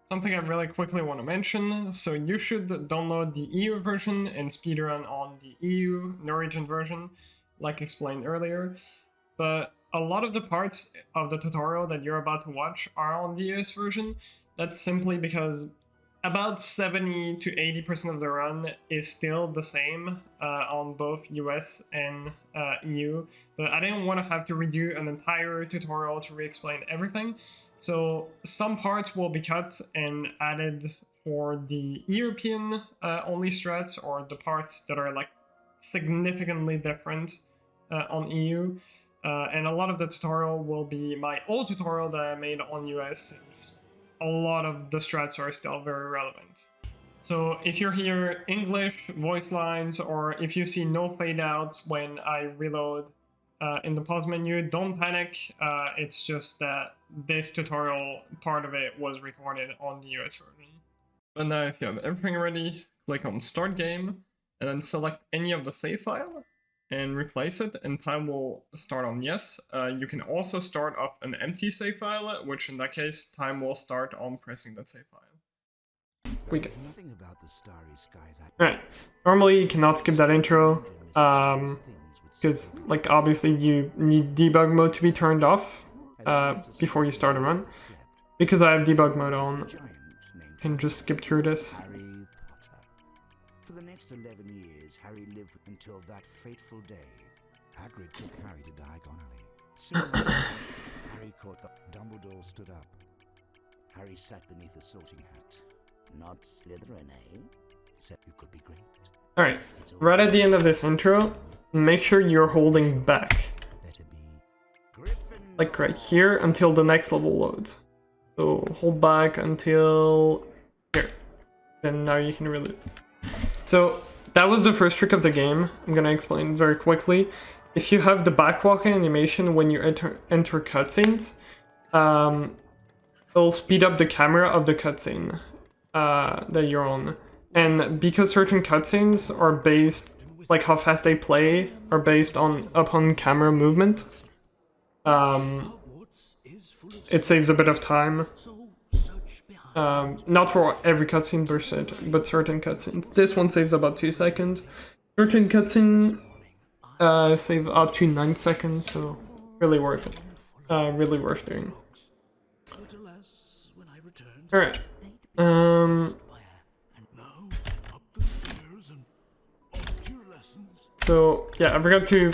something I really quickly want to mention. So you should download the EU version and speedrun on the EU Norwegian version, like explained earlier. But a lot of the parts of the tutorial that you're about to watch are on the US version. That's simply because about 70 to 80% of the run is still the same on both US and EU, but I didn't want to have to redo an entire tutorial to re-explain everything. So some parts will be cut and added for the European only strats, or the parts that are like significantly different on EU. And a lot of the tutorial will be my old tutorial that I made on US, since a lot of the strats are still very relevant. So if you hear English voice lines, or if you see no fade out when I reload in the pause menu, don't panic. It's just that this tutorial part of it was recorded on the US version. And now if you have everything ready, click on Start Game, and then select any of the save file and replace it, and time will start on yes. You can also start off an empty save file, which in that case, time will start on pressing that save file. We go. Alright, normally you cannot skip that intro, because like obviously you need debug mode to be turned off before you start a run. Because I have debug mode on, I can just skip through this. For the next 11 years, Harry lived until that fateful day. Hagrid took Harry to Diagon Alley. Harry caught the Dumbledore stood up. Harry sat beneath a sorting hat. Not Slytherin, eh? Said you could be great. Alright, right at the end of this intro, make sure you're holding back. Like right here until the next level loads. So hold back until here. Then now you can reload. So that was the first trick of the game. I'm gonna explain very quickly. If you have the backwalking animation when you enter cutscenes, it'll speed up the camera of the cutscene that you're on. And because certain cutscenes are based, like how fast they play, are based upon camera movement, it saves a bit of time. Not for every cutscene but certain cutscenes. This one saves about 2 seconds. Certain cutscene save up to 9 seconds, so really worth it. Really worth doing. Alright. So yeah, I forgot to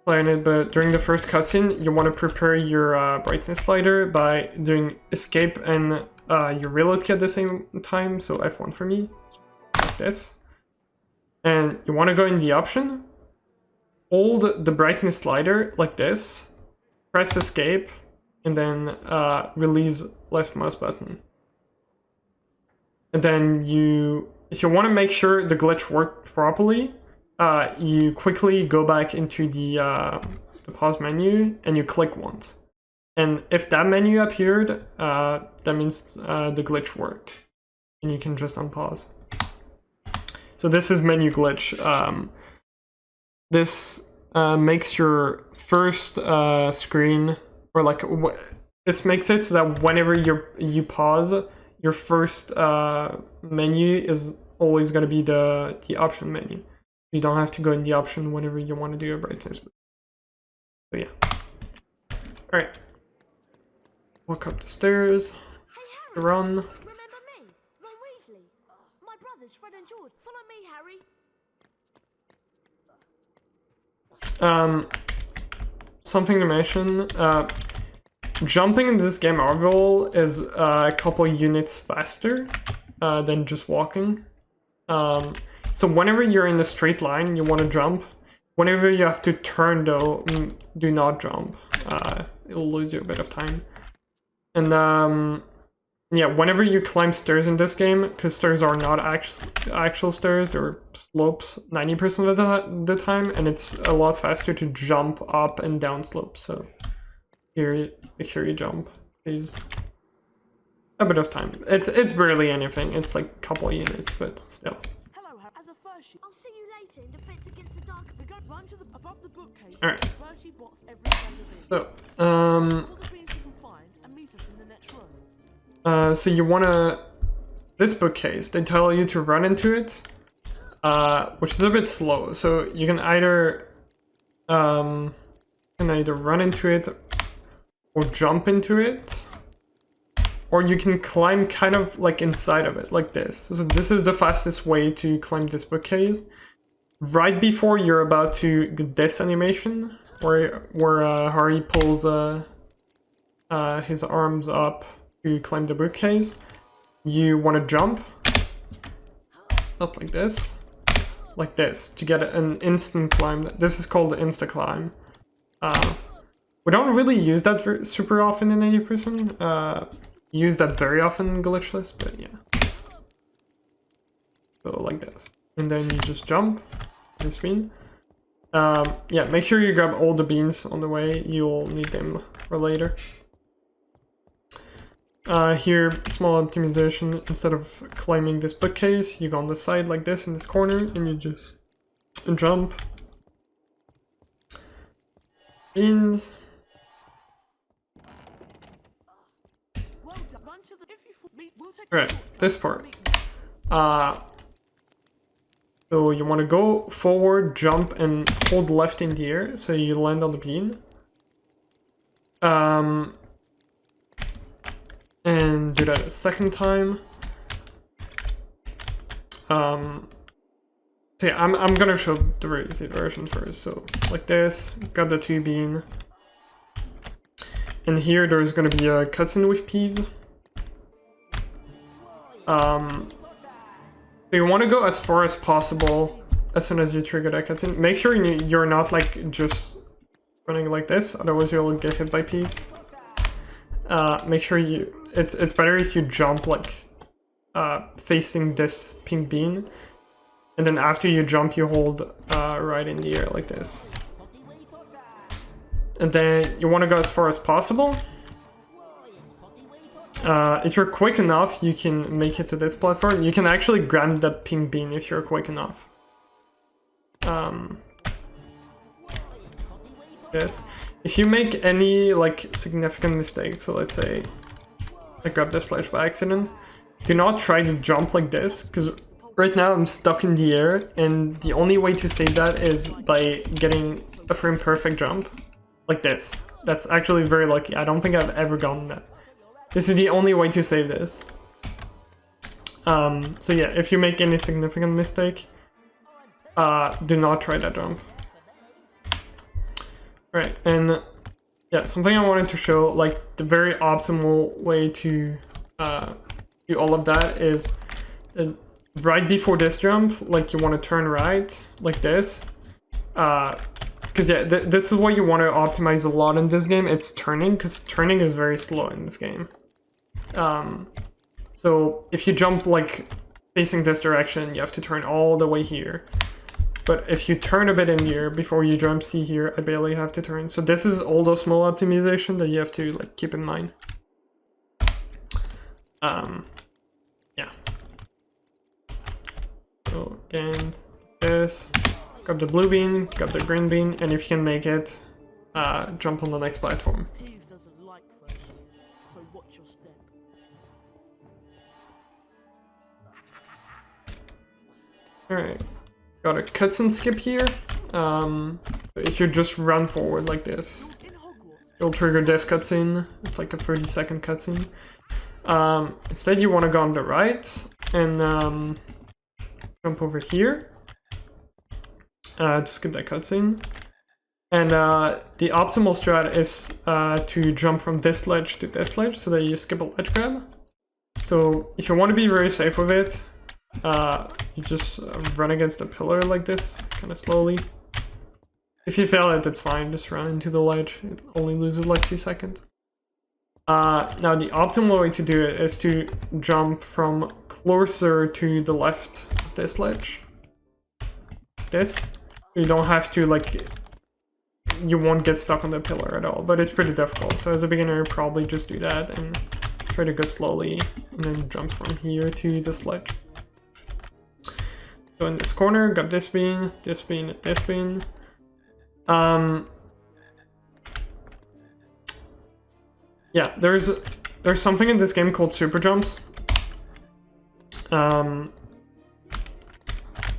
play on it, but during the first cutscene, you want to prepare your brightness slider by doing escape and your reload key at the same time, so F1 for me, like this. And you want to go in the option, hold the brightness slider like this, press escape, and then release left mouse button. And then if you want to make sure the glitch worked properly, you quickly go back into the pause menu and you click once. And if that menu appeared, that means the glitch worked. And you can just unpause. So this is menu glitch. This makes your first screen, or like, this makes it so that whenever you pause, your first menu is always going to be the option menu. You don't have to go in the option whenever you want to do a brightness. So yeah. Alright. Walk up the stairs. Hey, run. Remember me? Ron Weasley. My brothers, Fred and George. Follow me, Harry. Something to mention. Jumping in this game overall is a couple units faster than just walking. So whenever you're in a straight line, you want to jump. Whenever you have to turn, though, do not jump. It'll lose you a bit of time. And yeah, whenever you climb stairs in this game, because stairs are not actual stairs, they're slopes 90% of the time, and it's a lot faster to jump up and down slopes. So here, make sure you jump. Saves a bit of time. It's barely anything. It's like a couple units, but still. Hello, Harry. As a first, I'll see you later in defense against the dark. We go run to above the bookcase. All right. Bertie bots every So all the beans you can find and meet us in the next room. So you wanna, this bookcase, they tell you to run into it, which is a bit slow. So you can either run into it or jump into it, or you can climb kind of like inside of it, like this. So this is the fastest way to climb this bookcase. Right before you're about to get this animation, where Harry pulls his arms up to climb the bookcase, you want to jump up like this to get an instant climb. This is called the insta climb. We don't really use that super often in 80%. Use that very often in glitchless, but yeah. So like this, and then you just jump and spin. Yeah, make sure you grab all the beans on the way. You'll need them for later. Here, small optimization. Instead of climbing this bookcase, you go on the side like this in this corner, and you just jump. Beans. Alright, this part. So you want to go forward, jump, and hold left in the air, so you land on the bean. And do that a second time. So yeah, I'm gonna show the very easy version first. So like this, grab the 2 bean. And here there's gonna be a cutscene with Peeves. So you want to go as far as possible as soon as you trigger that cutscene. Make sure you're not like just running like this, otherwise you'll get hit by Peeves. Make sure it's better if you jump like facing this pink bean, and then after you jump you hold right in the air like this. And then you want to go as far as possible. If you're quick enough, you can make it to this platform. You can actually grab that pink bean if you're quick enough. Yes. If you make any like significant mistake, so let's say I grabbed this ledge by accident, do not try to jump like this, because right now I'm stuck in the air, and the only way to save that is by getting a frame perfect jump like this. That's actually very lucky. I don't think I've ever gotten that. This is the only way to save this. So yeah, if you make any significant mistake, do not try that jump. Right, and yeah, something I wanted to show, like the very optimal way to do all of that is right before this jump, like you want to turn right, like this. Because yeah, this is what you want to optimize a lot in this game. It's turning, because turning is very slow in this game. So if you jump like facing this direction, you have to turn all the way here. But if you turn a bit in here before you jump, see here, I barely have to turn. So this is all the small optimization that you have to like keep in mind. Yeah. So again, this. Grab the blue bean, grab the green bean, and if you can make it, jump on the next platform. Peeves doesn't like fresh, so watch your step. Alright, got a cutscene skip here. If you just run forward like this, you'll trigger this cutscene. It's like a 30-second cutscene. Instead you want to go on the right and jump over here. To skip that cutscene. And the optimal strat is to jump from this ledge to this ledge so that you skip a ledge grab. So if you want to be very safe with it, you just run against the pillar like this, kind of slowly. If you fail it, it's fine, just run into the ledge. It only loses like 2 seconds. Now the optimal way to do it is to jump from closer to the left of this ledge. This. You don't have to, like, you won't get stuck on the pillar at all, but it's pretty difficult. So as a beginner, probably just do that and try to go slowly and then jump from here to this ledge. Go in this corner, grab this bean, this bean, this bean. Yeah, there's there's something in this game called super jumps.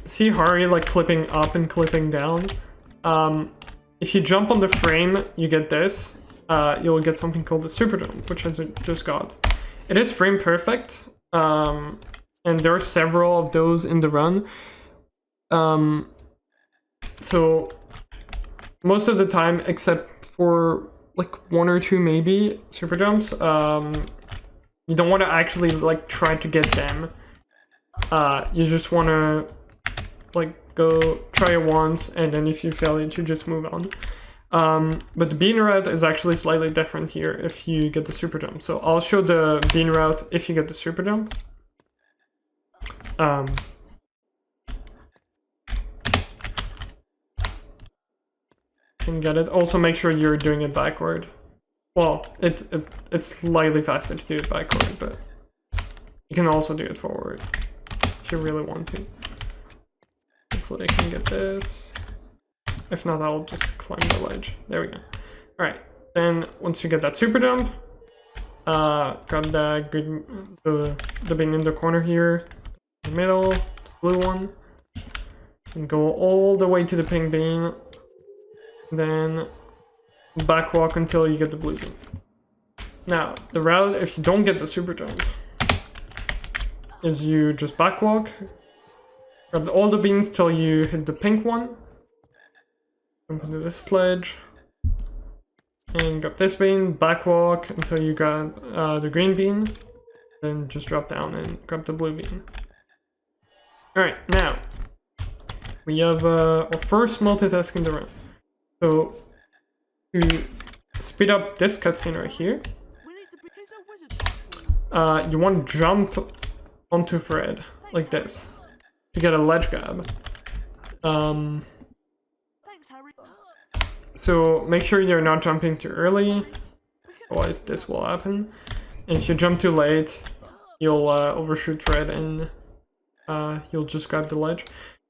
See Hari like clipping up and clipping down. If you jump on the frame, you get this. You'll get something called the super jump, which I just got. It is frame perfect, and there are several of those in the run. So most of the time, except for like 1 or 2 maybe super jumps, you don't want to actually like try to get them. You just want to like go try it once, and then if you fail it, you just move on. But the bean route is actually slightly different here if you get the super jump. So I'll show the bean route if you get the super jump. Can get it. Also make sure you're doing it backward. Well, it's slightly faster to do it backward, but you can also do it forward if you really want to. Hopefully I can get this. If not, I'll just climb the ledge. There we go. Alright, then once you get that super jump, grab the bean in the corner here, the middle, the blue one, and go all the way to the pink bean. Then backwalk until you get the blue bean. Now, the route, if you don't get the super jump, is you just backwalk, grab all the beans till you hit the pink one, jump into this sledge, and grab this bean, backwalk until you grab the green bean, then just drop down and grab the blue bean. Alright, now, we have our first multitasking the run. So, to speed up this cutscene right here, you want to jump onto Fred, like this, to get a ledge grab. So make sure you're not jumping too early, otherwise this will happen. And if you jump too late, you'll overshoot Fred and you'll just grab the ledge.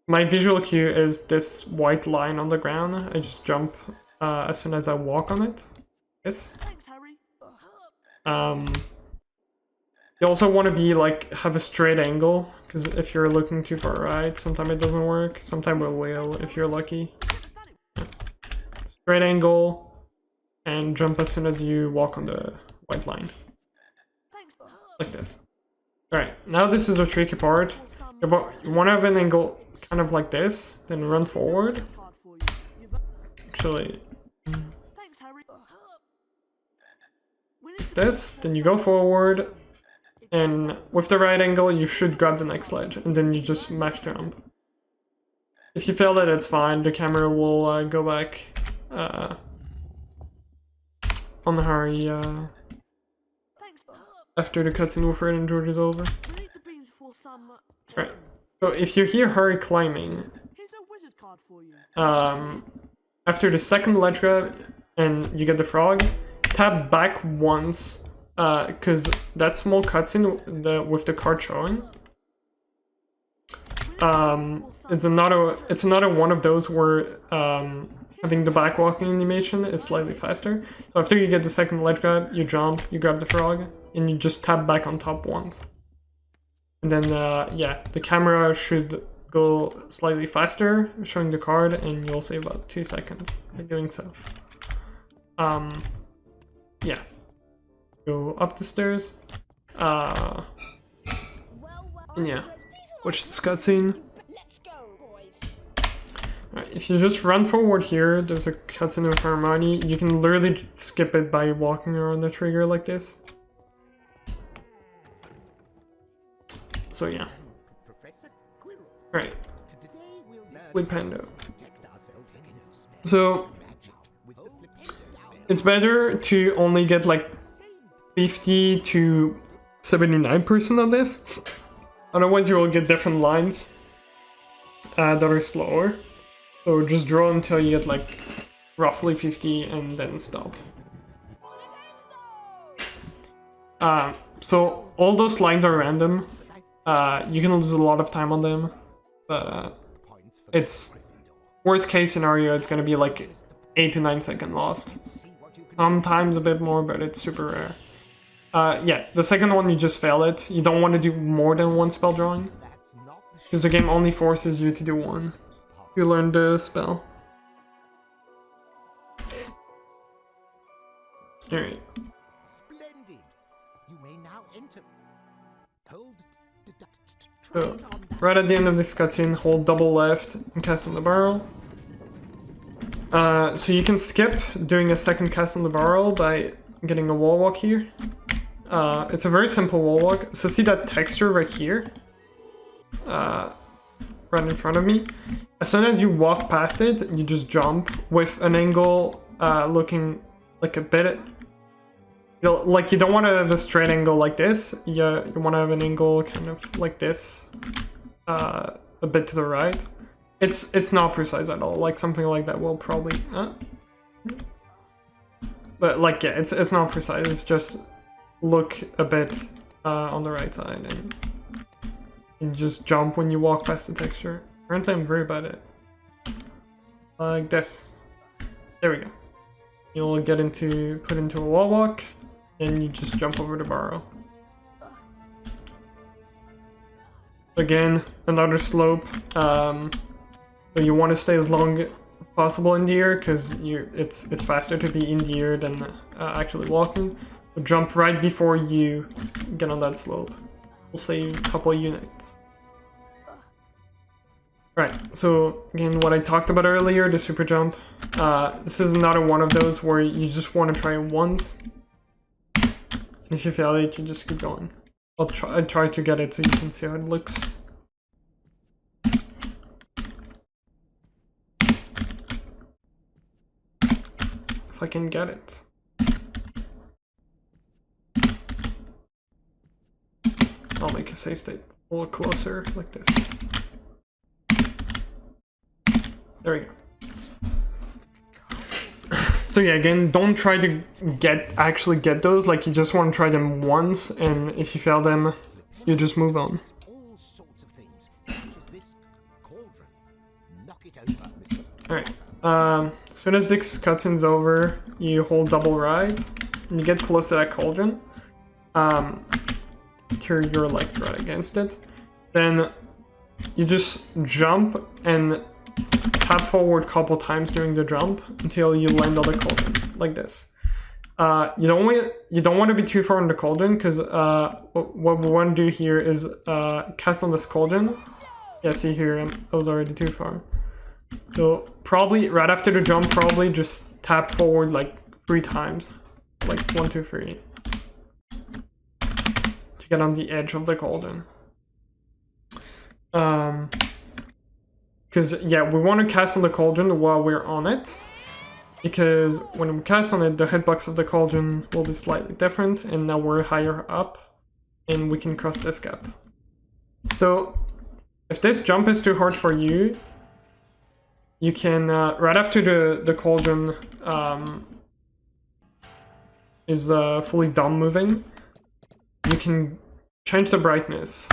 My visual cue is this white line on the ground. I just jump as soon as I walk on it. Yes. You also want to be like have a straight angle, because if you're looking too far right, sometimes it doesn't work. Sometimes it will if you're lucky. Yeah. Straight angle and jump as soon as you walk on the white line, like this. Alright, now this is the tricky part. You want to have an angle kind of like this, then run forward. Actually, this, then you go forward, and with the right angle you should grab the next ledge, and then you just mash jump. If you fail it, it's fine, the camera will go back on the Hari after the cutscene with Fred and George is over. Alright, so if you hear Hari climbing, after the second ledge grab and you get the frog, tap back once, because that small cutscene with the card showing, it's another one of those where having the backwalking animation is slightly faster. So after you get the second ledge grab, you jump, you grab the frog, and you just tap back on top once. And then, yeah, the camera should go slightly faster, showing the card, and you'll save about 2 seconds by doing so. Yeah. Go up the stairs. And yeah, watch this cutscene. Alright, if you just run forward here, there's a cutscene with Harmony. You can literally skip it by walking around the trigger like this. So yeah. Right. With Pando. So it's better to only get like 50 to 79% of this. Otherwise you will get different lines that are slower. So just draw until you get like roughly 50 and then stop. So all those lines are random. You can lose a lot of time on them, but it's worst case scenario, it's gonna be like 8 to 9 second lost. Sometimes a bit more, but it's super rare. Yeah, the second one you just fail it. You don't want to do more than one spell drawing. Because the game only forces you to do one. You learn the spell. Alright. Splendid. You may now enter. Hold. So, right at the end of this cutscene, hold double left and cast on the barrel. So you can skip doing a second cast on the barrel by getting a wall walk here. It's a very simple wall walk. So see that texture right here? Right in front of me. As soon as you walk past it, you just jump with an angle looking like a bit... Like you don't want to have a straight angle like this. You want to have an angle kind of like this. A bit to the right. It's not precise at all. Like something like that will probably... But like, yeah, it's not precise. It's just look a bit on the right side and you just jump when you walk past the texture. Apparently I'm very bad at it. Like this. There we go. You'll put into a wall walk and you just jump over the barrel. Again, another slope. So you want to stay as long as possible in the air because it's faster to be in the air than actually walking. So jump right before you get on that slope. We'll save a couple of units. Right, so again, what I talked about earlier, the super jump. This is another one of those where you just want to try it once. And if you fail it, you just keep going. I'll try to get it so you can see how it looks. If I can get it. I'll make a save state a little closer, like this. There we go. So yeah, again, don't try to actually get those. Like you just want to try them once, and if you fail them, you just move on. All sorts of things, such as this cauldron. Knock it over, Mr. Alright. As soon as this cutscene's over, you hold double right, and you get close to that cauldron. Turn your leg right against it. Then you just jump and tap forward a couple times during the jump until you land on the cauldron, like this. You don't want to be too far in the cauldron because what we want to do here is cast on this cauldron. Yeah, see here, I was already too far. So probably right after the jump, probably just tap forward like 3 times, like 1, 2, 3, to get on the edge of the cauldron. Because yeah, we want to cast on the cauldron while we're on it, because when we cast on it, the hitbox of the cauldron will be slightly different, and now we're higher up, and we can cross this gap. So if this jump is too hard for you, you can, right after the cauldron is fully done moving, you can change the brightness.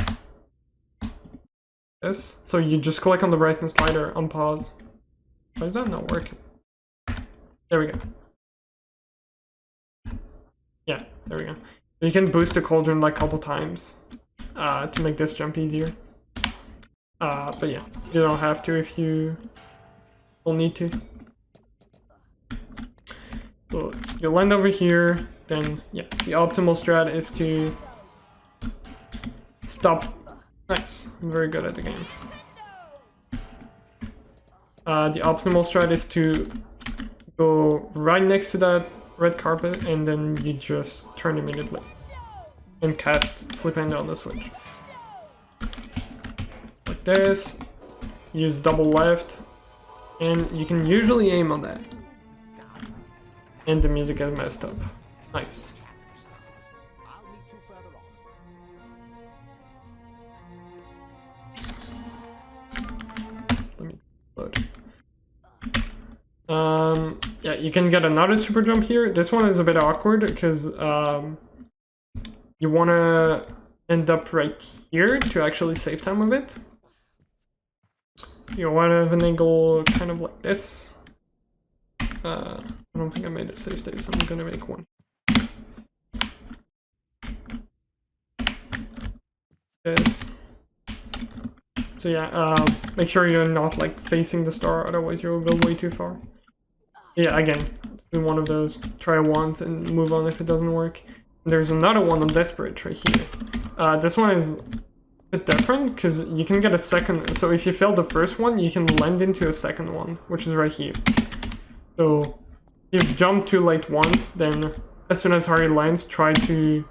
Yes, so you just click on the brightness slider on pause. Why is that not working? There we go. Yeah, there we go. You can boost the cauldron like a couple times to make this jump easier. But yeah, you don't have to if you don't need to. So you land over here, then yeah, the optimal strat is to stop. Nice, I'm very good at the game. The optimal strat is to go right next to that red carpet and then you just turn immediately and cast flip hand on the switch. Like this, use double left, and you can usually aim on that. And the music is messed up. Nice. Yeah, you can get another super jump here. This one is a bit awkward because you want to end up right here to actually save time a bit. You want to have an angle kind of like this. I don't think I made a save state, so I'm gonna make one. this. So yeah, make sure you're not like facing the star, otherwise you'll go way too far. Yeah, again, let's do one of those. Try once and move on if it doesn't work. There's another one on this bridge right here. This one is a bit different because you can get a second. So if you fail the first one, you can land into a second one, which is right here. So if you jump too late once, then as soon as Harry lands, try to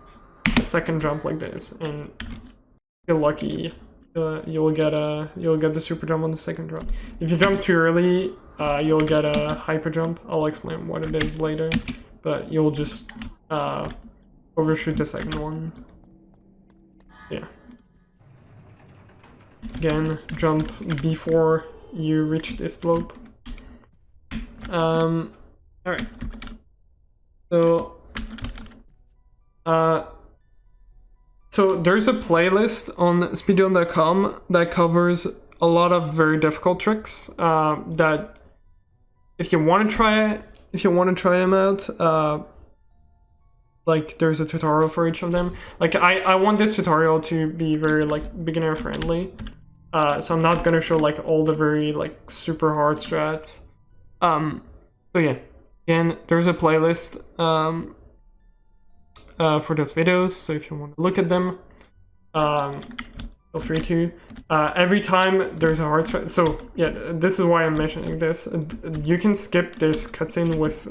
a second jump like this, and if you're lucky, you'll get the super jump on the second jump. If you jump too early, you'll get a hyper jump. I'll explain what it is later, but you'll just overshoot the second one. Yeah. Again, jump before you reach this slope. Alright. So there's a playlist on speedrun.com that covers a lot of very difficult tricks that if you want to try them out, like there's a tutorial for each of them. Like I want this tutorial to be very like beginner friendly, so I'm not gonna show like all the very like super hard strats. So yeah, again, there's a playlist for those videos, so if you want to look at them, feel free to. Every time there's a hard strat, so yeah, this is why I'm mentioning this. You can skip this cutscene with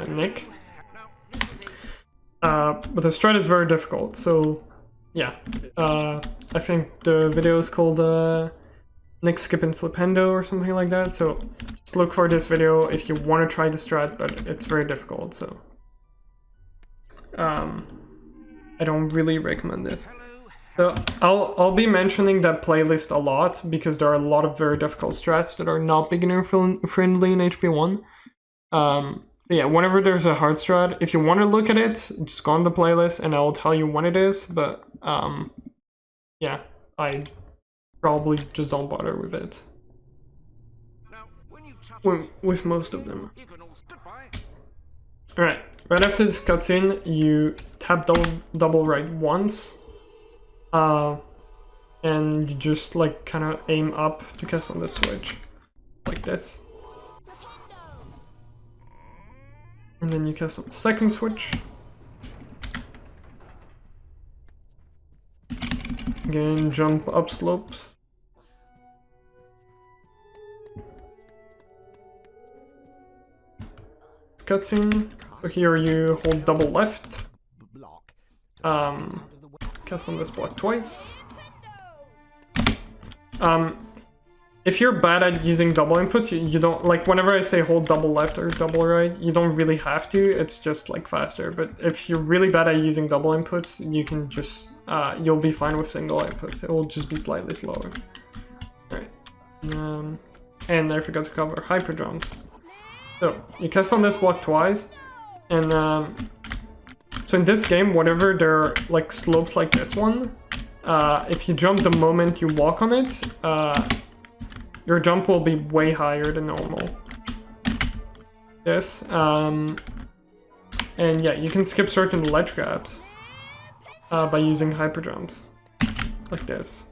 Nick, but the strat is very difficult. So yeah, I think the video is called Nick skipping Flipendo or something like that. So just look for this video if you want to try the strat, but it's very difficult. So I don't really recommend it. So I'll be mentioning that playlist a lot because there are a lot of very difficult strats that are not beginner friendly in HP1. So yeah, whenever there's a hard strat, if you want to look at it, just go on the playlist and I'll tell you when it is. But yeah, I probably just don't bother with it. With most of them. Alright, right after this cutscene, you tap double right once. And you just like kind of aim up to cast on the switch. Like this. And then you cast on the second switch. Again, jump up slopes. Cutscene. So here you hold double left. Cast on this block twice. If you're bad at using double inputs, you don't, like whenever I say hold double left or double right, you don't really have to, it's just like faster. But if you're really bad at using double inputs, you can just, you'll be fine with single inputs. It will just be slightly slower. Alright. And I forgot to cover hyper jumps. So, you cast on this block twice, and so in this game, whenever there are like slopes like this one, if you jump the moment you walk on it, your jump will be way higher than normal. Yes, and yeah, you can skip certain ledge grabs by using hyper jumps, like this.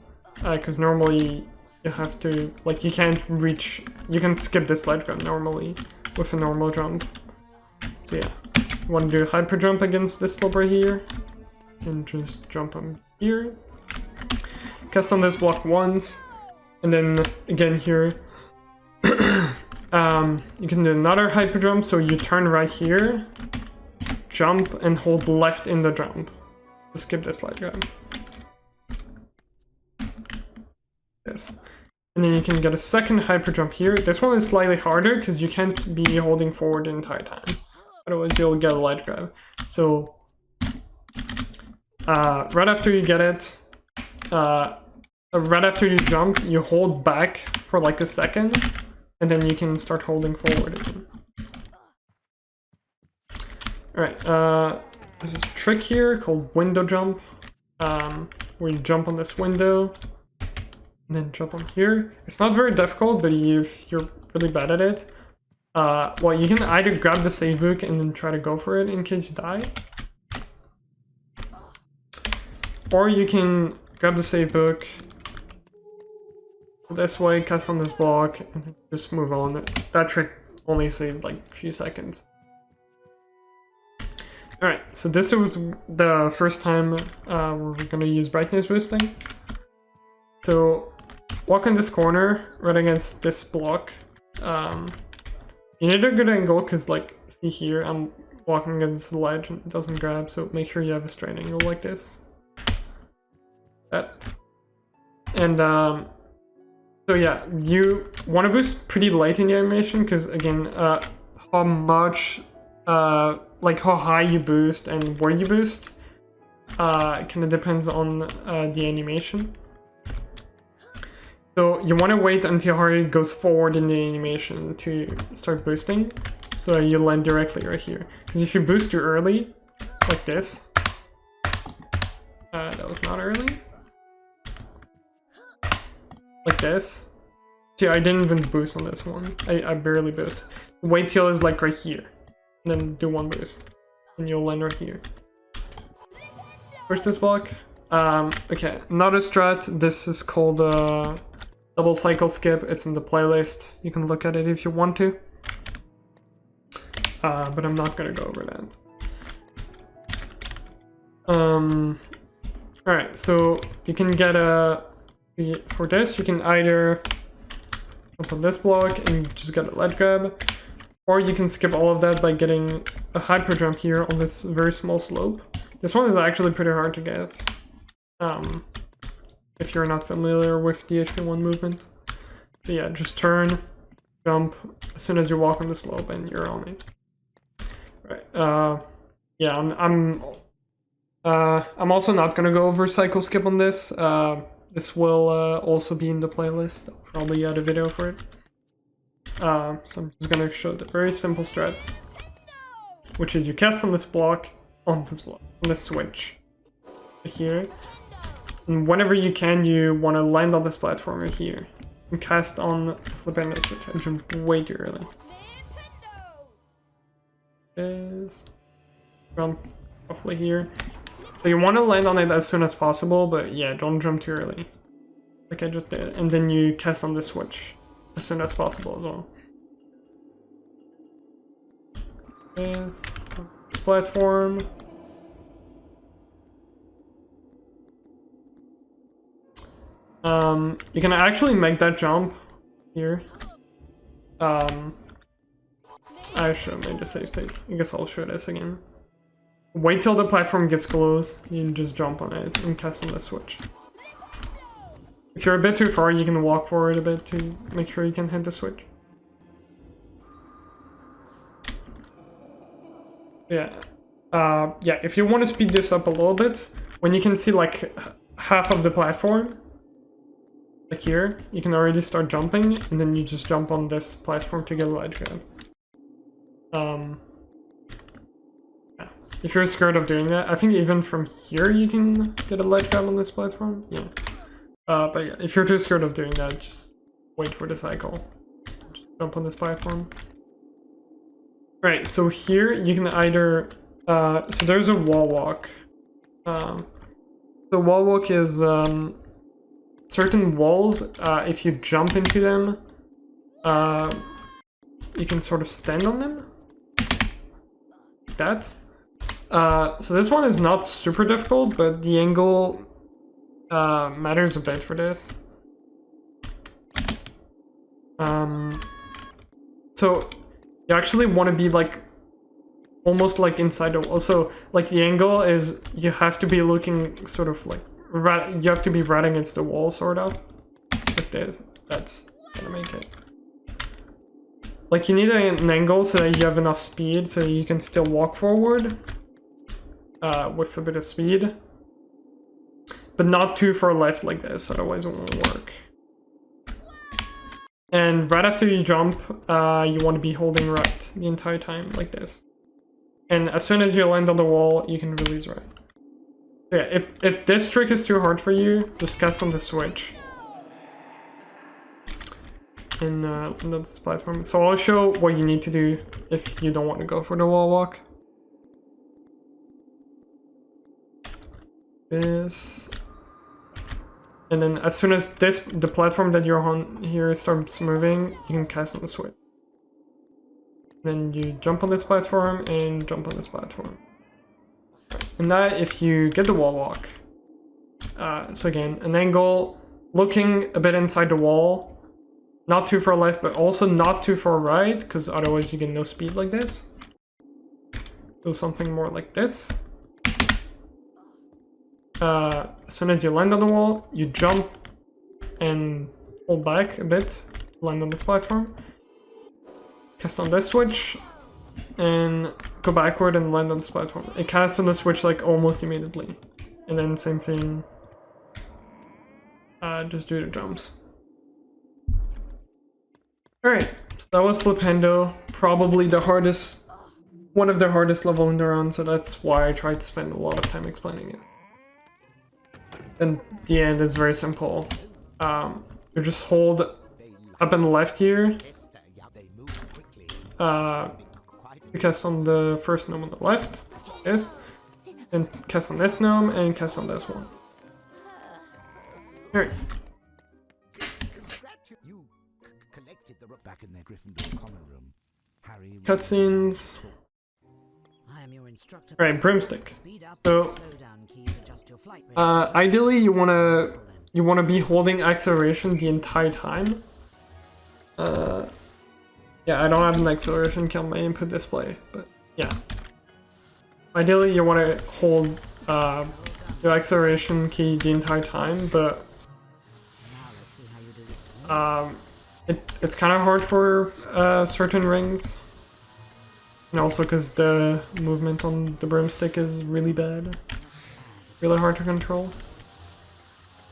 Because normally you have to, like, you can't reach, you can skip this ledge grab normally with a normal jump. So yeah, you want to do a hyper jump against this slope right here, and just jump on here. Cast on this block once, and then again here, you can do another hyper jump. So you turn right here, jump, and hold left in the jump. So skip this ledge grab. Yes. And then you can get a second hyper jump here. This one is slightly harder because you can't be holding forward the entire time. Otherwise you'll get a ledge grab. So right after you get it, right after you jump, you hold back for like a second, and then you can start holding forward again. Alright, there's this trick here called window jump, where you jump on this window, and then jump on here. It's not very difficult, but if you're really bad at it, well, you can either grab the save book and then try to go for it in case you die, or you can grab the save book. This way, cast on this block, and just move on. That trick only saved like a few seconds. Alright, so this is the first time we're gonna use brightness boosting. So, walk in this corner, right against this block. You need a good angle, because like, see here, I'm walking against the ledge and it doesn't grab, so make sure you have a straight angle like this. That. And, so yeah, you want to boost pretty late in the animation, because again, how much, like how high you boost and where you boost, kind of depends on the animation. So you want to wait until Harry goes forward in the animation to start boosting, so you land directly right here. Because if you boost too early, like this, that was not early, like this. See, I didn't even boost on this one. I barely boost. Wait till it's like right here, and then do one boost, and you'll land right here. Push this block. Okay, another strat. This is called double cycle skip. It's in the playlist. You can look at it if you want to. But I'm not gonna go over that. Alright, so you can get for this, you can either jump on this block and just get a ledge grab, or you can skip all of that by getting a hyper jump here on this very small slope. This one is actually pretty hard to get, if you're not familiar with the HP1 movement. But yeah, just turn, jump as soon as you walk on the slope, and you're on it. Right. Yeah, I'm also not gonna go over cycle skip on this. This will also be in the playlist. I'll probably add a video for it. So I'm just gonna show the very simple strat, which is you cast on this block, on this switch right here, and whenever you can, you want to land on this platform right here and cast on the flip switch. I jumped way too early. Jump roughly here. So you want to land on it as soon as possible, but yeah, don't jump too early, like I just did. And then you cast on this switch as soon as possible as well. This platform. You can actually make that jump here. I should have made a save state. I guess I'll show this again. Wait till the platform gets close, you can just jump on it and cast on the switch. If you're a bit too far, you can walk forward a bit to make sure you can hit the switch. Yeah. Yeah, if you want to speed this up a little bit, when you can see like half of the platform, like here, you can already start jumping, and then you just jump on this platform to get a ledge grab. Yeah. If you're scared of doing that, I think even from here you can get a ledge grab on this platform. Yeah. But yeah, if you're too scared of doing that, just wait for the cycle. Just jump on this platform. Right, so here you can either so there's a wall walk. So wall walk is certain walls, if you jump into them, you can sort of stand on them. Like that. So this one is not super difficult, but the angle matters a bit for this. So you actually want to be like almost like inside the wall. So like the angle is you have to be looking sort of like you have to be right against the wall, sort of like this. That's gonna make it. Like you need an angle so that you have enough speed so you can still walk forward with a bit of speed, but not too far left like this, otherwise it won't work. And right after you jump, you want to be holding right the entire time, like this. And as soon as you land on the wall, you can release right. So yeah, if this trick is too hard for you, just cast on the switch. And on this platform. So I'll show what you need to do if you don't want to go for the wall walk. And then as soon as the platform that you're on here starts moving, you can cast on the switch. Then you jump on this platform and jump on this platform. And now if you get the wall walk, so again, an angle, looking a bit inside the wall, not too far left, but also not too far right, because otherwise you get no speed like this. So something more like this. As soon as you land on the wall, you jump and hold back a bit to land on this platform. Cast on this switch, and go backward and land on this platform. It casts on the switch like almost immediately. And then same thing, just do the jumps. Alright, so that was Flipendo, probably the hardest, one of the hardest level in the run, so that's why I tried to spend a lot of time explaining it. And the end is very simple. You just hold up and left here. You cast on the first gnome on the left, yes, and cast on this gnome and cast on this one. Alright. Back in their Gryffindor common room, Harry Cutscenes. Alright, broomstick. So ideally you wanna be holding acceleration the entire time. Yeah, I don't have an acceleration key on my input display, but yeah. Ideally you wanna hold your acceleration key the entire time, but it's kind of hard for certain rings. And also because the movement on the broomstick is really bad. Really hard to control.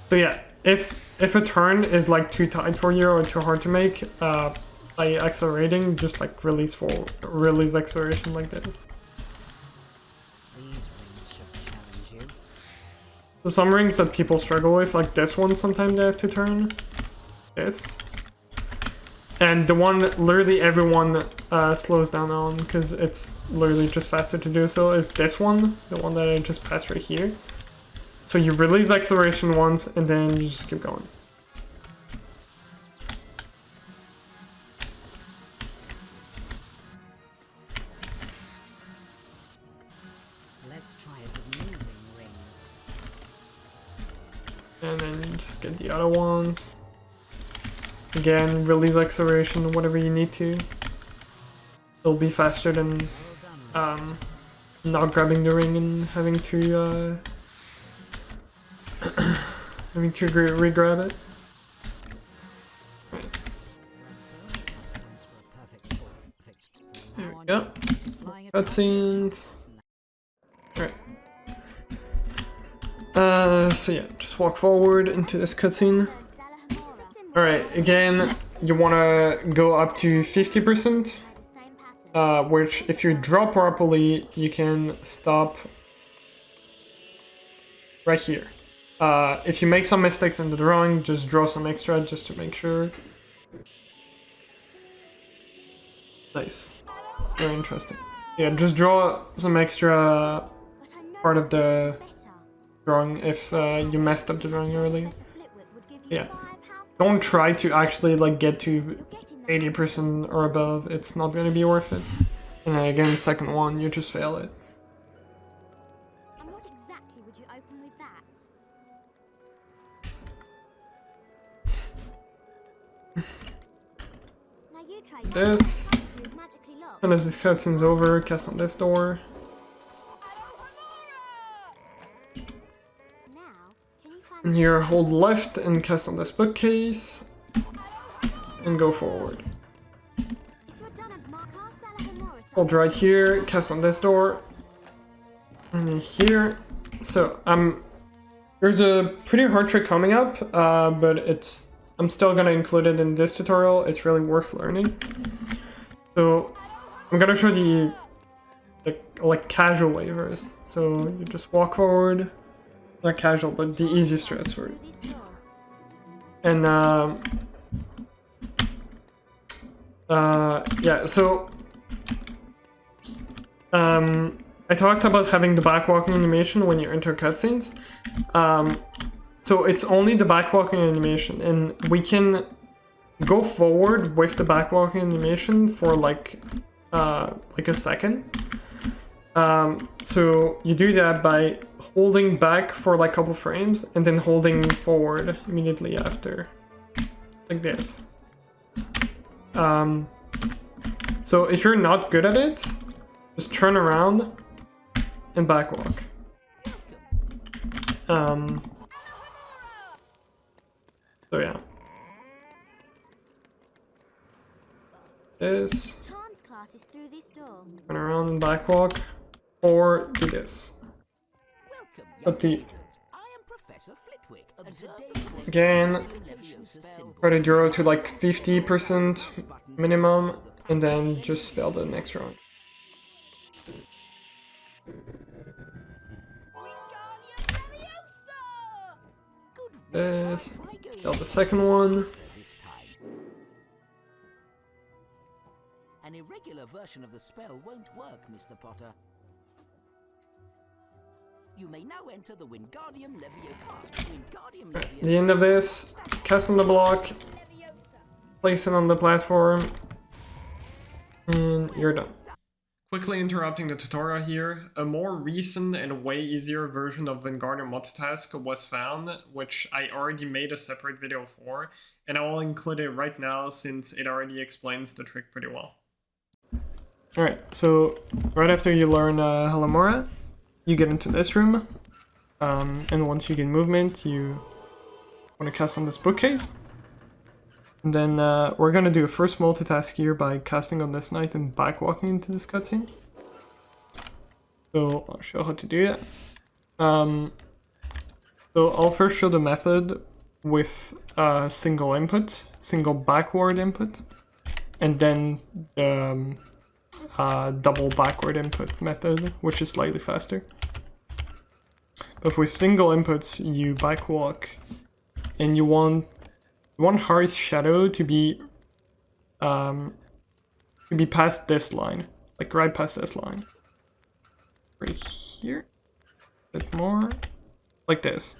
So yeah, if a turn is like too tight for you or too hard to make, by accelerating, just like release acceleration like this. So some rings that people struggle with, like this one, sometimes they have to turn. This. And the one literally everyone slows down on, because it's literally just faster to do so, is this one, the one that I just passed right here. So you release acceleration once, and then you just keep going. Let's try it with moving rings. And then you just get the other ones. Again, release acceleration whatever you need to. It'll be faster than not grabbing the ring and having to re-grab it. Right. There we go. Cutscenes. Right. So yeah, just walk forward into this cutscene. Alright, again, you wanna go up to 50%, which if you draw properly, you can stop right here. If you make some mistakes in the drawing, just draw some extra just to make sure. Nice. Very interesting. Yeah, just draw some extra part of the drawing if you messed up the drawing earlier. Yeah. Don't try to actually like get to 80% or above, it's not gonna be worth it. And then again, second one, you just fail it. And what exactly would you open with that? Now you try This. magically locked. And as this cutscene's over, cast on this door. Now, can you find And here, hold left and cast on this bookcase. And go forward. if you're done at Marcus Della Hold right here, cast on this door. And then here. So, there's a pretty hard trick coming up, but I'm still gonna include it in this tutorial. It's really worth learning. So, I'm gonna show the like casual way first. So, you just walk forward. Not casual, but the easiest strats for it. And yeah, so I talked about having the backwalking animation when you enter cutscenes. So it's only the backwalking animation, and we can go forward with the backwalking animation for like a second. So you do that by holding back for like a couple frames and then holding forward immediately after, like this. So if you're not good at it, just turn around and backwalk. So yeah. This. Charms class is through this door. Turn around and backwalk. Or do this. Welcome, Up to you. wizards. I am Professor Flitwick. Again, try to draw to like 50% minimum, and then just fail the next round. This, fail the second one. An irregular version of the spell won't work, Mr. Potter. You may now enter the Wingardium Leviosa. Wingardium At the end of this, cast on the block, place it on the platform, and you're done. Quickly interrupting the tutorial here, a more recent and way easier version of Wingardium Multitask was found, which I already made a separate video for, and I will include it right now since it already explains the trick pretty well. Alright, so right after you learn Halamora, you get into this room, and once you get movement, you want to cast on this bookcase. And then we're going to do a first multitask here by casting on this knight and backwalking into this cutscene. So I'll show how to do that. So I'll first show the method with single input, single backward input, and then the double backward input method, which is slightly faster. But with single inputs, you backwalk, and you want Harry's shadow to be past this line, like right past this line, right here, a bit more, like this.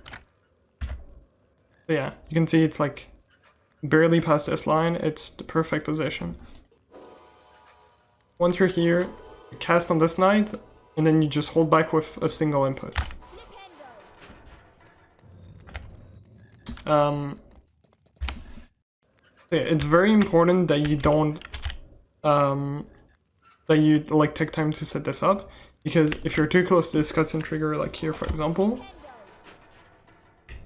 So yeah, you can see it's like barely past this line. It's the perfect position. Once you're here, you cast on this knight, and then you just hold back with a single input. It's very important that you don't that you like take time to set this up, because if you're too close to this cutscene trigger, like here for example,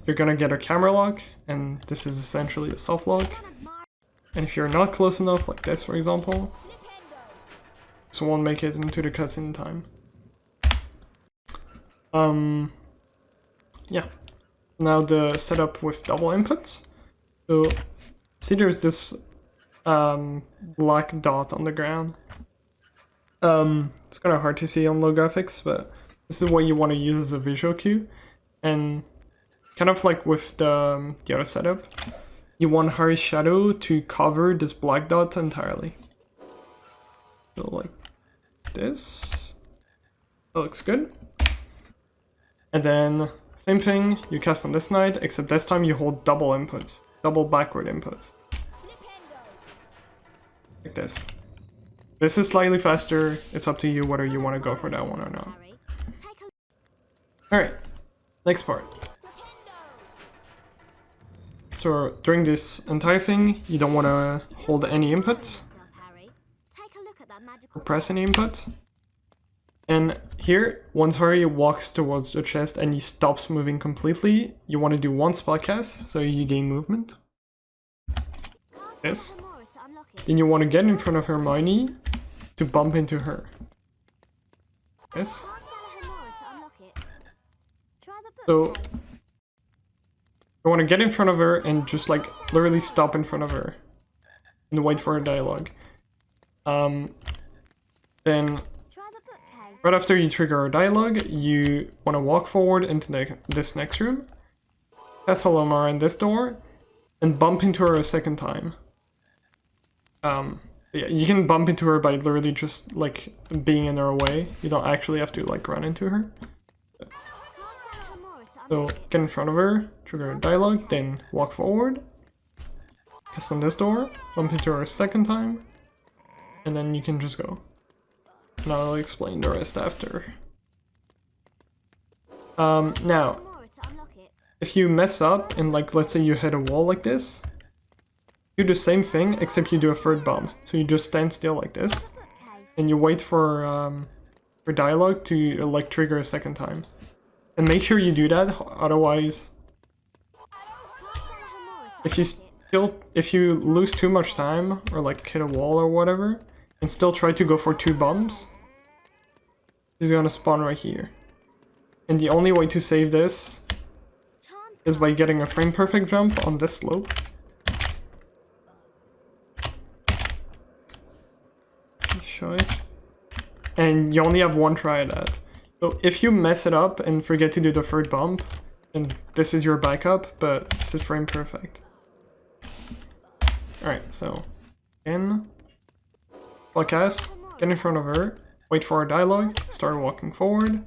you're gonna get a camera lock, and this is essentially a soft lock. And if you're not close enough, like this for example, this won't make it into the cutscene in time. Yeah. Now the setup with double inputs. So see, there's this black dot on the ground. It's kind of hard to see on low graphics, but this is what you want to use as a visual cue. And kind of like with the other setup, you want Harry's shadow to cover this black dot entirely. So like this. That looks good. And then same thing, you cast on this knight, except this time you hold double inputs, double backward inputs. Like this. This is slightly faster, it's up to you whether you want to go for that one or not. Alright, next part. So during this entire thing, you don't want to hold any input, or press any input. And here, once Harry walks towards the chest and he stops moving completely, you want to do one spell cast, so you gain movement. This. Then you want to get in front of Hermione to bump into her. This. So you want to get in front of her and just like literally stop in front of her and wait for a dialogue. Then right after you trigger a dialogue, you want to walk forward into this next room, cast Halamara in this door, and bump into her a second time. Yeah, you can bump into her by literally just like being in her way. You don't actually have to like run into her. So get in front of her, trigger a dialogue, then walk forward. Cast on this door, bump into her a second time, and then you can just go. And I'll explain the rest after. Now, More to unlock it. if you mess up and like let's say you hit a wall like this, do the same thing except you do a third bump. So you just stand still like this, Bookcase. and you wait for dialogue to like trigger a second time. And make sure you do that, otherwise if you lose too much time or like hit a wall or whatever and still try to go for 2 bumps, he's gonna spawn right here. And the only way to save this is by getting a frame perfect jump on this slope. Show it. And you only have 1 try at that. So if you mess it up and forget to do the third bump, and this is your backup, but this is frame perfect. Alright, so again, podcast, get in front of her, wait for a dialogue, start walking forward.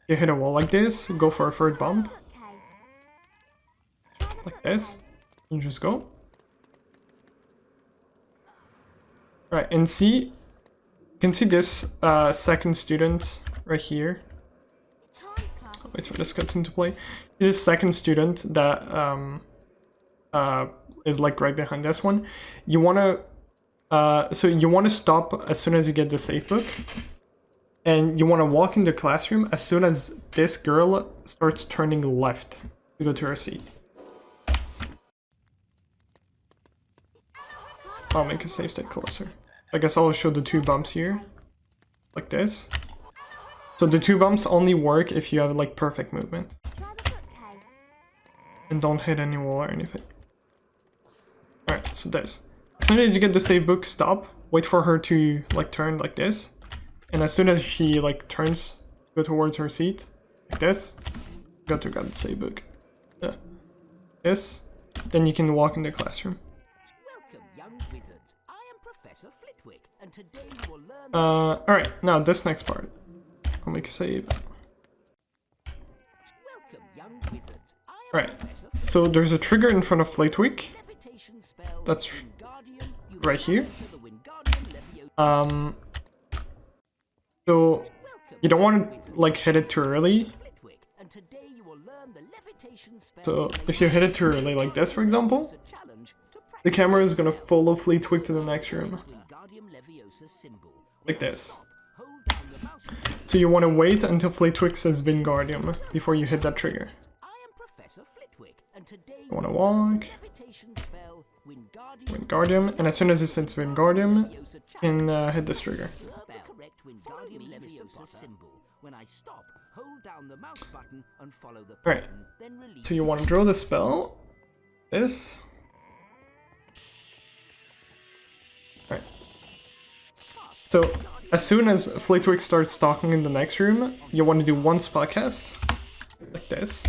You hit a wall like this, go for a third bump, like this, you just go. Right, and see, you can see this second student right here. Wait for this cutscene to play. This second student that is like right behind this one. You wanna so you wanna stop as soon as you get the safe book, and you wanna walk in the classroom as soon as this girl starts turning left to go to her seat. I'll make a safe state closer. I guess I'll show the 2 bumps here, like this. So the 2 bumps only work if you have like perfect movement. Try the bookcase. And don't hit any wall or anything. Alright, so this. As soon as you get the save book, stop. Wait for her to like turn like this. And as soon as she like turns, go towards her seat, like this. Got to grab the save book. Yeah. This. Then you can walk in the classroom. Welcome, young wizards. I am Professor Flitwick, and today you will learn. Alright, now this next part. I'll make a save. Welcome, young wizards. I am Right, Professor so there's a trigger in front of Flitwick. Levitation spell. That's Wingardium. You right here. to the Wingardium Leviosa. So you don't want to like hit it too early. Flitwick, and today you will learn the levitation spell. So if you hit it too early like this, for example, It's a challenge to the practice camera is gonna follow Flitwick to the next room, Wingardium Leviosa symbol. like this. Hold down the mouse button. So you want to wait until Flitwick says Wingardium before you hit that trigger. I am Professor Flitwick, and today You want to walk, levitation spell Wingardium Wingardium, and as soon as it says Wingardium, you Leviosa can hit this trigger. spell. The correct Wingardium Leviosa symbol. When I stop, hold down the mouse button and follow the Alright, button, then release. so you want to draw the spell. This. Alright. So as soon as Flitwick starts talking in the next room, you want to do 1 spellcast, like this.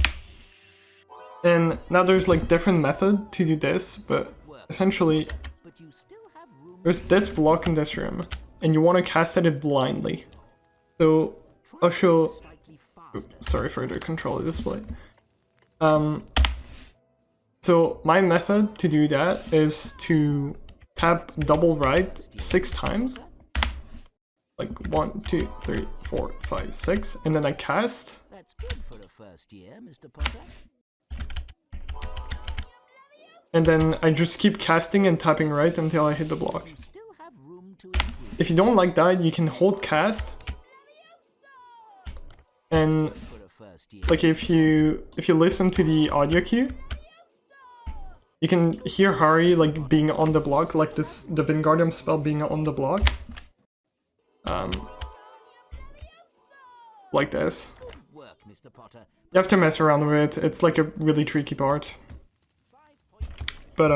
And now there's like different method to do this, but essentially But you still have room. there's this block in this room, and you want to cast at it blindly. So I'll show. Slightly faster. Sorry for the controller display. So my method to do that is to tap double right 6 times. Like 1, 2, 3, 4, 5, 6, and then I cast. That's good for a first year, Mr. Potter. And then I just keep casting and tapping right until I hit the block. You still have room to improve. If you don't like that, you can hold cast. And For a first year. like if you listen to the audio cue, you can hear Harry like being on the block, like this the Wingardium spell being on the block. Like this. Good work, Mr. Potter. You have to mess around with it. It's like a really tricky part. But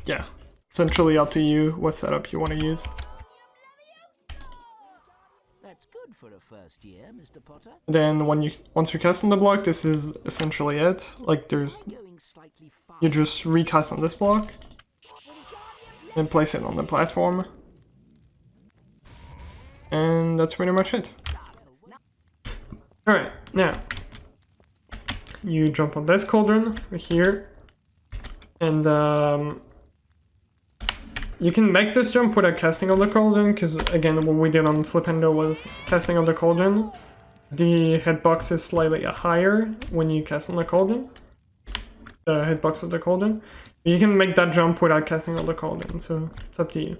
yeah. Essentially up to you what setup you want to use. That's good for a first year, Mr. Potter. Then once you cast on the block, this is essentially it. Like there's Going slightly you faster. just recast on this block and place it on the platform. And that's pretty much it. Alright, now you jump on this cauldron right here, and you can make this jump without casting on the cauldron, because again, what we did on Flipendo was casting on the cauldron. The hitbox is slightly higher when you cast on the cauldron. The hitbox of the cauldron. You can make that jump without casting on the cauldron, so it's up to you.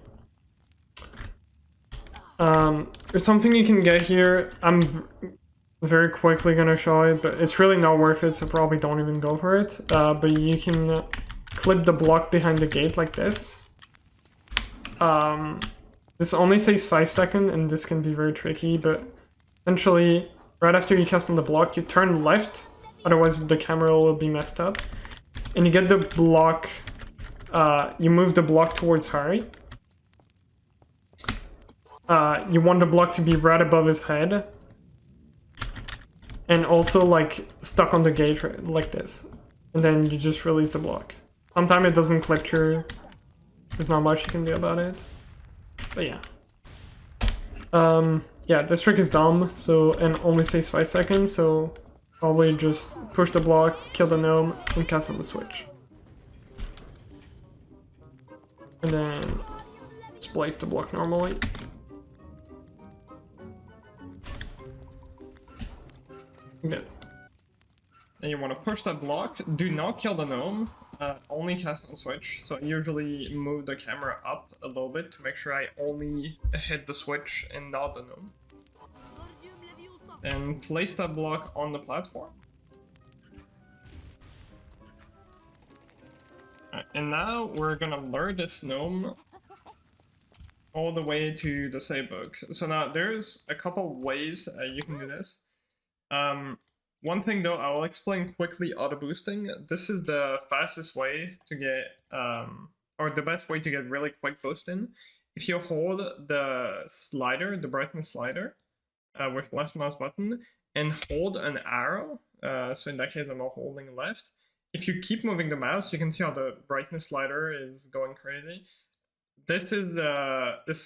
There's something you can get here. I'm very quickly gonna show it, but it's really not worth it, so probably don't even go for it. But you can clip the block behind the gate like this. This only says 5 seconds, and this can be very tricky, but essentially, right after you cast on the block, you turn left, otherwise the camera will be messed up. And you get the block, you move the block towards Harry. You want the block to be right above his head. And also, like, stuck on the gate like this. And then you just release the block. Sometimes it doesn't clip through. There's not much you can do about it. But yeah. Yeah, this trick is dumb, so, and only saves 5 seconds, so probably just push the block, kill the gnome, and cast on the switch. And then just place the block normally. Yes. Then you want to push that block. Do not kill the gnome. Only cast on switch. So I usually move the camera up a little bit to make sure I only hit the switch and not the gnome. And place that block on the platform. And now we're gonna lure this gnome all the way to the save book. So now there's a couple ways you can do this. One thing though, I will explain quickly auto boosting. This is the fastest way to get, or the best way to get really quick boost in. If you hold the slider, the brightness slider, with left mouse button, and hold an arrow, so in that case I'm holding left. If you keep moving the mouse, you can see how the brightness slider is going crazy. This is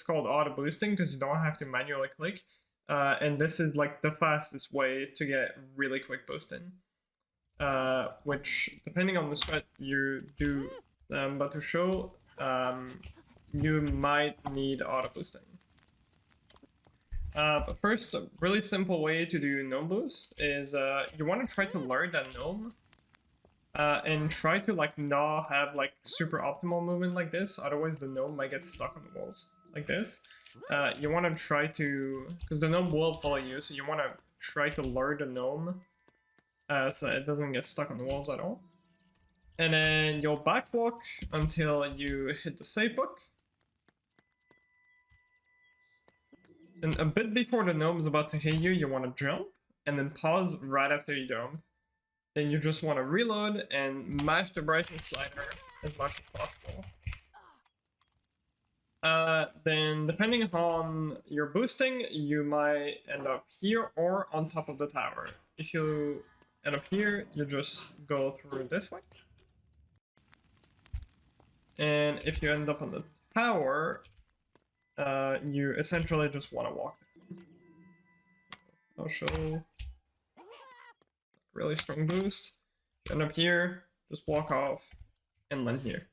called auto boosting because you don't have to manually click. And this is like the fastest way to get really quick boost in. Which, depending on the strat you do, I'm about to show, you might need auto boosting. But first, a really simple way to do gnome boost is you want to try to lure that gnome. And try to like not have like super optimal movement like this, otherwise the gnome might get stuck on the walls like this. You want to try to, because the gnome will follow you, so you want to try to lure the gnome so it doesn't get stuck on the walls at all. And then you'll backwalk until you hit the save book. And a bit before the gnome is about to hit you, you want to jump, and then pause right after you jump. Then you just want to reload and mash the brightness slider as much as possible. Then depending on your boosting, you might end up here or on top of the tower. If you end up here, you just go through this way. And if you end up on the tower, you essentially just want to walk. I'll show really strong boost. You end up here, just walk off, and land here.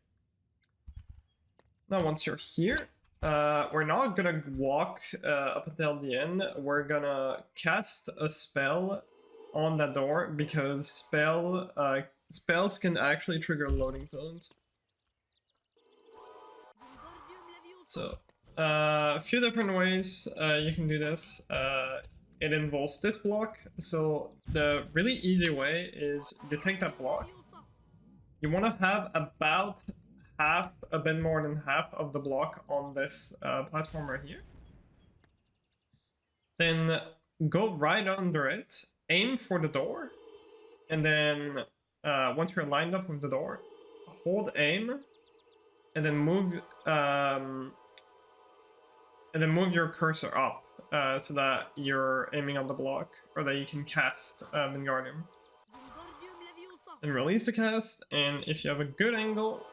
Now once you're here, we're not gonna walk up until the end. We're gonna cast a spell on that door because spells can actually trigger loading zones. So a few different ways you can do this. It involves this block. So the really easy way is you take that block. You want to have about half, a bit more than half of the block on this platform right here. Then go right under it, aim for the door, and then once you're lined up with the door, hold aim, and then move your cursor up so that you're aiming on the block, or that you can cast Wingardium. And release the cast, and if you have a good angle,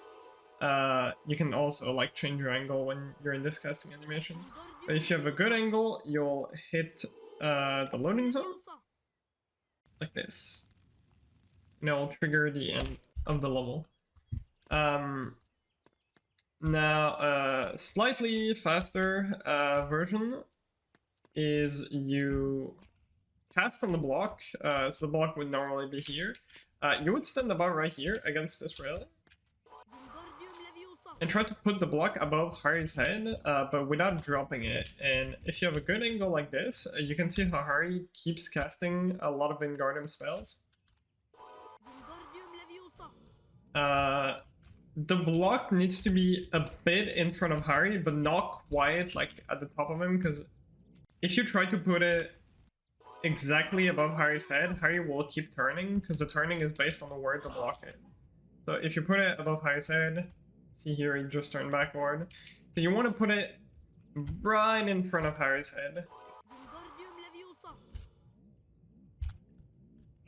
you can also like change your angle when you're in this casting animation. But if you have a good angle, you'll hit the loading zone like this. and it will trigger the end of the level. Now, slightly faster version is you cast on the block, so the block would normally be here. You would stand about right here against this railing and try to put the block above Harry's head, but without dropping it. And if you have a good angle like this, you can see how Harry keeps casting a lot of Wingardium spells. The block needs to be a bit in front of Harry, but not quite like at the top of him, because if you try to put it exactly above Harry's head, Harry will keep turning, because the turning is based on where the block is. So if you put it above Harry's head, see here, he just turned backward. So you want to put it right in front of Harry's head.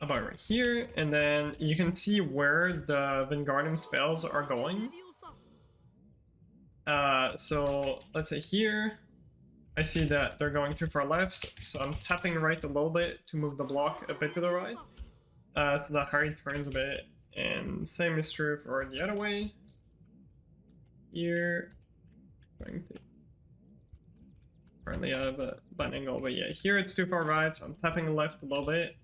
About right here, and then you can see where the Wingardium spells are going. So let's say here, I see that they're going too far left, so I'm tapping right a little bit to move the block a bit to the right, so that Harry turns a bit, and same is true for the other way. Here, going to currently have a bad angle, but yeah, here it's too far right, so I'm tapping left a little bit,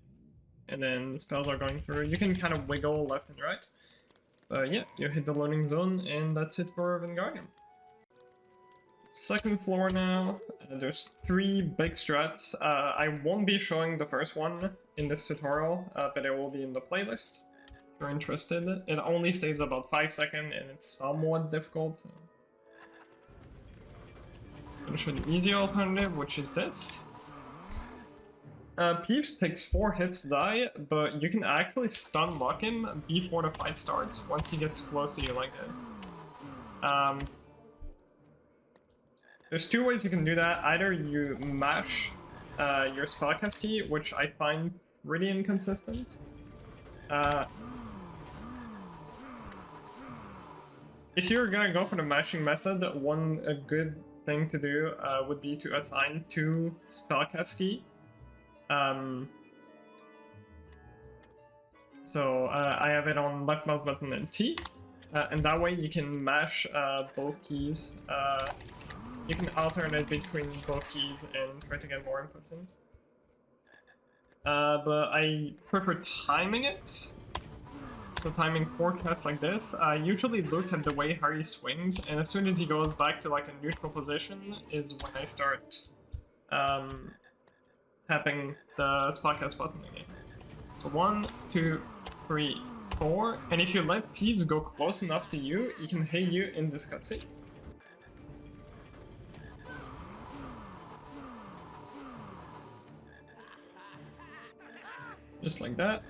and then the spells are going through. You can kind of wiggle left and right. But yeah, you hit the loading zone, and that's it for Wingardium. Second floor now. There's 3 big strats. I won't be showing the first one in this tutorial, but it will be in the playlist if you're interested. It only saves about 5 seconds, and it's somewhat difficult. I'm gonna show the easy alternative, which is this. Peeves takes 4 hits to die, but you can actually stun lock him before the fight starts, once he gets close to you like this. There's 2 ways you can do that. Either you mash your spellcast key, which I find pretty inconsistent. If you're gonna go for the mashing method, a good thing to do would be to assign 2 spellcast key. So I have it on left mouse button and T, and that way you can mash both keys. You can alternate between both keys and try to get more inputs in. But I prefer timing it. So timing forecast like this. I usually look at the way Harry swings, and as soon as he goes back to like a neutral position is when I start tapping the spellcast button again. So 1, 2, 3, 4, and if you let Peeves go close enough to you, he can hit you in this cutscene. Just like that,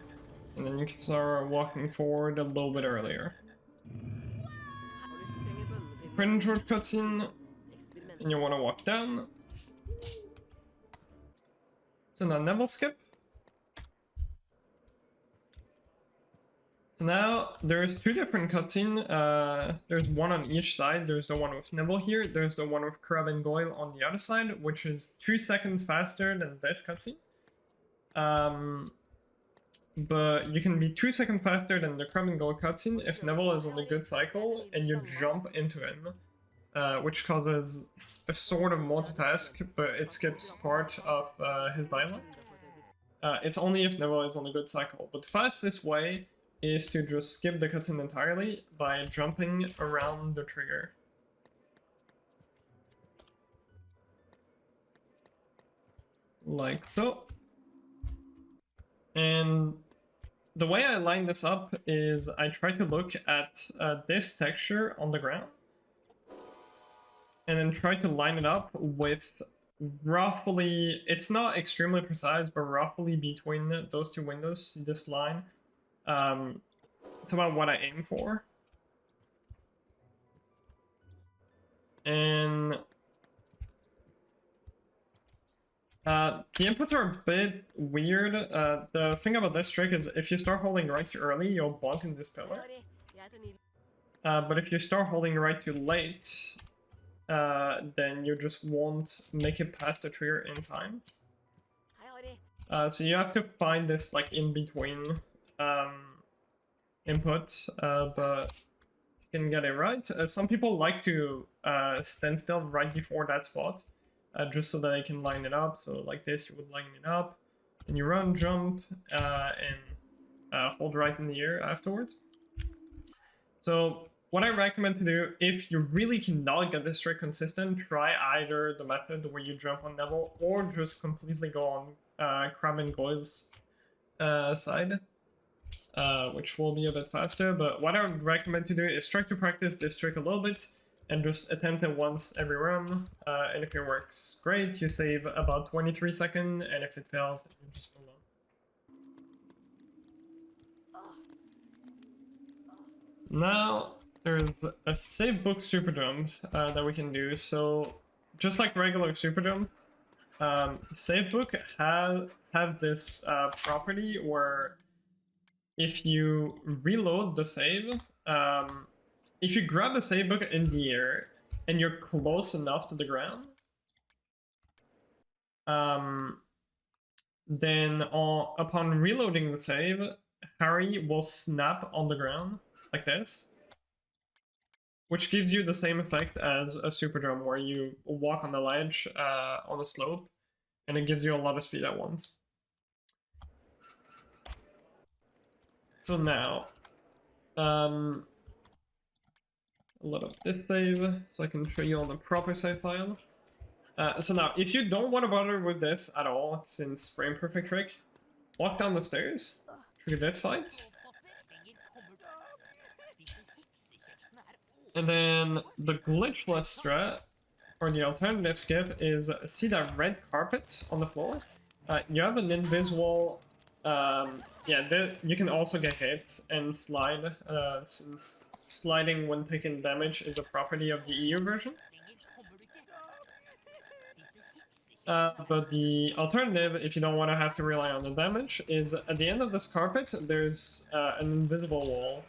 and then you can start walking forward a little bit earlier. Pretty short cutscene, and you want to walk down. So now Neville skip. So now there's 2 different cutscenes. There's one on each side. There's the one with Neville here. There's the one with Crabbe and Goyle on the other side, which is 2 seconds faster than this cutscene. But you can be 2 seconds faster than the Crabbe and Goyle cutscene if Neville is on a good cycle and you jump into him, which causes a sort of multitask, but it skips part of his dialogue. It's only if Neville is on a good cycle, but the fastest way is to just skip the cutscene entirely by jumping around the trigger. Like so. And the way I line this up is I try to look at this texture on the ground and then try to line it up with roughly, it's not extremely precise, but roughly between those 2 windows, this line. It's about what I aim for. And the inputs are a bit weird. The thing about this trick is if you start holding right too early, you'll bonk in this pillar. But if you start holding right too late, then you just won't make it past the trigger in time. So you have to find this like in between input, but you can get it right. Some people like to stand still right before that spot, just so that they can line it up. So like this, you would line it up, and you run, jump, and hold right in the air afterwards. So what I recommend to do, if you really cannot get this trick consistent, try either the method where you jump on Neville or just completely go on Crab and Goyle's side, which will be a bit faster. But what I would recommend to do is try to practice this trick a little bit and just attempt it once every run. And if it works, great, you save about 23 seconds, and if it fails, then you just move on. Now, there's a save book super jump that we can do. So, just like regular super jump, save book have this property where if you reload the save, if you grab a save book in the air and you're close enough to the ground, then upon reloading the save, Harry will snap on the ground like this, which gives you the same effect as a super jump where you walk on the ledge on a slope, and it gives you a lot of speed at once. So now, a lot of this save, so I can show you on the proper save file. So now, if you don't want to bother with this at all, since frame perfect trick, walk down the stairs, trigger this fight, and then the glitchless strat, or the alternative skip, is see that red carpet on the floor? You have an invisible, you can also get hit and slide, since sliding when taking damage is a property of the EU version. But the alternative, if you don't want to have to rely on the damage, is at the end of this carpet, there's an invisible wall.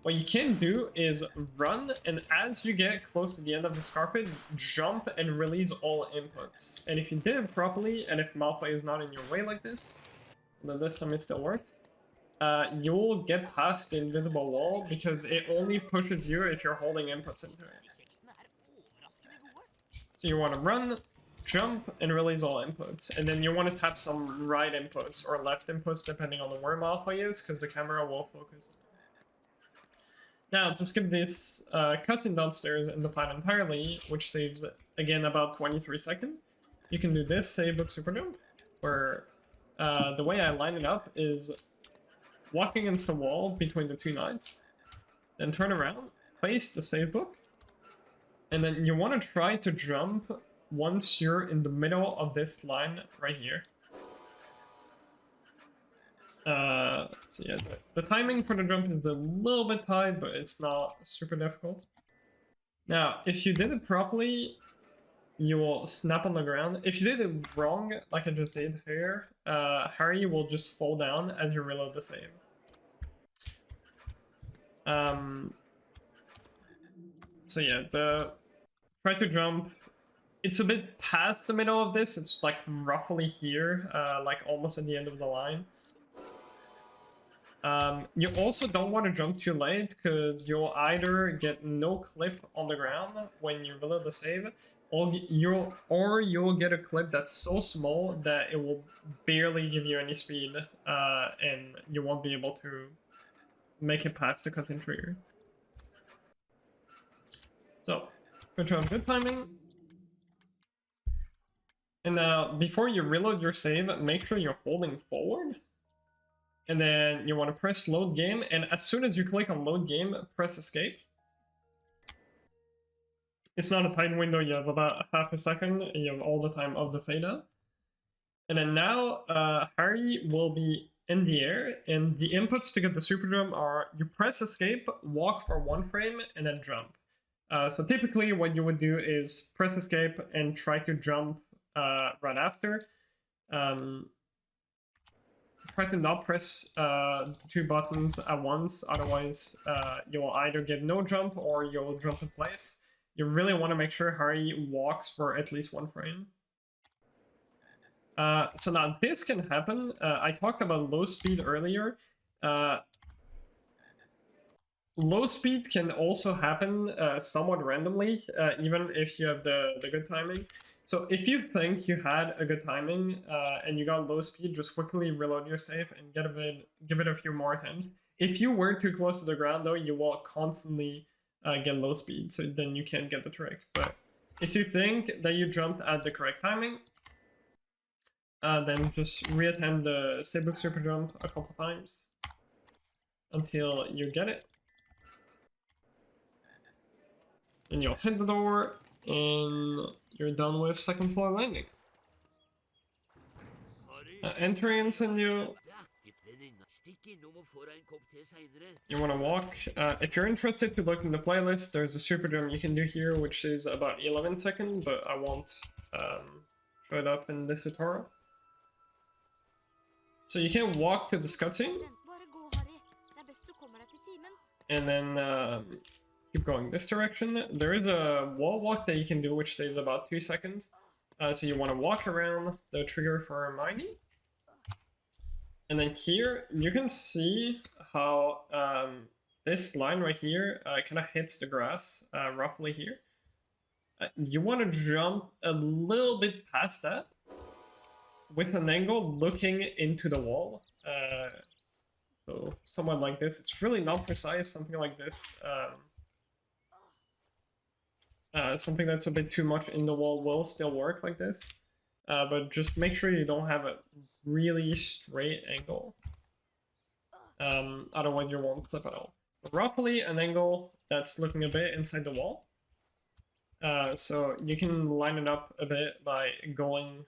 What you can do is run, and as you get close to the end of this carpet, jump and release all inputs. And if you did it properly, and if Malfoy is not in your way like this, then this time it still worked, you'll get past the invisible wall, because it only pushes you if you're holding inputs into it. So you want to run, jump, and release all inputs. And then you want to tap some right inputs or left inputs, depending on where Malfoy is, because the camera will focus. Now, to skip this cutscene downstairs in the fight entirely, which saves, again, about 23 seconds, you can do this save book super jump, where the way I line it up is walk against the wall between the two knights, then turn around, face the save book, and then you want to try to jump once you're in the middle of this line right here. So yeah, the timing for the jump is a little bit tight, but it's not super difficult. Now, if you did it properly, you will snap on the ground. If you did it wrong, like I just did here, Harry will just fall down as you reload the save. So yeah, try to jump. It's a bit past the middle of this. It's like roughly here, like almost at the end of the line. You also don't want to jump too late, because you'll either get no clip on the ground when you reload the save, or you'll get a clip that's so small that it will barely give you any speed, and you won't be able to make it past the cutscene trigger. So, good job, good timing. And now, before you reload your save, make sure you're holding forward. And then you want to press load game, and as soon as you click on load game, press escape. It's not a tight window, you have about half a second, and you have all the time of the fade out. And then now, Harry will be in the air, and the inputs to get the super jump are you press escape, walk for 1 frame, and then jump. So typically what you would do is press escape and try to jump right after. Try to not press 2 buttons at once, otherwise you'll either get no jump or you'll jump in place. You really want to make sure Harry walks for at least 1 frame. So now this can happen. I talked about low speed earlier. low speed can also happen somewhat randomly, even if you have the good timing. So if you think you had a good timing and you got low speed, just quickly reload your save and give it a few more attempts. If you were too close to the ground though, you will constantly get low speed, so then you can't get the trick. But if you think that you jumped at the correct timing, then just reattempt the Staybook Super Jump a couple times until you get it. And you'll hit the door, and you're done with second floor landing. Entry incendio. You want to walk. If you're interested to look in the playlist, there's a super jump you can do here, which is about 11 seconds, but I won't show it up in this tutorial. So you can walk to this cutscene, and then keep going this direction. There is a wall walk that you can do, which saves about 2 seconds. So you want to walk around the trigger for Hermione. And then here, you can see how this line right here kind of hits the grass, roughly here. You want to jump a little bit past that with an angle looking into the wall. So somewhat like this. It's really not precise, something like this. Something that's a bit too much in the wall will still work like this. But just make sure you don't have a really straight angle. Otherwise you won't clip at all. Roughly an angle that's looking a bit inside the wall. So you can line it up a bit by going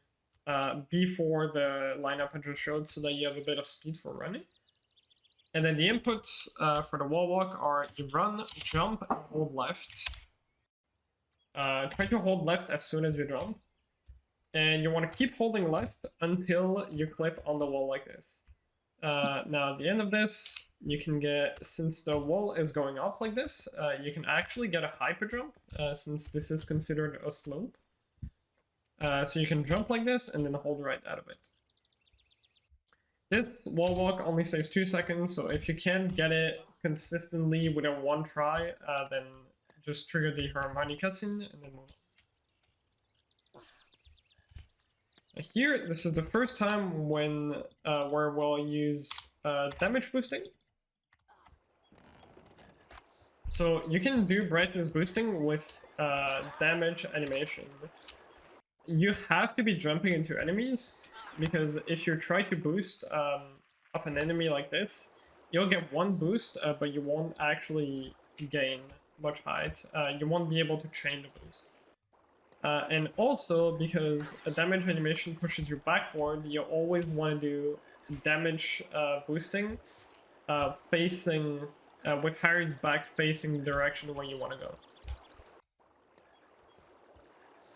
before the lineup I just showed so that you have a bit of speed for running. And then the inputs for the wall walk are you run, jump, and hold left. Try to hold left as soon as you jump. And you want to keep holding left until you clip on the wall like this. Now at the end of this, you can get, since the wall is going up like this, you can actually get a hyper jump, since this is considered a slope. So you can jump like this and then hold right out of it. This wall walk only saves 2 seconds, so if you can't get it consistently within one try, then just trigger the Hermione cutscene and then move on. Here, this is the first time when where we'll use damage boosting. So you can do brightness boosting with damage animation. You have to be jumping into enemies, because if you try to boost off an enemy like this, you'll get one boost, but you won't actually gain much height. You won't be able to chain the boost. And also, because a damage animation pushes you backward, you always want to do damage boosting facing with Harry's back facing the direction where you want to go.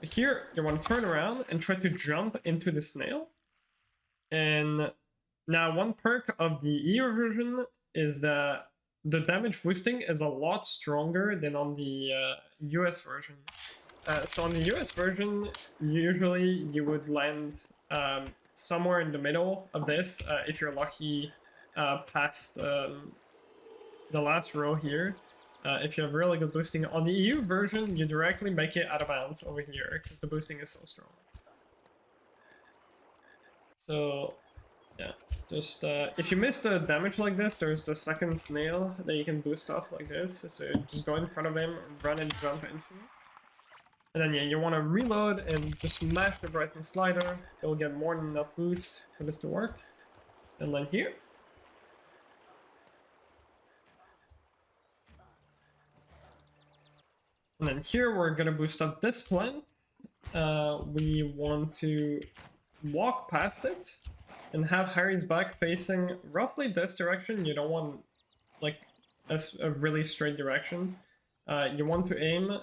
Here, you want to turn around and try to jump into the snail. And now one perk of the EU version is that the damage boosting is a lot stronger than on the US version. So on the US version, usually you would land somewhere in the middle of this, if you're lucky, past the last row here. If you have really good boosting. On the EU version, you directly make it out of bounds over here, because the boosting is so strong. So, yeah, just if you miss the damage like this, there's the second snail that you can boost off like this. So just go in front of him, run and jump instantly. And then yeah, you want to reload and just mash the brightness slider. It'll get more than enough boost for this to work. And land here. And then here we're going to boost up this plant. We want to walk past it and have Harry's back facing roughly this direction. You don't want like a really straight direction. You want to aim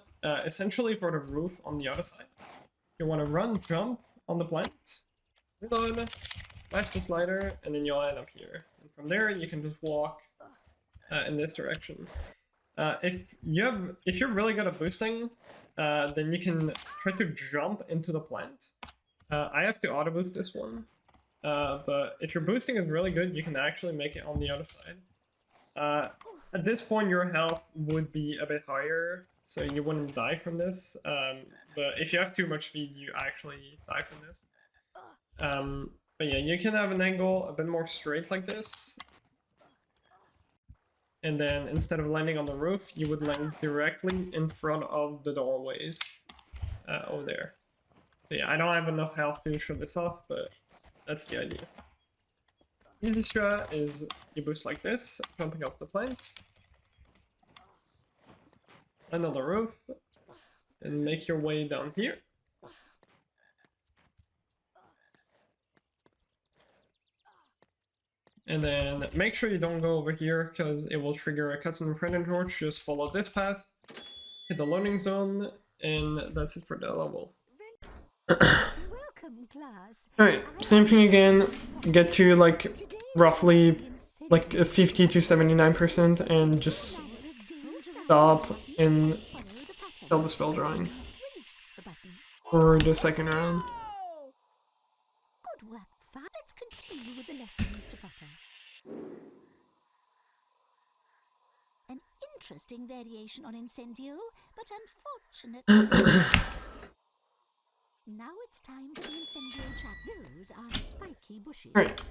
essentially for the roof on the other side. You want to run, jump on the plant, reload, mash the slider, and then you'll end up here. And from there, you can just walk in this direction. If you're really good at boosting, then you can try to jump into the plant. I have to auto boost this one, but if your boosting is really good, you can actually make it on the other side. At this point, your health would be a bit higher, so you wouldn't die from this. But if you have too much speed, you actually die from this. But yeah, you can have an angle a bit more straight like this. And then instead of landing on the roof, you would land directly in front of the doorways over there. So yeah, I don't have enough health to show this off, but that's the idea. Easy strat is you boost like this, jumping off the plank. Land on the roof, and make your way down here. And then make sure you don't go over here, because it will trigger a cutscene in Fred and George. Just follow this path, hit the loading zone, and that's it for the level. Welcome, class. Alright, same thing again. Get to like roughly like 50 to 79% and just stop and tell the spell drawing for the second round. Good work, Fab. Let's continue with the lesson, Mr. Potter. An interesting variation on Incendio, but unfortunately... Now it's time for the Incendio chat. Those are spiky bushes. Alright.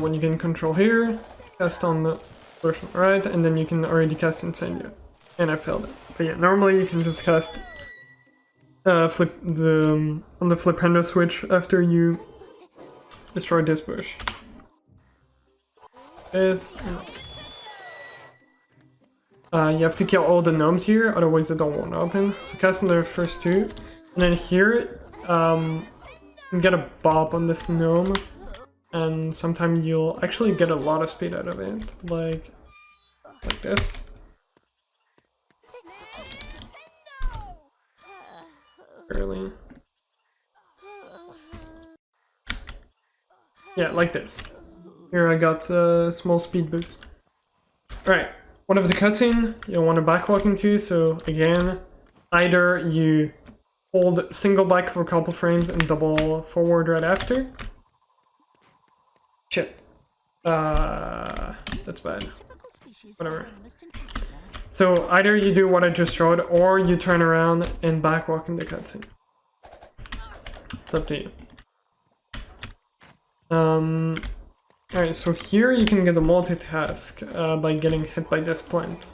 When you can control here, cast on the version right, and then you can already cast Incendio. And I failed it. But yeah, normally you can just cast flip the on the flip handle switch after you destroy this bush. This. You have to kill all the gnomes here, otherwise the door won't open. So cast on the first two. And then here, you get a bob on this gnome, and sometimes you'll actually get a lot of speed out of it, like this. Barely. Yeah, like this. Here I got a small speed boost. Alright, one of the cutscene you want to backwalk into, so again, either you hold single back for a couple frames and double forward right after. Shit. That's bad. Whatever. So either you do what I just showed, or you turn around and backwalk in the cutscene. It's up to you. Alright, so here you can get a multitask by getting hit by this point.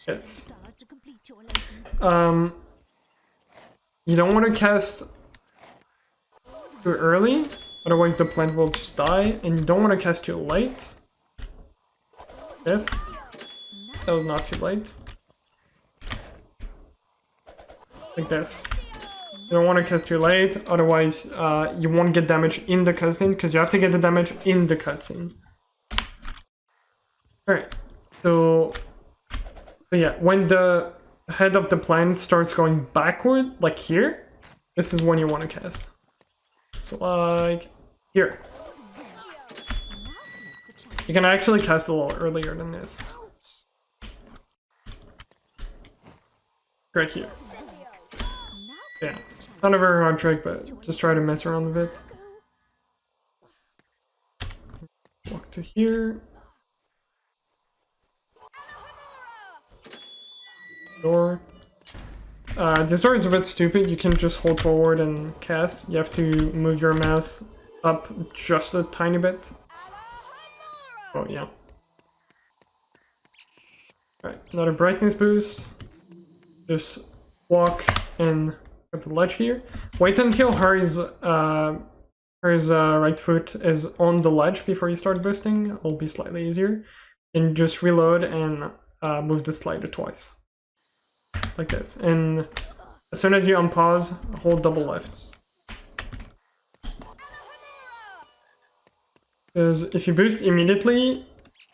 Yes. You don't want to cast too early, otherwise the plant will just die, and you don't want to cast too late. Yes, that was not too late. Like this. You don't want to cast too late, otherwise you won't get damage in the cutscene, because you have to get the damage in the cutscene. Alright, so yeah, when the head of the plant starts going backward, like here, this is when you want to cast. So like here. You can actually cast a little earlier than this. Right here. Yeah, not a very hard trick, but just try to mess around with it. Walk to here. Door. This door is a bit stupid. You can just hold forward and cast. You have to move your mouse up just a tiny bit. Oh yeah. Alright, another brightness boost. Just walk and grab the ledge here. Wait until Harry's right foot is on the ledge before you start boosting. It'll be slightly easier. And just reload and move the slider twice. Like this, and as soon as you unpause, hold double left. Because if you boost immediately,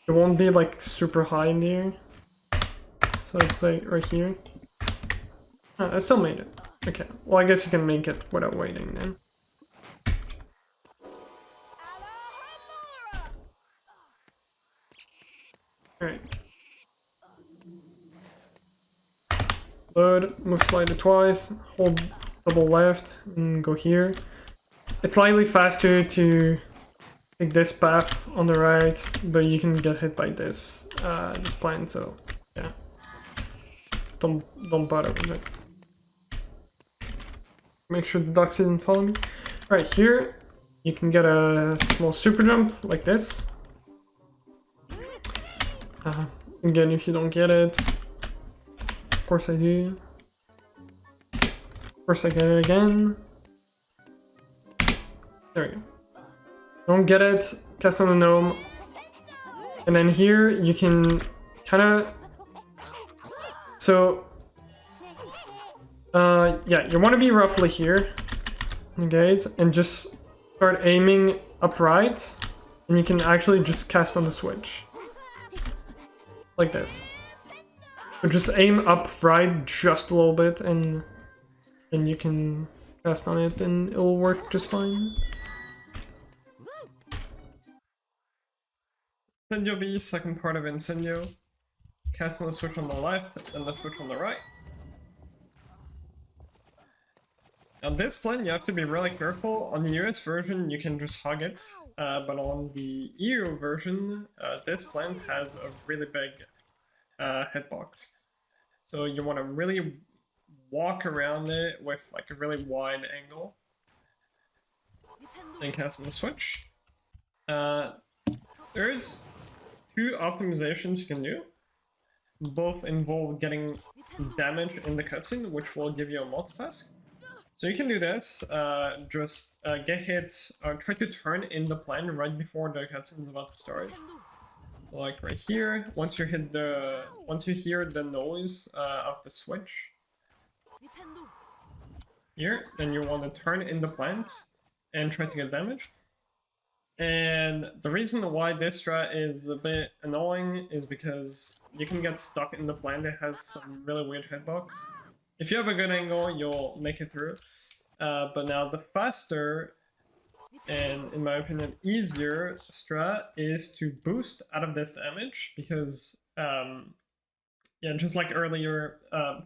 it won't be like super high in the air. So it's like right here. I still made it. Okay, well I guess you can make it without waiting then. Alright. Load, move slider twice, hold double left, and go here. It's slightly faster to take this path on the right, but you can get hit by this this plant, so yeah. Don't bother with it. Make sure the ducks didn't follow me. Right here, you can get a small super jump like this. Again, if you don't get it, of course I do. Of course I get it again. There we go. Don't get it, cast on the gnome. And then here you can kind of... So... yeah, you want to be roughly here. Okay, and just start aiming upright. And you can actually just cast on the switch. Like this. So just aim upright just a little bit and you can cast on it and it will work just fine. Incendio B, second part of Incendio. Cast on the switch on the left and the switch on the right. On this plan, you have to be really careful. On the US version, you can just hug it, but on the EU version, this plan has a really big hitbox. So you want to really walk around it with like a really wide angle. Then cast on the switch. There's two optimizations you can do. Both involve getting damage in the cutscene, which will give you a multitask. So you can do this, just get hit, try to turn in the plan right before the cutscene is about to start. So like right here, once you hear the noise of the switch here, then you want to turn in the plant and try to get damage. And the reason why this strat is a bit annoying is because you can get stuck in the plant that has some really weird hitbox. If you have a good angle, you'll make it through. But now the faster, and in my opinion easier strat is to boost out of this damage, because yeah, just like earlier,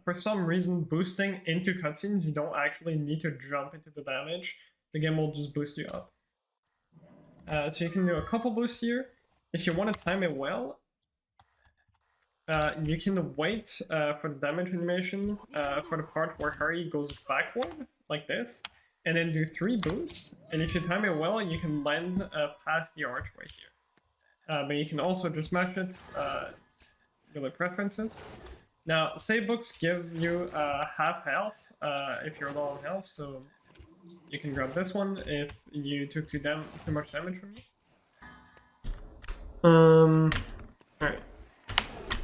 for some reason boosting into cutscenes, you don't actually need to jump into the damage. The game will just boost you up. So you can do a couple boosts here. If you want to time it well, you can wait for the damage animation for the part where Harry goes backward, like this, and then do 3 boosts. And if you time it well, you can land past the archway here. But you can also just mash it. It's really preferences. Now, save books give you half health if you're low on health, so you can grab this one if you took too much damage from me. Alright.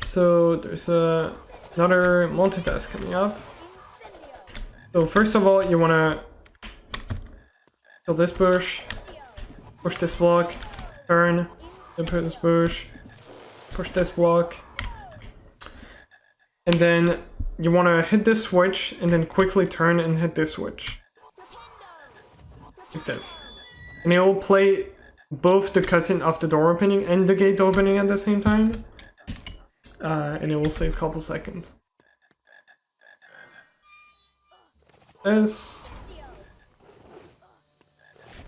So there's another multitask coming up. So first of all, you want to kill this bush, push this block, turn, then push this bush, push this block, and then you want to hit this switch and then quickly turn and hit this switch. Like this. And it will play both the cutscene of the door opening and the gate opening at the same time. And it will save a couple seconds. This.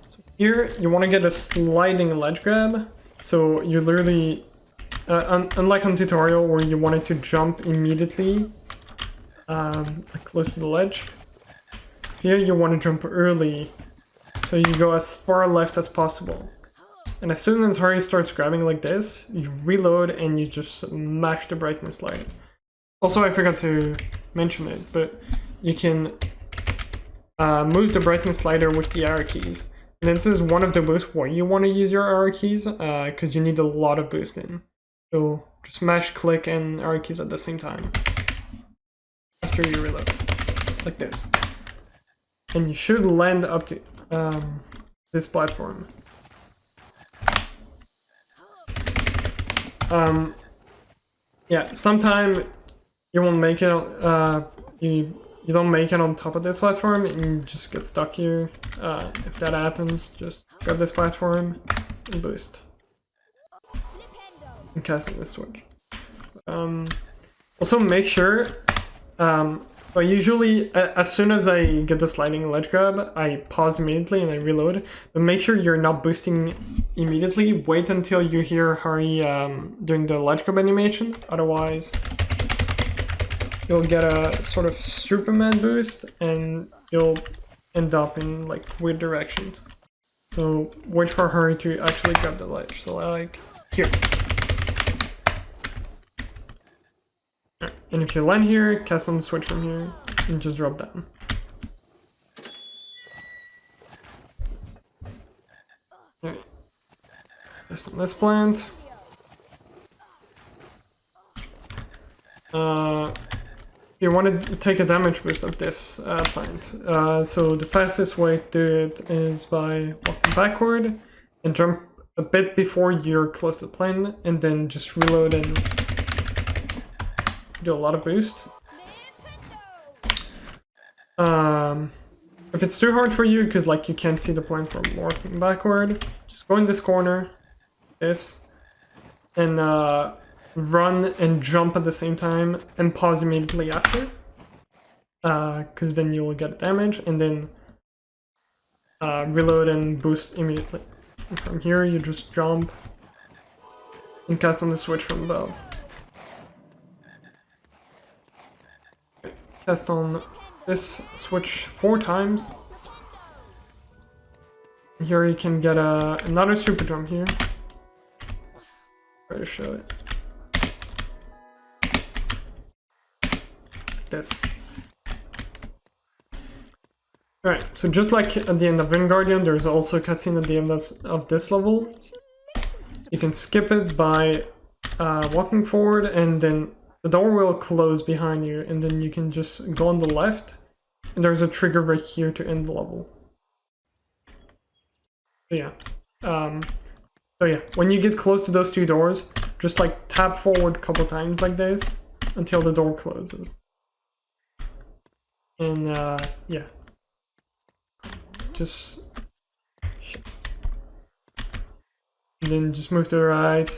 So here, you want to get a sliding ledge grab. So you literally, unlike on tutorial where you wanted to jump immediately, like close to the ledge, here you want to jump early, so you go as far left as possible. And as soon as Harry starts grabbing like this, you reload and you just mash the brightness slider. Also, I forgot to mention it, but you can move the brightness slider with the arrow keys. And this is one of the boosts where you want to use your arrow keys, because you need a lot of boosting. So just mash, click, and arrow keys at the same time after you reload, like this. And you should land up to this platform. Yeah, sometime you won't make it. You don't make it on top of this platform, and you just get stuck here. If that happens, just grab this platform and boost, and cast this switch. Also, make sure. So usually, as soon as I get the sliding ledge grab, I pause immediately and I reload. But make sure you're not boosting immediately. Wait until you hear Harry doing the ledge grab animation. Otherwise, you'll get a sort of Superman boost and you'll end up in like weird directions. So wait for Harry to actually grab the ledge. So like here. And if you land here, cast on the switch from here, and just drop down. Alright. Cast on this plant. You want to take a damage boost of this plant. So the fastest way to do it is by walking backward and jump a bit before you're close to the plant, and then just reload and do a lot of boost. If it's too hard for you because like you can't see the plant from walking backward, just go in this corner, and run and jump at the same time and pause immediately after, because then you will get damage, and then reload and boost immediately. And from here you just jump and cast on the switch from above. Cast on this switch 4 times. Here you can get another super jump here. Try to show it. This. Alright, so just like at the end of Wingardium, there's also a cutscene at the end of this level. You can skip it by walking forward, and then the door will close behind you, and then you can just go on the left, and there's a trigger right here to end the level. So yeah. So yeah, when you get close to those 2 doors, just like tap forward a couple times like this until the door closes. And yeah. Just... And then just move to the right,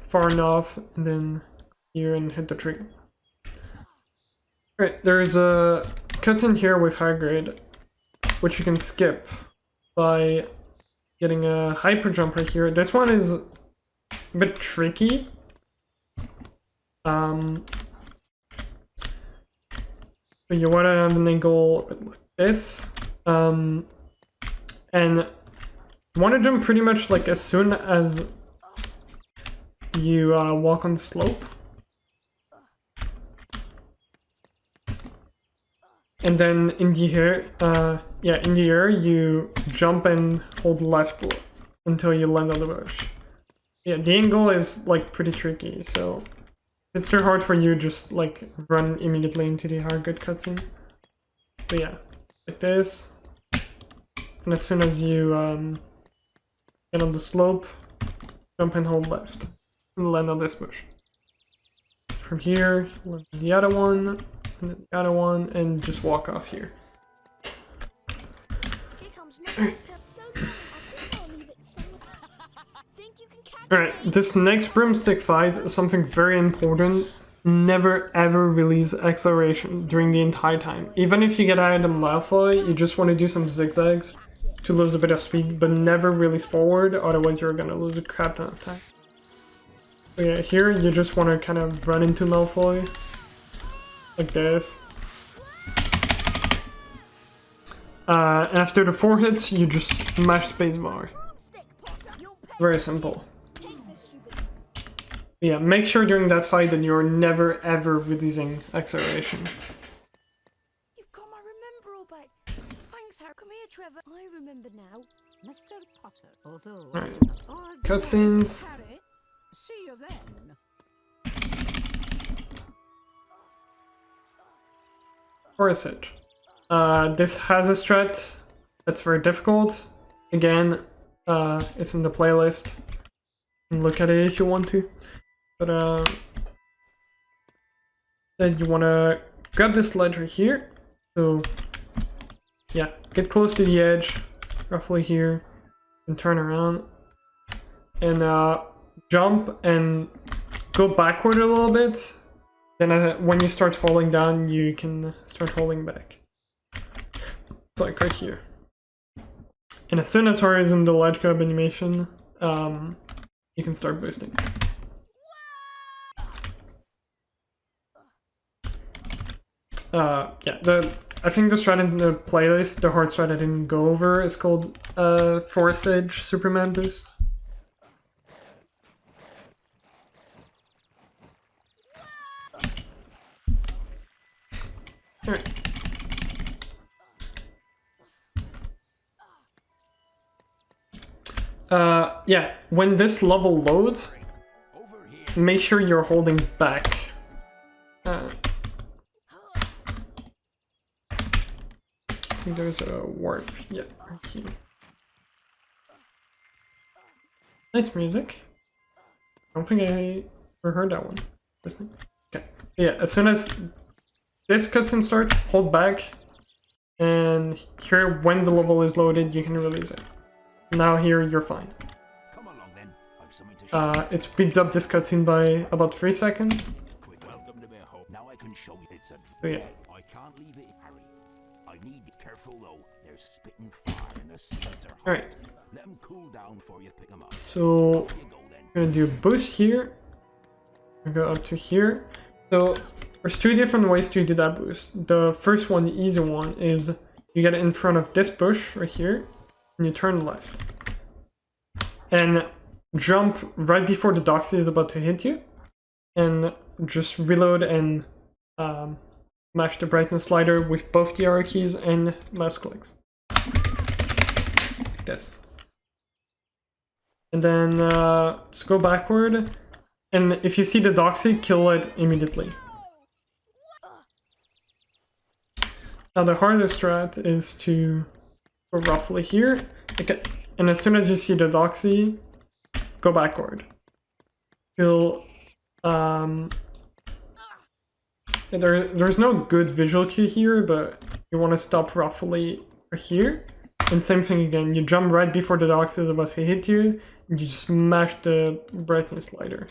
far enough, and then here and hit the trigger. Alright, there's a cutscene here with Hagrid, which you can skip by getting a hyper jump right here. This one is a bit tricky. So you want to have an angle a bit like this, and you want to jump pretty much like as soon as you walk on the slope. And then in the air, you jump and hold left until you land on the bush. Yeah, the angle is like pretty tricky, so if it's too hard for you, just like run immediately into the Hagrid cutscene. But yeah, like this. And as soon as you get on the slope, jump and hold left, and land on this bush. From here, land on the other one, and then the other one, and just walk off here. Alright, this next broomstick fight is something very important. Never ever release acceleration during the entire time. Even if you get out of Malfoy, you just want to do some zigzags to lose a bit of speed, but never release forward, otherwise you're gonna lose a crap ton of time. So yeah, here you just want to kind of run into Malfoy, like this. And after the 4 hits, you just mash spacebar. Very simple. Yeah, make sure during that fight that you're never ever releasing acceleration. You've got my remember all back. Thanks, Harry. Come here, Trevor. I remember now. Mr. Potter, although Alright. I do not argue, Cutscenes. Harry, see you then. Or is it? This has a strat that's very difficult. Again, it's in the playlist. You can look at it if you want to. But then you want to grab this ledge right here. So yeah, get close to the edge, roughly here, and turn around, and jump and go backward a little bit, Then when you start falling down, you can start holding back. It's like right here. And as soon as Hari is in the ledge grab animation, you can start boosting. Yeah, I think the strat in the playlist, the hard strat I didn't go over, is called Force Edge Superman Boost. Alright. Yeah, when this level loads, make sure you're holding back. I think there's a warp. Yeah, okay. Nice music. I don't think I ever heard that one. Listening. Okay. So yeah, as soon as this cutscene starts, hold back, and here when the level is loaded, you can release it. Now here you're fine. Come along then. I've something to show It speeds up this cutscene by about 3 seconds. Quick, welcome to my home. Now I can show you it's a So yeah. I can't leave it, Harry. I need to be careful though. They're spitting fire and the seeds are hot. Alright. Let them cool down before you pick them up. So Off you go then. I'm gonna do a boost here. We go up to here. So there's 2 different ways to do that boost. The first one, the easy one, is you get in front of this bush right here, and you turn left. And jump right before the Doxy is about to hit you, and just reload and mash the brightness slider with both the arrow keys and mouse clicks. Like this. And then just go backward, and if you see the Doxy, kill it immediately. Now the harder strat is to go roughly here, and as soon as you see the Doxy, go backward. You'll there's no good visual cue here, but you want to stop roughly here. And same thing again, you jump right before the Doxy is about to hit you, and you just smash the brightness slider.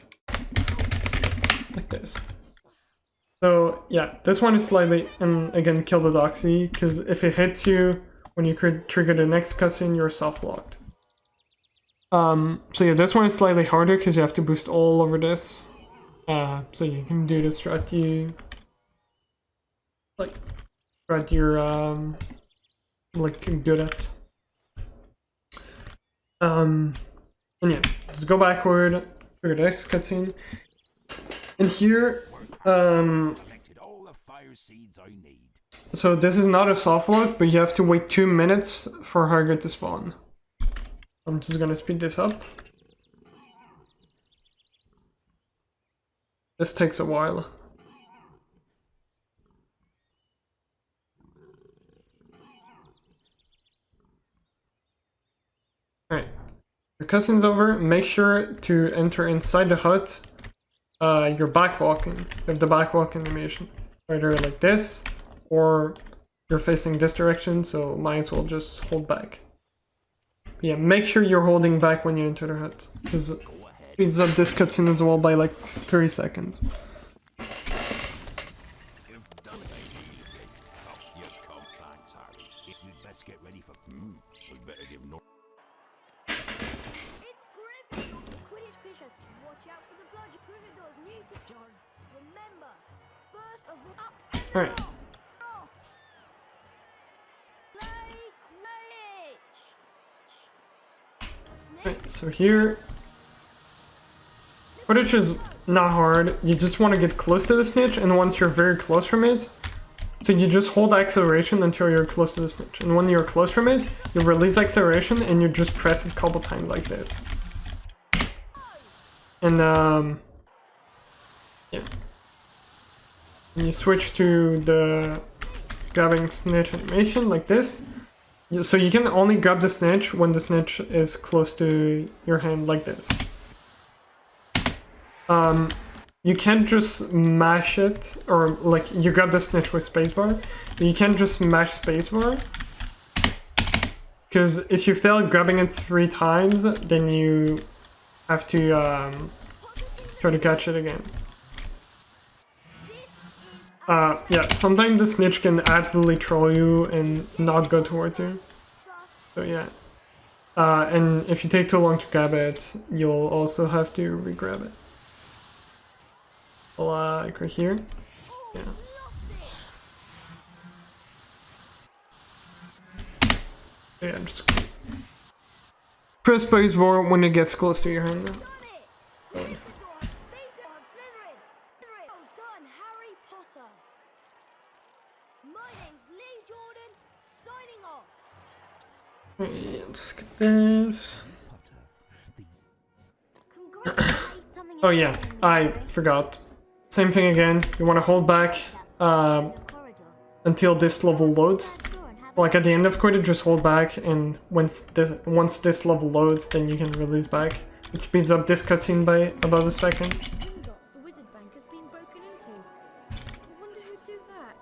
Like this. So yeah, this one is slightly, and again, kill the Doxy, because if it hits you, when you could trigger the next cutscene, you're soft-locked. So yeah, this one is slightly harder, because you have to boost all over this. So you can do the strat you... like, strat you're, like, good at. And yeah, just go backward, trigger the next cutscene. And here, Collected all the fire seeds I need. so this is not a soft lock, but you have to wait 2 minutes for Hagrid to spawn. I'm just gonna speed this up. This takes a while. Alright. Your cutscene's over. Make sure to enter inside the hut. You're backwalking. You have the backwalk animation. Either like this, or you're facing this direction, so might as well just hold back. But yeah, make sure you're holding back when you enter the hut, because it speeds up this cutscene as well by like 30 seconds. You've done it, oh, you come, thanks, Harry. You'd best get ready for... we'd better give no... It's Griffin! Quidditch pitchers, watch out for the bludgeon. Gryffindor's new to Johns. Remember, first of all, up and Alright. down. Play Quidditch! Alright, so here... Quidditch is not hard. You just want to get close to the snitch, and once you're very close from it, so you just hold acceleration until you're close to the snitch. And when you're close from it, you release acceleration and you just press it a couple times like this. And yeah. And you switch to the grabbing snitch animation like this. So you can only grab the snitch when the snitch is close to your hand like this. You can't just mash it, or like you grab the snitch with spacebar, but you can't just mash spacebar, because if you fail grabbing it 3 times, then you have to try to catch it again. This Yeah, sometimes the snitch can absolutely troll you and not go towards you. So yeah. And if you take too long to grab it, you'll also have to re-grab it. Like right here. Yeah. Yeah, just press space bar when it gets close to your hand. Done it! Gryffindor has beaten Slytherin! Well done, Harry Potter! My name's Lee Jordan, signing off! Let's get this. Potter, the Oh yeah, I forgot. Same thing again. You want to hold back until this level loads. Like at the end of Quidditch, just hold back, and once this level loads, then you can release back. It speeds up this cutscene by about a second. Gringotts, the wizard bank has been broken into. I wonder who'd do that.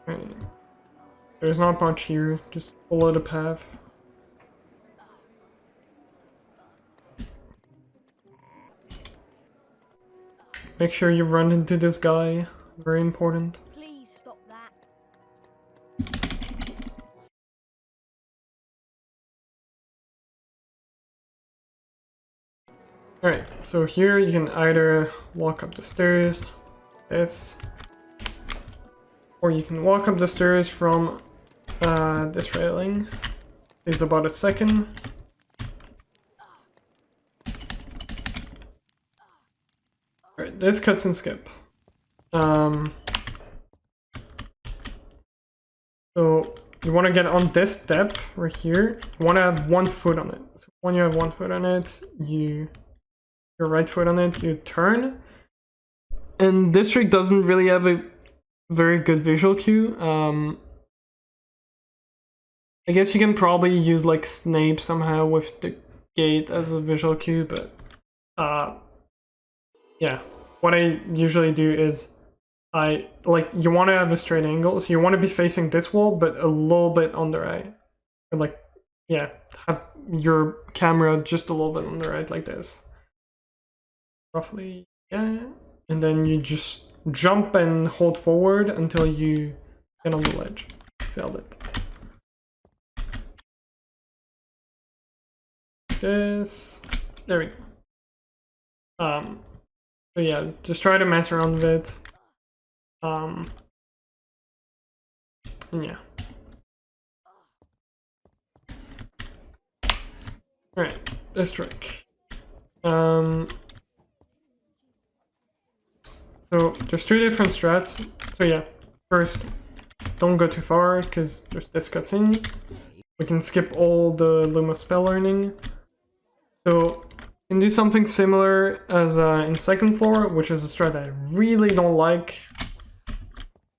Right. There's not much here, just follow the path. Make sure you run into this guy, very important. Please stop that. Alright, so here you can either walk up the stairs, this, or you can walk up the stairs from this railing. It's about a second. Alright, this cuts and skip. So you want to get on this step right here. You want to have one foot on it. So when you have one foot on it, your right foot on it, you turn. And this trick doesn't really have a very good visual cue. I guess you can probably use like Snape somehow with the gate as a visual cue, but yeah. What I usually do is you want to have a straight angle, so you want to be facing this wall, but a little bit on the right. Or like, yeah, have your camera just a little bit on the right, like this. Roughly, yeah. And then you just jump and hold forward until you get on the ledge. Failed it. This. There we go. So yeah, just try to mess around with it. And yeah. Alright, this trick. So there's two different strats. So yeah, first, don't go too far because there's this cutscene. We can skip all the Lumos spell learning. So you can do something similar as in second floor, which is a strat I really don't like.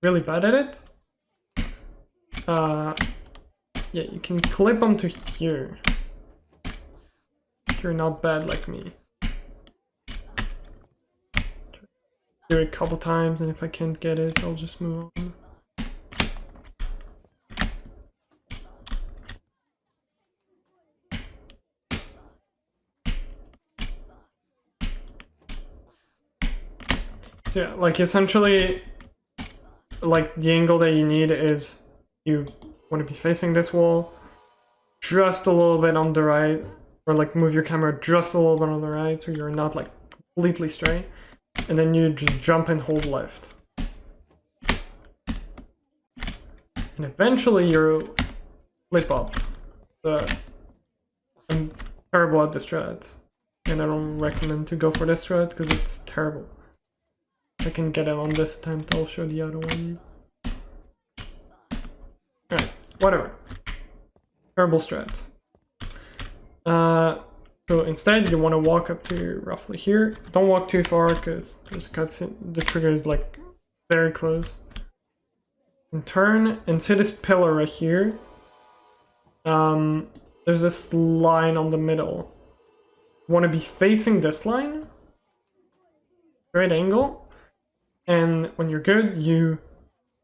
Really bad at it. Yeah, you can clip onto here. If you're not bad like me. Do it a couple times, and if I can't get it, I'll just move on. So yeah, like essentially, like the angle that you need is you want to be facing this wall just a little bit on the right, or like move your camera just a little bit on the right so you're not like completely straight, and then you just jump and hold left, and eventually you'll flip up. But I'm terrible at this strat, and I don't recommend to go for this strat because it's terrible. If I can get it on this attempt, I'll show the other one. Alright, whatever. Terrible strat. So instead, you want to walk up to roughly here. Don't walk too far because there's a cutscene. The trigger is like very close. And turn and see this pillar right here. There's this line on the middle. You want to be facing this line. Straight angle. And when you're good, you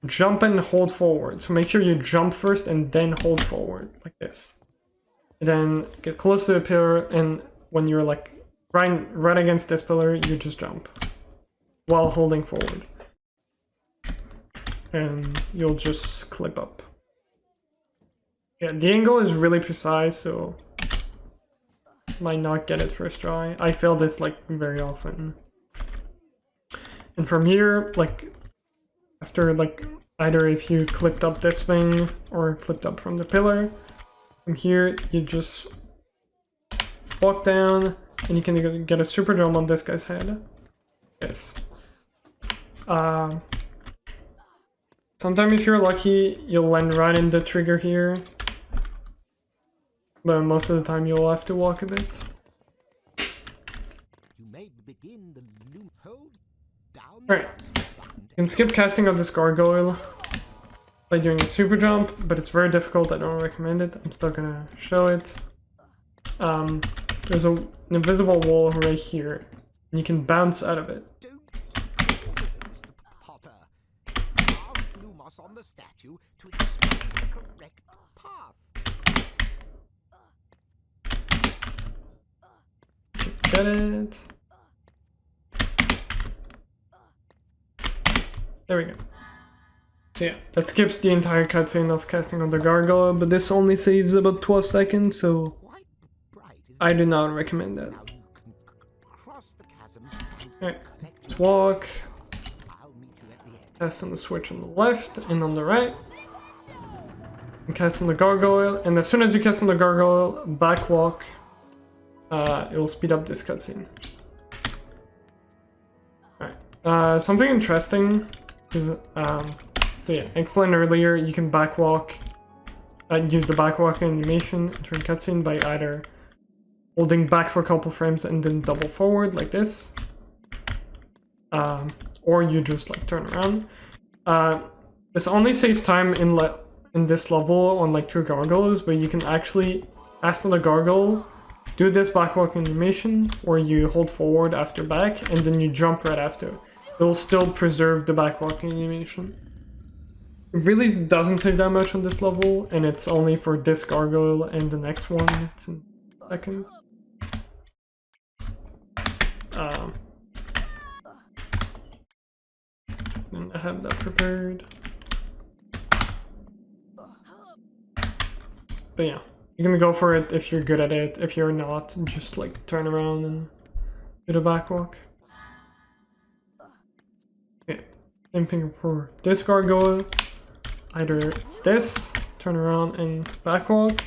jump and hold forward. So make sure you jump first and then hold forward, like this. then get close to the pillar, and when you're like right against this pillar, you just jump while holding forward. And you'll just clip up. Yeah, the angle is really precise, so might not get it first try. I fail this like very often. And from here, like after like either if you clipped up this thing or clipped up from the pillar, from here you just walk down and you can get a super jump on this guy's head. Yes. Sometimes if you're lucky, you'll land right in the trigger here. But most of the time you'll have to walk a bit. You may begin the loop. Hold down. Alright. You can skip casting of this gargoyle by doing a super jump, but it's very difficult. I don't recommend it. I'm still gonna show it. There's an invisible wall right here, and you can bounce out of it. Mr. Potter. Ask Lumos on the statue to explain the correct path. Get it? There we go. So yeah, that skips the entire cutscene of casting on the gargoyle, but this only saves about 12 seconds, so Quite bright, isn't I do not recommend that. Now you can cross the chasm and Alright, collect let's walk. I'll meet you at the end. Cast on the switch on the left and on the right. And cast on the gargoyle, and as soon as you cast on the gargoyle, back walk. It will speed up this cutscene. Alright, something interesting is, so yeah, I explained earlier, you can backwalk, use the backwalk animation during cutscene by either holding back for a couple frames and then double forward like this, or you just like turn around. This only saves time in this level on like 2 gargoyles, but you can actually cast on the gargoyle, do this backwalk animation where you hold forward after back and then you jump right after. It will still preserve the backwalk animation. It really doesn't save that much on this level, and it's only for this gargoyle and the next one. It's in seconds. And I have that prepared. But yeah. You can go for it if you're good at it. If you're not, just like turn around and do the backwalk. Okay, same thing for this gargoyle. Either this, turn around and backwalk,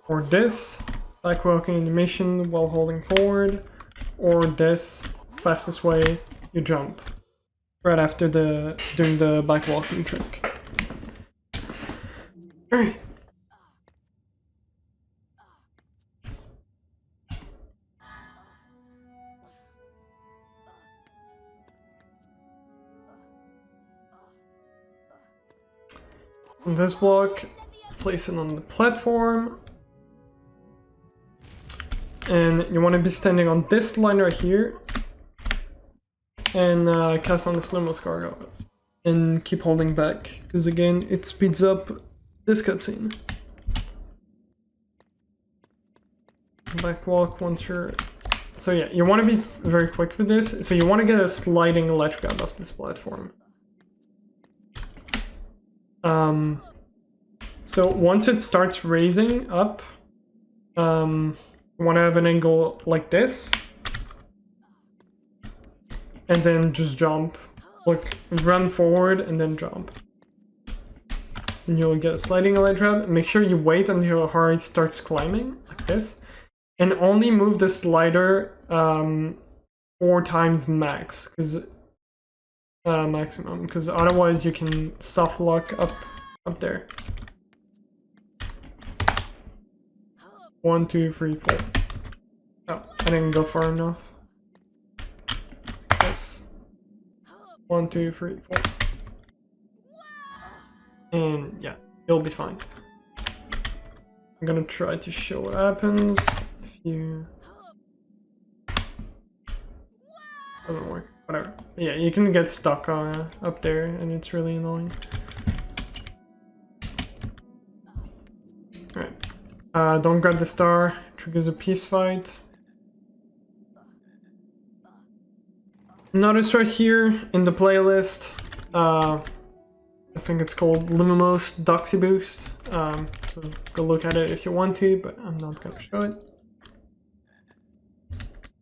or this, backwalking animation while holding forward, or this, fastest way, you jump right after doing the backwalking trick. Alright. On this block, place it on the platform, and you want to be standing on this line right here, and cast on this Lumos gargoyle, and keep holding back, because again, it speeds up this cutscene. Back walk once you're... So yeah, you want to be very quick for this, so you want to get a sliding ledge grab off this platform. So once it starts raising up, you want to have an angle like this, and then just jump. Like, run forward and then jump. And you'll get a sliding ledge grab. Make sure you wait until Hari starts climbing, like this, and only move the slider 4 times max, because maximum, because otherwise you can soft lock up there. 1, 2, 3, 4. Oh, I didn't go far enough. Yes. 1, 2, 3, 4. And yeah, you'll be fine. I'm gonna try to show what happens if you... Doesn't work. Whatever. But yeah, you can get stuck up there, and it's really annoying. Alright. Don't grab the star, triggers a peace fight. Notice right here in the playlist, I think it's called Lumos Doxy Boost. So go look at it if you want to, but I'm not gonna show it.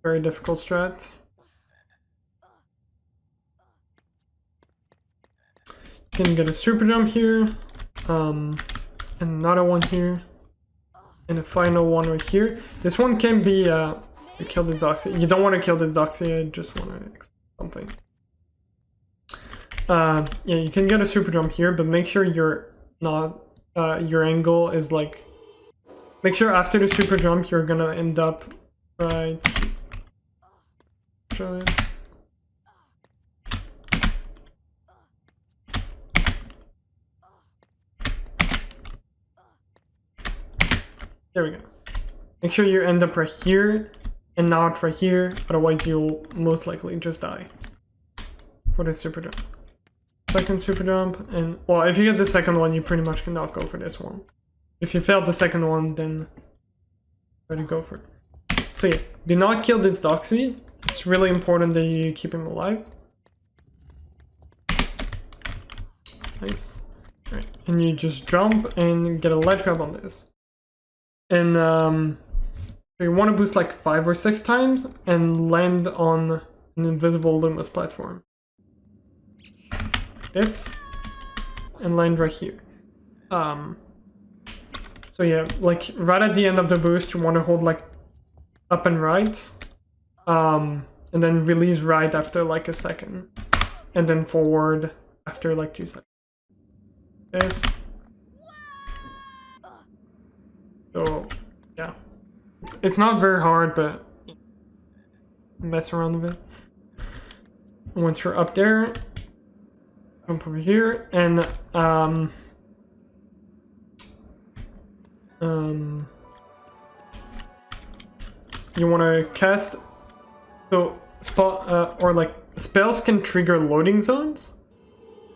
Very difficult strat. You can get a super jump here, another one here, and a final one right here. This one can be you kill this Doxy. You don't want to kill this Doxy, I just want to explain something. Yeah, you can get a super jump here, but make sure you're not, your angle is like, make sure after the super jump you're gonna end up right, show it. There we go. Make sure you end up right here and not right here, otherwise you'll most likely just die for the super jump. Second super jump, and well, if you get the second one, you pretty much cannot go for this one. If you failed the second one, then try to go for it. So yeah, do not kill this Doxy. It's really important that you keep him alive. Nice. Alright, and you just jump and get a ledge grab on this. And so you want to boost like 5 or 6 times and land on an invisible Lumos platform. This, and land right here. So yeah, like right at the end of the boost, you want to hold like up and right, and then release right after like a second, and then forward after like 2 seconds. This. So yeah, it's not very hard, but mess around with it. Once you're up there, jump over here, and you want to cast. So spot or like spells can trigger loading zones.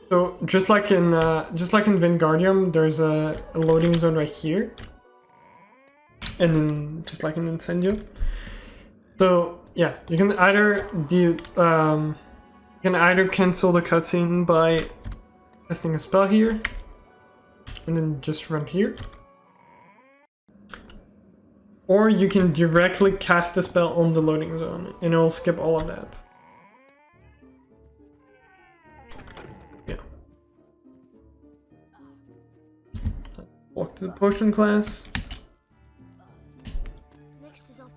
So just like in Wingardium, there's a loading zone right here. And then just like in Incendio. So yeah, you can either cancel the cutscene by casting a spell here, and then just run here. Or you can directly cast a spell on the loading zone, and it will skip all of that. Yeah. Walk to the potion class.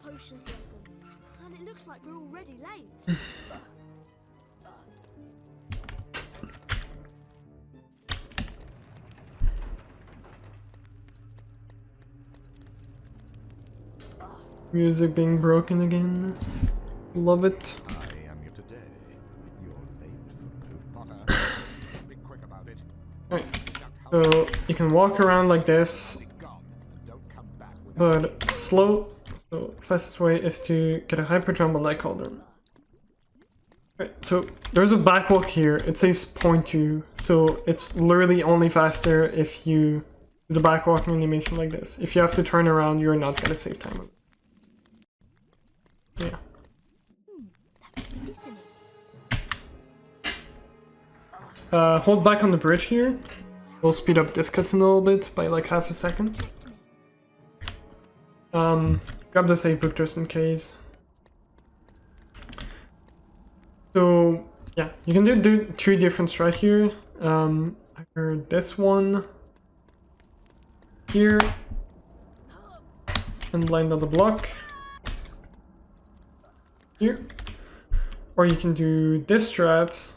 Potions lesson, and it looks like we're already late. Music being broken again. Love it. I am here today. You're late for Potter. Be quick about it. Alright, so you can walk around like this, but slow. So fastest way is to get a hyper jump on that cauldron. Right, so there's a back walk here. It says 0.2, so it's literally only faster if you do the back walking animation like this. If you have to turn around, you're not gonna save time. So yeah. Hold back on the bridge here. We'll speed up this cutscene a little bit by like half a second. Grab the save book just in case. So yeah, you can do 3 different strats here. Either this one here and land on the block here, or you can do this strat,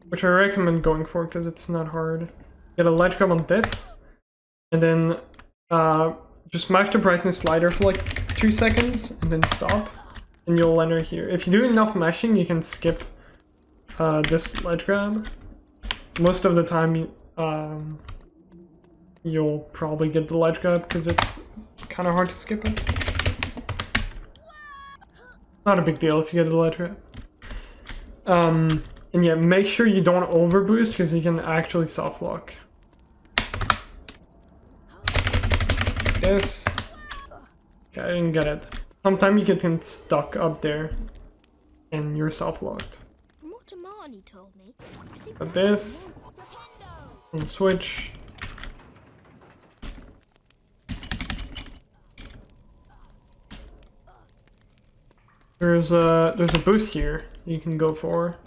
which I recommend going for because it's not hard. Get a ledge grab on this, and then just smash the brightness slider for like 2 seconds and then stop, and you'll land right here. If you do enough mashing, you can skip this ledge grab. Most of the time, you'll probably get the ledge grab because it's kind of hard to skip it. Not a big deal if you get the ledge grab. And yeah, make sure you don't overboost because you can actually soft lock. This, Yeah, I didn't get it. Sometimes you get stuck up there and you're soft-locked. From what Amani told me, I think But this, and switch. There's a boost here you can go for,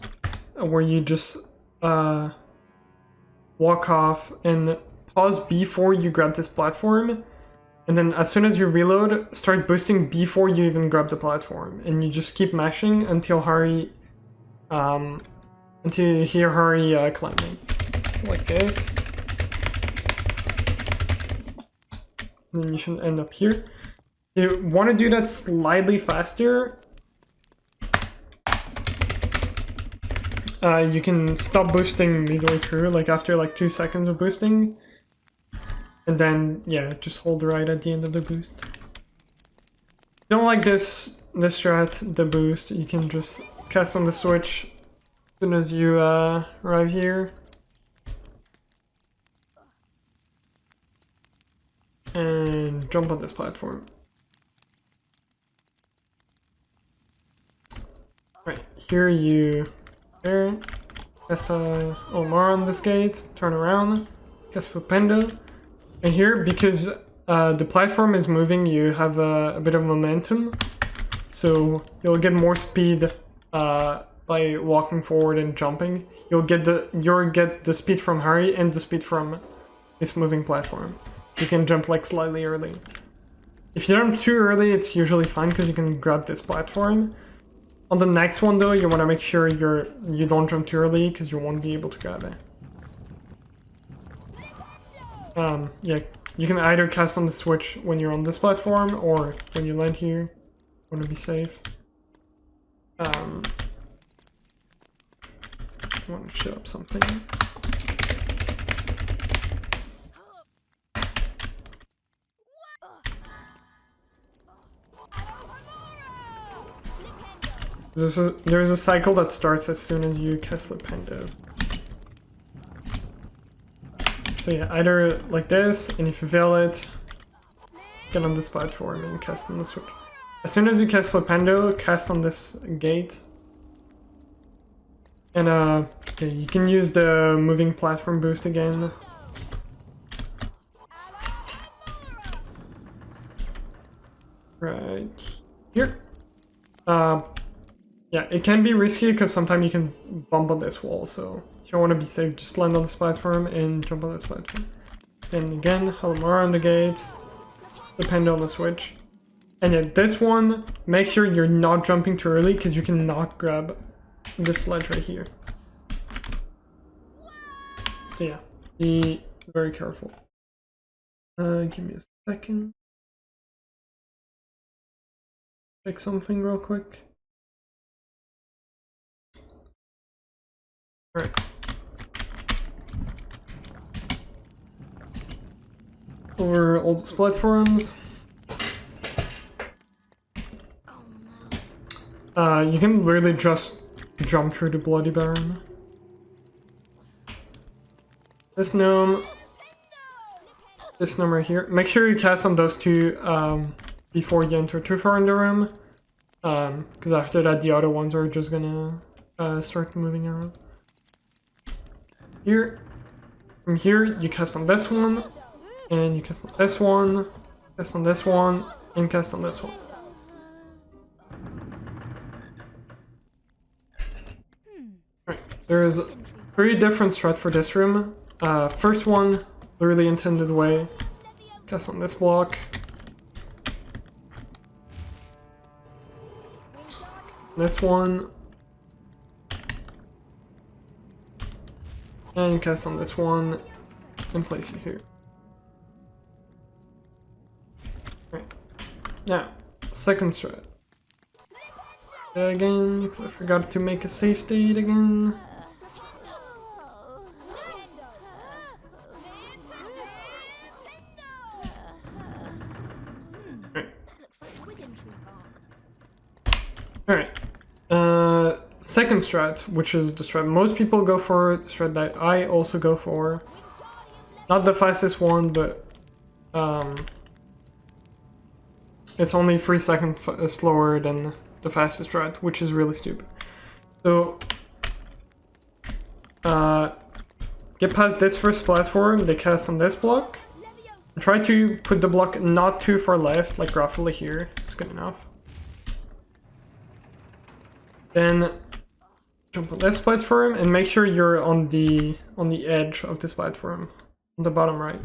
where you just walk off and pause before you grab this platform, and then as soon as you reload, start boosting before you even grab the platform, and you just keep mashing until Hari, until you hear Hari climbing. So like this, and then you should end up here. You want to do that slightly faster. You can stop boosting midway through, like after like 2 seconds of boosting. And then, yeah, just hold right at the end of the boost. Don't like this strat, the boost. You can just cast on the switch as soon as you arrive here. And jump on this platform. Right, here you... There. Cast Omar on this gate, turn around, cast Flipendo. And here, because the platform is moving, you have a bit of momentum. So you'll get more speed by walking forward and jumping. You'll get the speed from Hari and the speed from this moving platform. You can jump like slightly early. If you jump too early, it's usually fine because you can grab this platform. On the next one though, you want to make sure you don't jump too early because you won't be able to grab it. Yeah, you can either cast on the switch when you're on this platform or when you land here. Want to be safe. I want to show up something. There's a cycle that starts as soon as you cast Flipendos. So yeah, either like this, and if you fail it, get on this platform and cast on the switch. As soon as you cast Flipendo, cast on this gate. And yeah, you can use the moving platform boost again. Right here. Yeah, it can be risky because sometimes you can bump on this wall, so if you want to be safe, just land on this platform and jump on this platform. Then again, Halamara on the gate, depend on the switch. And yeah, this one, make sure you're not jumping too early because you cannot grab this sledge right here. So yeah, be very careful. Give me a second. Check something real quick. Alright. Over all these platforms. You can literally just jump through the Bloody Baron. This gnome right here. Make sure you cast on those two before you enter too far in the room. Because after that the other ones are just gonna start moving around. Here, from here, you cast on this one, and you cast on this one, cast on this one, and cast on this one. Right, there's 3 different strats for this room. First one, literally intended way, cast on this block. This one. And cast on this one and place it here. Right. Now, second strat. Again, because I forgot to make a save state again. Alright. Second strat, which is the strat most people go for, the strat that I also go for. Not the fastest one, but It's only 3 seconds slower than the fastest strat, which is really stupid. So, get past this first platform, they cast on this block. Try to put the block not too far left, like roughly here. It's good enough. Then jump on this platform and make sure you're on the edge of this platform, on the bottom right.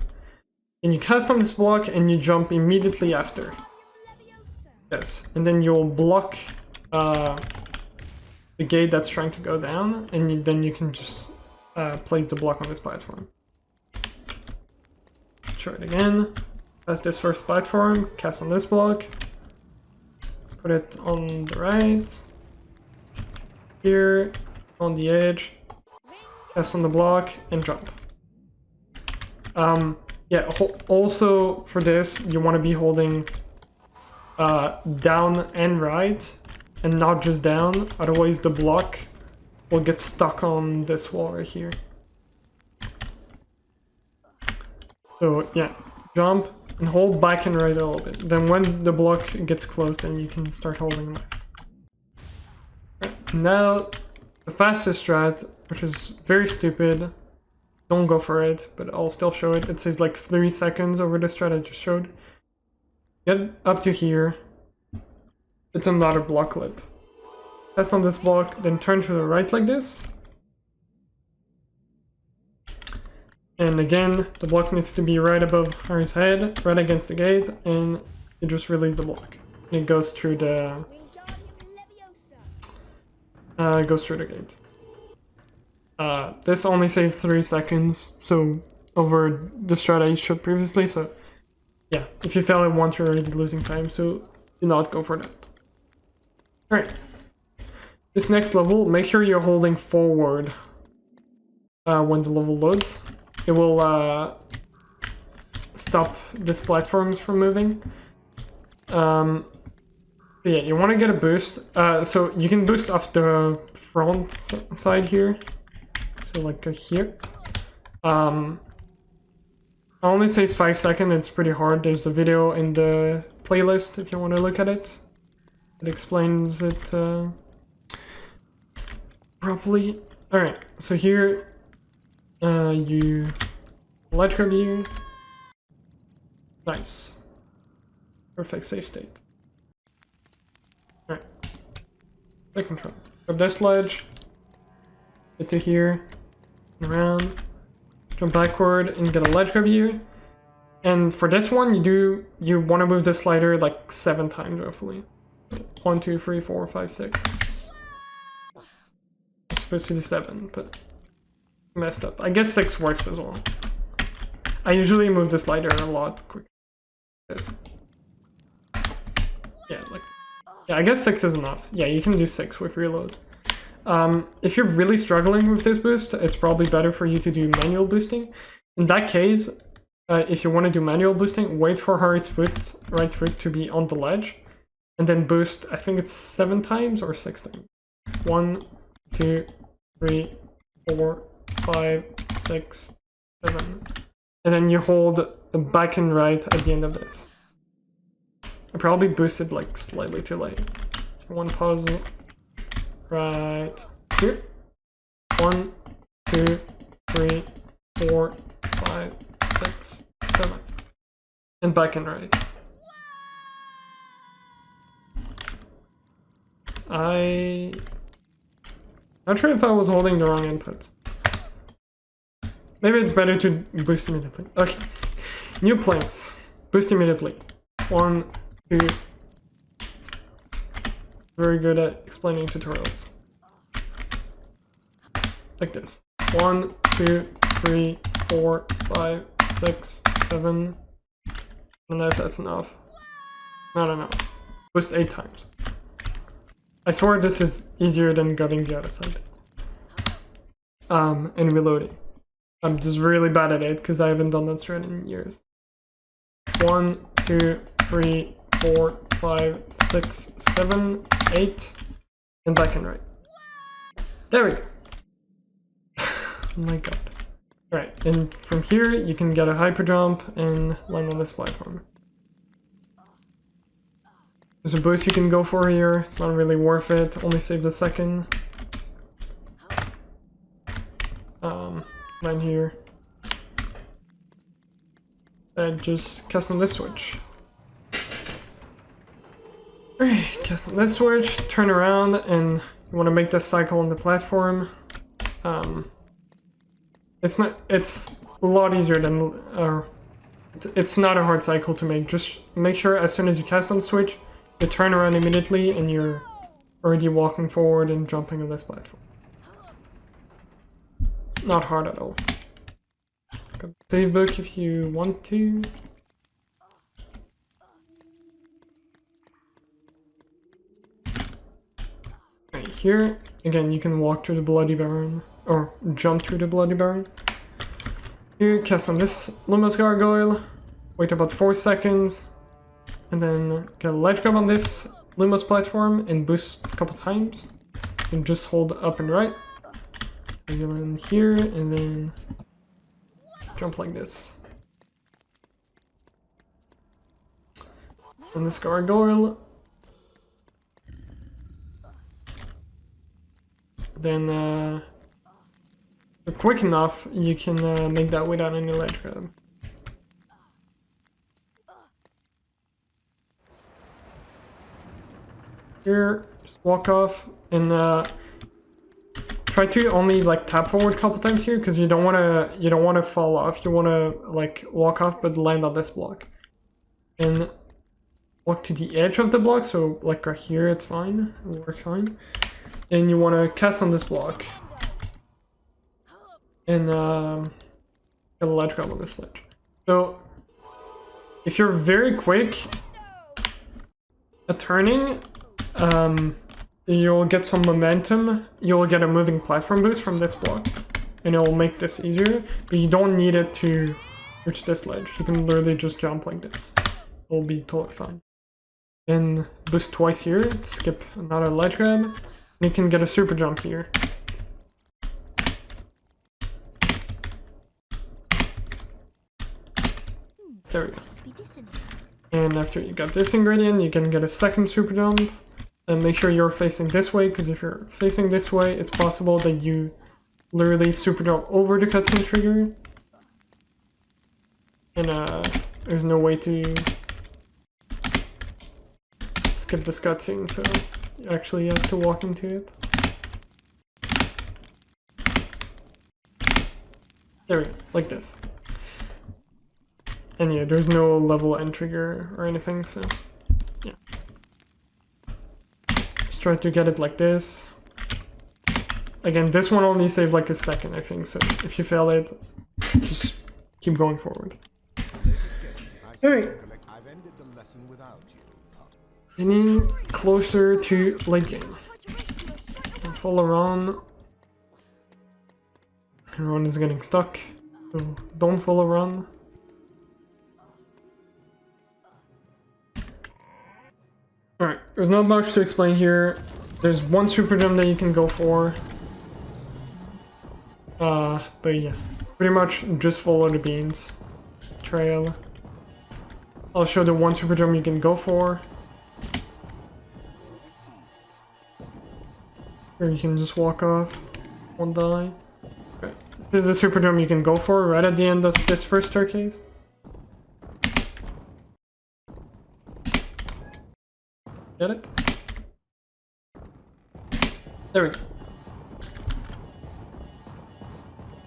And you cast on this block and you jump immediately after. Yes, and then you'll block the gate that's trying to go down, and then you can just place the block on this platform. Try it again. Pass this first platform, cast on this block, put it on the right, here, on the edge, cast on the block, and jump. Yeah, also for this, you want to be holding down and right, and not just down, otherwise the block will get stuck on this wall right here. So yeah, jump and hold back and right a little bit. Then when the block gets close, then you can start holding left. Right. Now, the fastest strat, which is very stupid. Don't go for it, but I'll still show it. It says like 3 seconds over the strat I just showed. Get up to here. It's another block lip. Cast on this block, then turn to the right like this. And again, the block needs to be right above Harry's head, right against the gate, and you just release the block. And it goes through the gate. This only saved 3 seconds, so over the strat I showed previously, so yeah, if you fail at once you're already losing time, so do not go for that. Alright. This next level, make sure you're holding forward when the level loads. It will stop these platforms from moving. Yeah, you want to get a boost. So you can boost off the front side here. So like here. I only says 5 seconds, it's pretty hard. There's a video in the playlist if you want to look at it. It explains it properly. Alright, so here you let go here. Nice. Perfect save state. Alright. Take control. Grab this ledge. Get to here. And around. Jump backward and get a ledge grab here. And for this one, you want to move the slider like 7 times roughly. 1, 2, 3, 4, 5, 6. I'm supposed to do 7, but messed up. I guess 6 works as well. I usually move the slider a lot quicker. Yeah, like yeah, I guess 6 is enough. Yeah, you can do 6 with reloads. If you're really struggling with this boost, it's probably better for you to do manual boosting. In that case, if you want to do manual boosting, wait for Harry's right foot to be on the ledge, and then boost, I think it's 7 times or 6 times. 1, 2, 3, 4, 5, 6, 7. And then you hold the back and right at the end of this. I probably boosted like slightly too late. 1 pause right here. 1, 2, 3, 4, 5, 6, 7. And back and right. Not sure if I was holding the wrong input. Maybe it's better to boost immediately. Okay. New plans. Boost immediately. 1, 2. Very good at explaining tutorials. Like this. 1, 2, 3, 4, 5, 6, 7. I don't know if that's enough. Not enough. Boost 8 times. I swear this is easier than grabbing the other side. And reloading. I'm just really bad at it because I haven't done that strat in years. 1, 2, 3, 4, 5, 6, 7, 8, and back and right. There we go. Oh my god. Alright, and from here you can get a hyper jump and land on this platform. There's a boost you can go for here. It's not really worth it. Only saved a second. Then here. And just cast on this switch. Alright, cast on this switch, turn around, and you want to make this cycle on the platform. It's a lot easier than, it's not a hard cycle to make. Just make sure as soon as you cast on the switch, you turn around immediately and you're already walking forward and jumping on this platform. Not hard at all. Got the save book if you want to. Right here, again, you can walk through the Bloody Baron, or jump through the Bloody Baron. Here, cast on this Lumos Gargoyle, wait about 4 seconds, and then get a ledge grab on this Lumos platform and boost a couple times. And just hold up and right. And then here, and then jump like this. On this gargoyle. Then, if you're quick enough, you can make that without any ledge grab. Here, just walk off and try to only like tap forward a couple times here because you don't want to fall off. You want to like walk off but land on this block and walk to the edge of the block. So like right here, it's fine. It'll work fine. And you want to cast on this block and get a ledge grab on this ledge. So if you're very quick at turning, you'll get some momentum. You'll get a moving platform boost from this block, and it will make this easier. But you don't need it to reach this ledge. You can literally just jump like this. It'll be totally fine. Then boost twice here, skip another ledge grab, and you can get a super jump here. There we go. And after you got this ingredient, you can get a second super jump. And make sure you're facing this way, because if you're facing this way, it's possible that you literally super jump over the cutscene trigger. And there's no way to skip this cutscene, so you actually have to walk into it. There we go, like this. And yeah, there's no level end trigger or anything, so yeah. Just try to get it like this. Again, this one only saved like a second, I think, so if you fail it, just keep going forward. Alright. Getting closer to late game. And follow Ron. And Ron is getting stuck, so don't follow Ron. Alright, there's not much to explain here. There's one super jump that you can go for. But yeah, pretty much just follow the beans trail. I'll show the one super jump you can go for. Or you can just walk off, won't die. Okay. This is a super jump you can go for right at the end of this first staircase. Get it? There we go.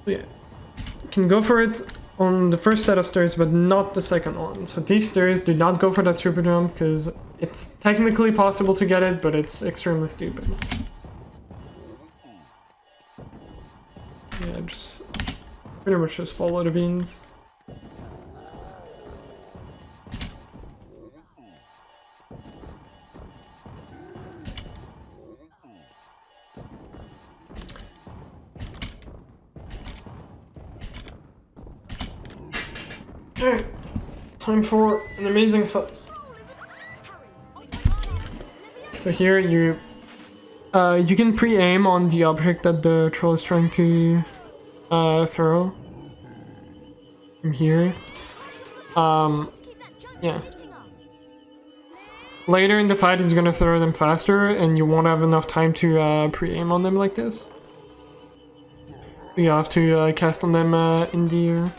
So yeah, you can go for it on the first set of stairs, but not the second one. So these stairs, do not go for that super jump, because it's technically possible to get it, but it's extremely stupid. Yeah, just pretty much just follow the beans. Alright, time for an amazing fight. So here you can pre-aim on the object that the troll is trying to throw from here. Yeah. later in the fight he's gonna throw them faster and you won't have enough time to pre-aim on them like this. So you have to cast on them in the air.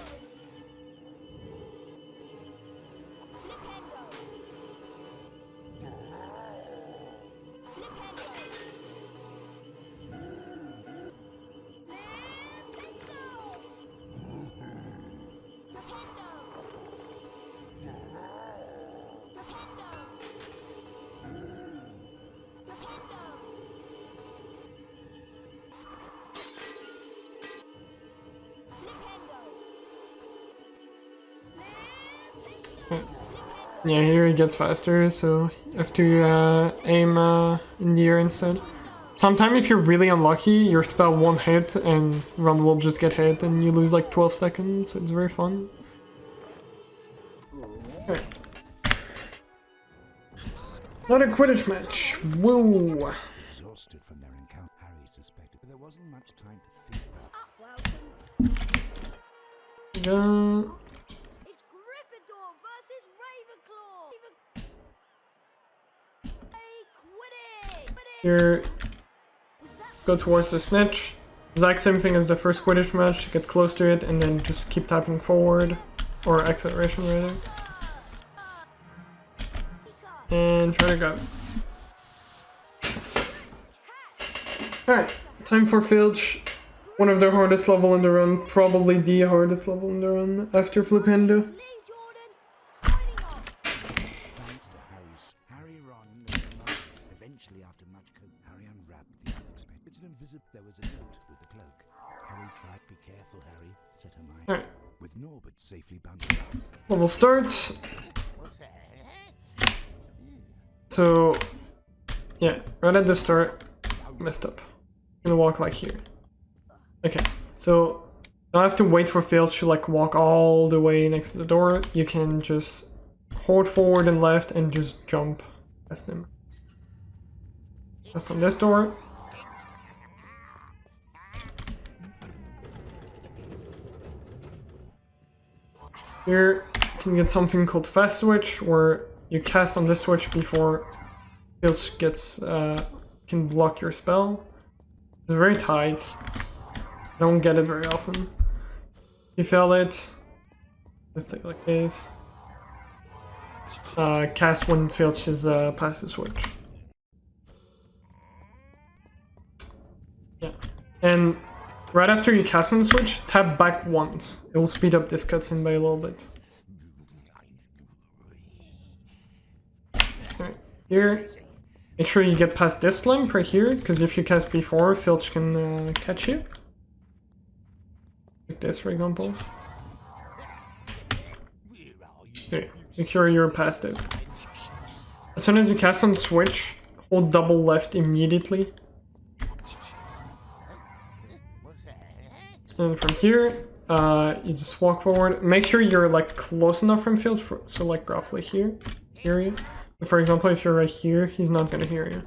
Yeah, here he gets faster, so you have to aim in the air instead. Sometimes if you're really unlucky, your spell won't hit and run will just get hit and you lose like 12 seconds, so it's very fun. Okay. Not a Quidditch match. Whoa! Exhausted from their encounter, Harry suspected there wasn't much time to think about. Yeah. It's Gryffindor versus Ravenclaw. Quidditch. Here, go towards the snitch. Exact same thing as the first Quidditch match, get close to it and then just keep tapping forward, or acceleration rather. And try to grab. Alright, time for Filch. One of the hardest level in the run, probably the hardest level in the run after Flipendo. Lee Jordan signing off. Thanks to Harry, Ron, and Hermione. Eventually, after much Harry unwrapped the unexpected. It's an invisible. There was a note with the cloak. Harry tried. Be careful, Harry, said Hermione. Alright, With Norbert safely bundled up. level starts. So, yeah, right at the start, messed up. I'm gonna walk like here. Okay, so now I have to wait for Filch to like walk all the way next to the door. You can just hold forward and left and just jump past him. Just on this door. Here you can get something called Fast Switch, where you cast on this switch before Filch gets can block your spell. It's very tight. Don't get it very often. You fail it. Let's take like this. Cast when Filch is past the switch. Yeah, and right after you cast on the switch, tap back once. It will speed up this cutscene by a little bit. Alright, here, make sure you get past this limp right here, because if you cast before, Filch can catch you. Like this, for example. Okay, make sure you're past it. As soon as you cast on the switch, hold double left immediately. And from here, you just walk forward. Make sure you're like close enough from Filch, so like roughly here, hear you. But for example, if you're right here, he's not gonna hear you.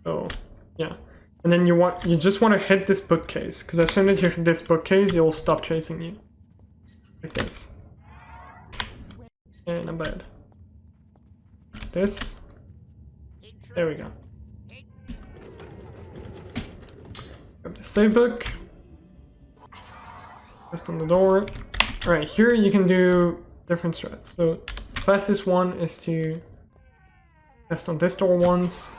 Oh, yeah. And then you just want to hit this bookcase, because as soon as you hit this bookcase, it will stop chasing you. Like this. And I'm bad. This. There we go. Grab the save book. Just on the door. Alright, here you can do different strats. So, the fastest one is to cast on this door once.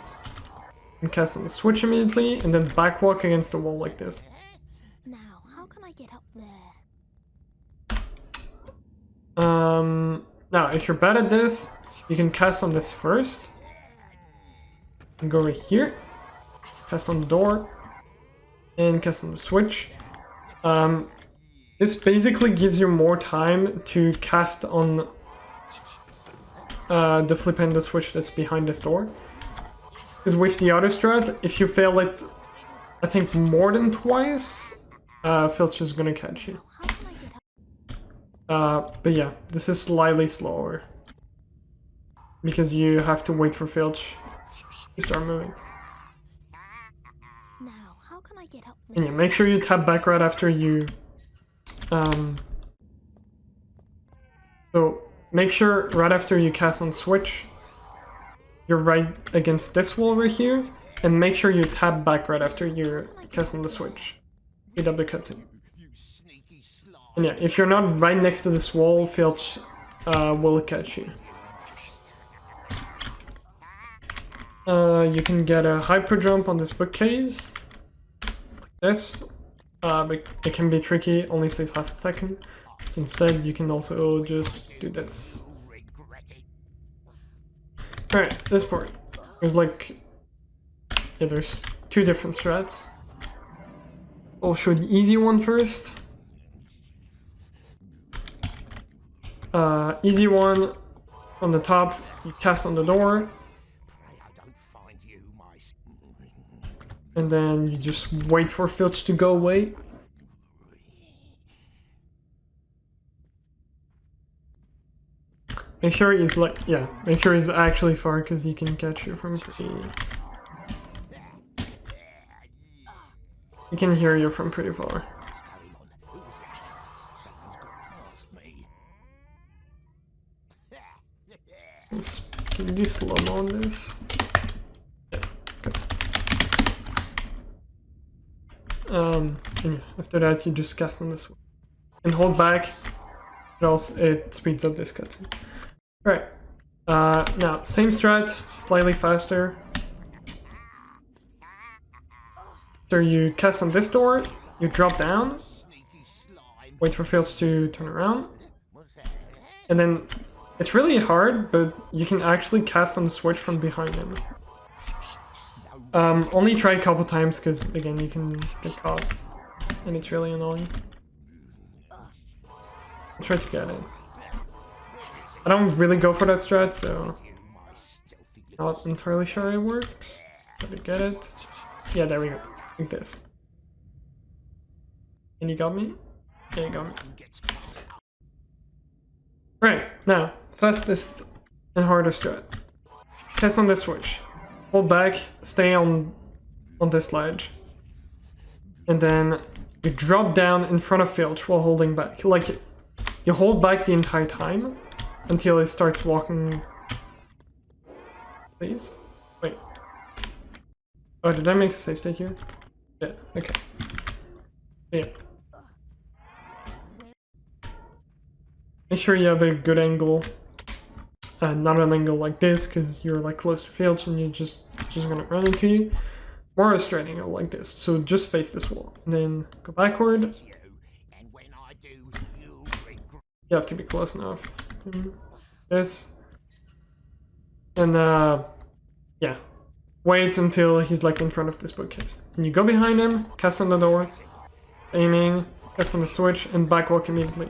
And cast on the switch immediately, and then backwalk against the wall like this. Now, how can I get up there? Now, if you're bad at this, you can cast on this first. And go right here. Cast on the door. And cast on the switch. This basically gives you more time to cast on the Flipendo switch that's behind this door. Because with the other strat, if you fail it, I think more than twice, Filch is gonna catch you. But yeah, this is slightly slower. Because you have to wait for Filch to start moving. Now, how can I get up there? And yeah, make sure you tap back right after you... So, make sure right after you cast on switch, you're right against this wall right here, and make sure you tap back right after you cast on the switch. Speed up the cutscene. And yeah, if you're not right next to this wall, Filch will catch you. You can get a hyper jump on this bookcase, like this, but it can be tricky, only stays half a second. So instead, you can also just do this. Alright, this part. There's like, yeah, there's two different strats. I'll show the easy one first. Easy one, on the top, you cast on the door. And then you just wait for Filch to go away. Make sure he's like, yeah, make sure he's actually far because he can catch you from pretty... He can hear you from pretty far. Can you do slow-mo on this? Yeah, good. And after that you just cast on this one. And hold back, it speeds up this cutscene. Right. Now, same strat, slightly faster. After you cast on this door, you drop down, wait for Filch to turn around, and then it's really hard, but you can actually cast on the switch from behind him. Only try a couple times, because again, you can get caught, and it's really annoying. I'll try to get it. I don't really go for that strat, so not entirely sure it works. Try to get it. Yeah, there we go. Like this. And you got me? Yeah, you got me. Right, now, fastest and hardest strat. Cast on this switch. Hold back, stay on this ledge. And then you drop down in front of Filch while holding back. Like, you hold back the entire time until he starts walking. Please? Wait. Oh, did I make a save state here? Yeah, okay. Yeah. Make sure you have a good angle. Not an angle like this, because you're like close to Filch and you're just gonna run into you. Or a straight angle like this. So just face this wall. And then go backward. You have to be close enough. This. And yeah. Wait until he's like in front of this bookcase. And you go behind him, cast on the door, aiming, cast on the switch, and backwalk immediately.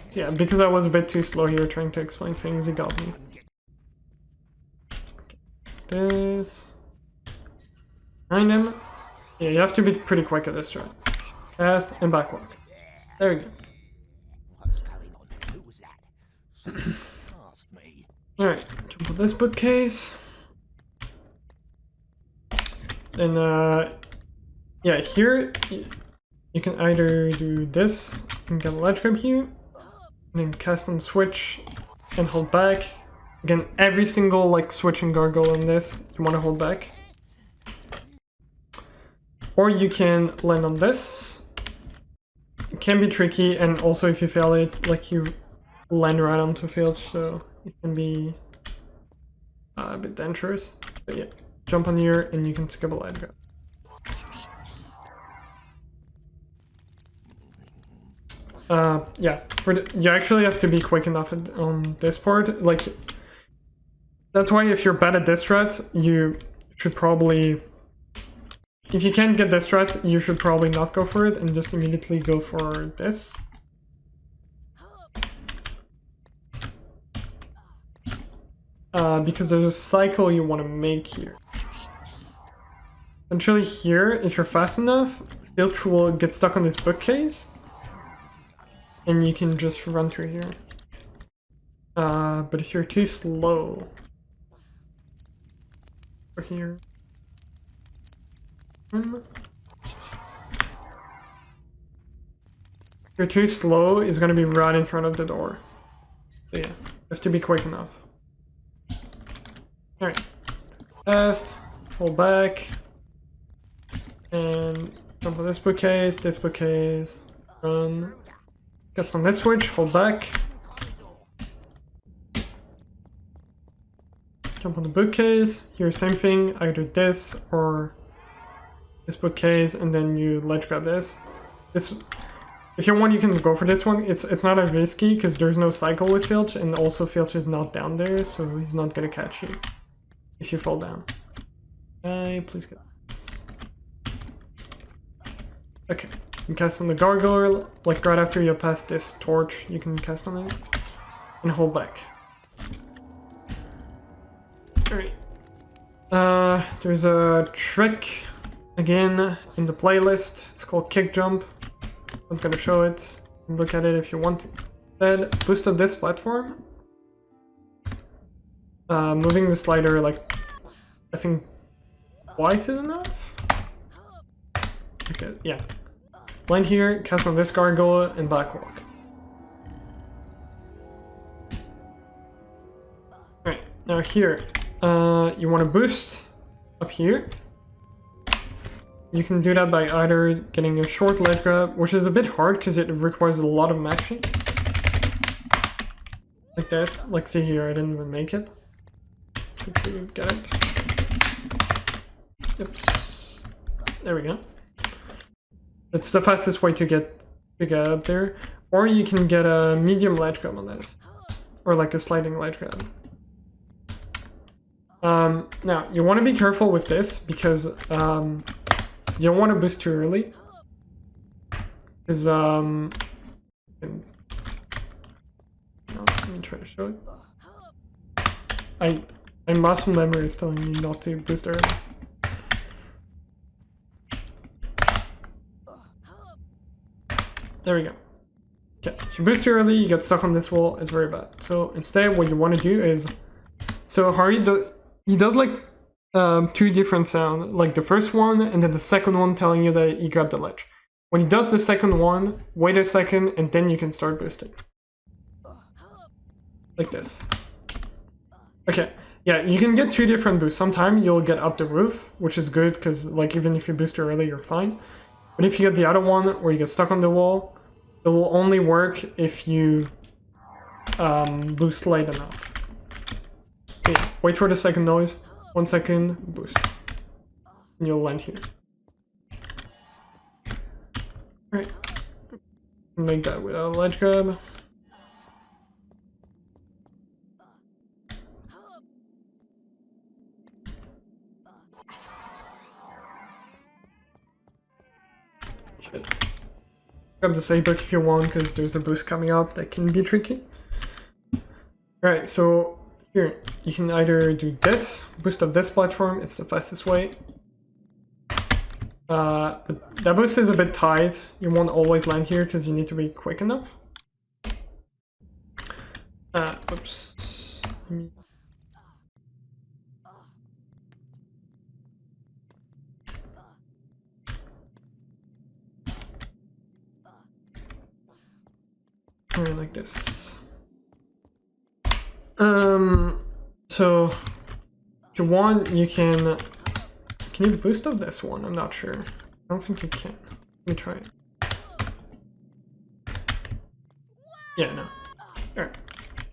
So yeah, because I was a bit too slow here trying to explain things, you got me. This. Behind him. Yeah, you have to be pretty quick at this try. Cast and backwalk. There we go. Alright, jump on this bookcase. Then, yeah, here you can either do this and get a ledge grab here, and then cast on switch and hold back. Again, every single like switch and gargoyle on this, you want to hold back. Or you can land on this. It can be tricky, and also if you fail it, like you land right onto Filch, so it can be a bit dangerous. But yeah, jump on here and you can skip a ledge grab. Yeah, you actually have to be quick enough on this part. Like, that's why if you're bad at this strat, you should probably... If you can't get this strat, you should probably not go for it and just immediately go for this. Because there's a cycle you want to make here. Essentially here, if you're fast enough, Filch will get stuck on this bookcase. And you can just run through here. But if you're too slow... Over here... If you're too slow, it's gonna be right in front of the door. So yeah. have to be quick enough. Alright. Fast, hold back, and jump on this bookcase, run. Guess on this switch, hold back. Jump on the bookcase, here same thing, either this or this bookcase, and then you ledge grab this. If you want, you can go for this one. It's not as risky because there's no cycle with Filch, and also Filch is not down there, so he's not gonna catch you if you fall down. Please get this. Okay, you can cast on the gargoyle, like right after you pass this torch, you can cast on it, and hold back. Alright. There's a trick, again, in the playlist. It's called Kick Jump. I'm gonna show it. Look at it if you want to. Then boost on this platform. Moving the slider, like, I think twice is enough? Okay, yeah. Land here, cast on this gargoyle, and backwalk. Alright, now here, you want to boost up here. You can do that by either getting a short ledge grab, which is a bit hard because it requires a lot of action. Like this. Like, see here, I didn't even make it. If you get it. Oops. There we go. It's the fastest way to get up there. Or you can get a medium ledge grab on this. Or like a sliding ledge grab. Now, you want to be careful with this because you don't want to boost too early. Because, let me try to show it. My muscle memory is telling me not to boost early. There we go. Okay, if you boost too early, you get stuck on this wall, it's very bad. So instead, what you want to do is, so Hari he does like two different sounds, like the first one and then the second one telling you that he grabbed the ledge. When he does the second one, wait a second and then you can start boosting. Like this. Okay, yeah, you can get two different boosts. Sometimes you'll get up the roof, which is good because like even if you boost early, you're fine. But if you get the other one where you get stuck on the wall, it will only work if you boost late enough. So yeah, wait for the second noise, 1 second, boost. And you'll land here. Alright. Make that with a ledge grab. Shit. Grab the save book if you want, because there's a boost coming up that can be tricky. Alright, so here, you can either do this, boost up this platform, it's the fastest way. But that boost is a bit tight, you won't always land here because you need to be quick enough. Oops. Like this. So if you want, you can you boost up this one? I'm not sure. I don't think you can. Let me try it. Yeah, no. Alright.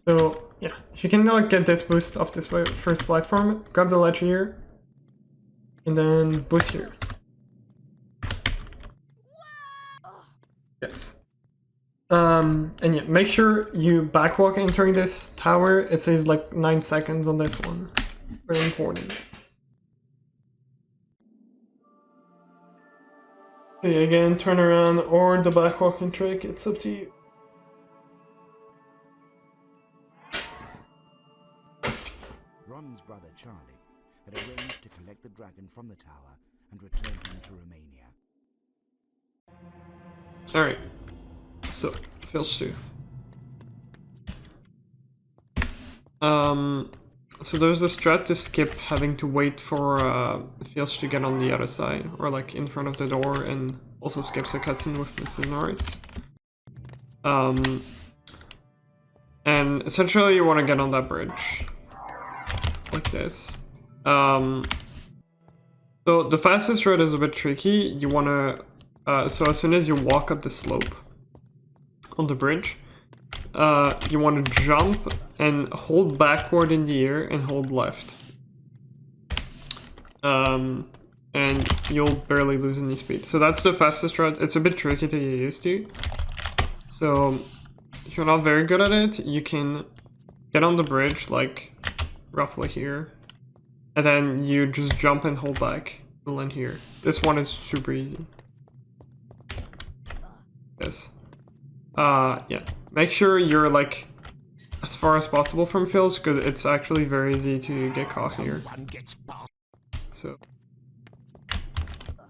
So yeah, if you can now get this boost off this first platform, grab the ledge here, and then boost here. Yes. And yeah, make sure you backwalk entering this tower. It saves like 9 seconds on this one. Very important. Okay, again, turn around or the backwalking trick, it's up to you. Ron's brother Charlie had arranged to collect the dragon from the tower and return him to Romania. Alright. So, Filch 2. So there's a strat to skip having to wait for Filch to get on the other side, or like in front of the door, and also skips a cutscene with Mrs. Norris. And essentially you want to get on that bridge. Like this. So the fastest route is a bit tricky. You want to... so as soon as you walk up the slope on the bridge, you want to jump and hold backward in the air and hold left. And you'll barely lose any speed. So that's the fastest route. It's a bit tricky to get used to. So if you're not very good at it, you can get on the bridge like roughly here. And then you just jump and hold back. And land here. This one is super easy. Yes. Yeah. Make sure you're like as far as possible from Phil's, because it's actually very easy to get caught here. So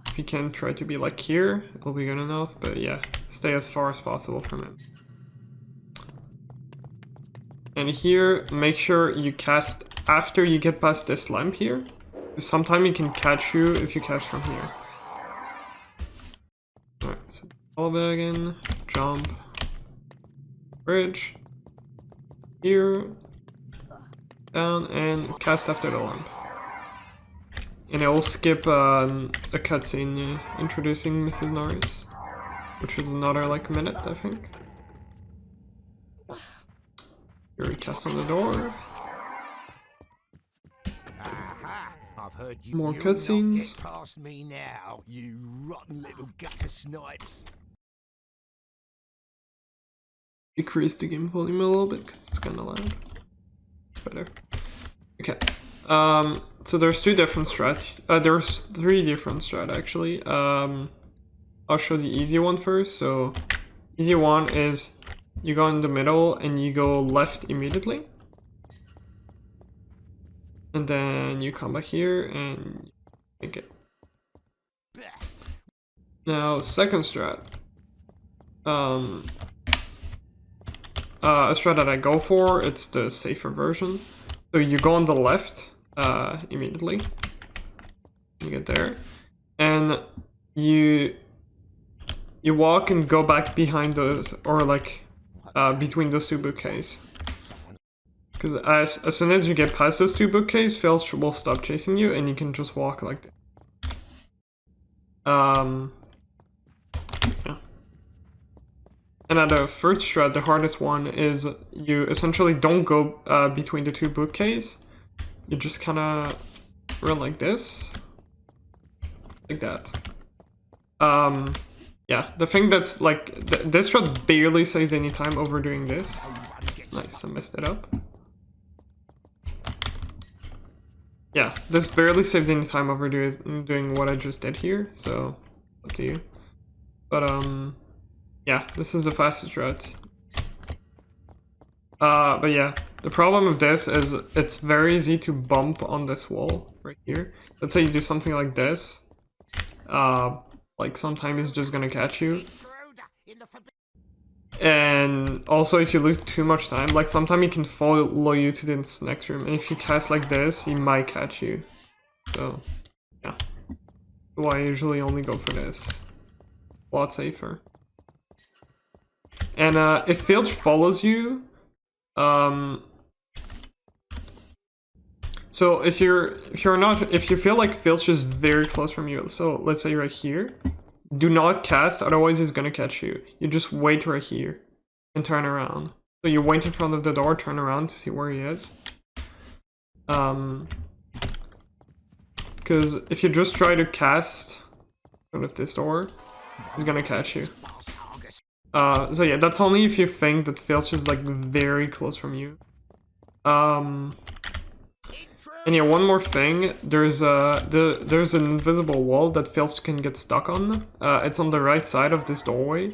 if you can try to be like here, it'll be good enough. But yeah, stay as far as possible from it. And here, make sure you cast after you get past this lamp here. Sometimes it can catch you if you cast from here. Alright, so all of it again, jump, bridge, here, down, and cast after the lamp. And I will skip a cutscene introducing Mrs. Norris, which is another like minute, I think. Here we cast on the door. I've heard you. More You'll not cutscenes. get past me now, you rotten little gutter snipes. Decrease the game volume a little bit because it's kind of loud. Better. Okay. So there's two different strats. There's three different strat actually. I'll show the easy one first. So easy one is you go in the middle and you go left immediately. And then you come back here and make it. Now, second strat. A strat that I go for, it's the safer version. So you go on the left immediately. You get there. And you walk and go back behind those, or like between those two bookcases. Because as soon as you get past those two bookcases, Filch will stop chasing you and you can just walk like that. Yeah. And at the first strat, the hardest one is you essentially don't go between the two bookcases. You just kind of run like this. Like that. Yeah, the thing that's like, this strat barely saves any time over doing this. Nice, I messed it up. Yeah, this barely saves any time over doing what I just did here, so up to you. But yeah, this is the fastest route. But yeah, the problem with this is it's very easy to bump on this wall right here. Let's say you do something like this. Like sometimes it's just gonna catch you. And also if you lose too much time, like sometimes he can follow you to this next room, and if you cast like this, he might catch you. So yeah, so I usually only go for this. A lot safer. And if Filch follows you, so if you feel like Filch is very close from you, so let's say right here, do not cast, otherwise he's gonna catch you. You just wait right here and turn around. So you wait in front of the door, turn around to see where he is. Because if you just try to cast in front of this door, he's gonna catch you. So yeah, that's only if you think that Filch is like very close from you. And yeah, one more thing, there's an invisible wall that Filch can get stuck on. It's on the right side of this doorway.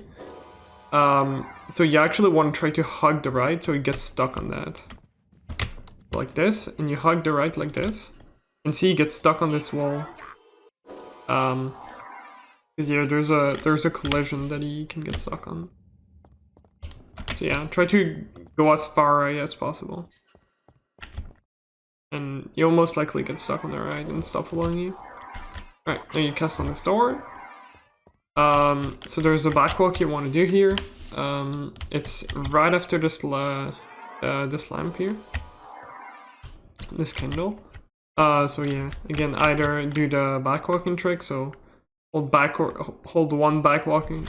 So you actually want to try to hug the right so he gets stuck on that. Like this, and you hug the right like this. And see, he gets stuck on this wall. Because yeah, there's a collision that he can get stuck on. So yeah, try to go as far away as possible. And you'll most likely get stuck on the right and stop following you. Alright, now you cast on this door. So there's a backwalk you want to do here. It's right after this this lamp here, this candle. So yeah, again, either do the back walking trick, so hold back or hold one back walking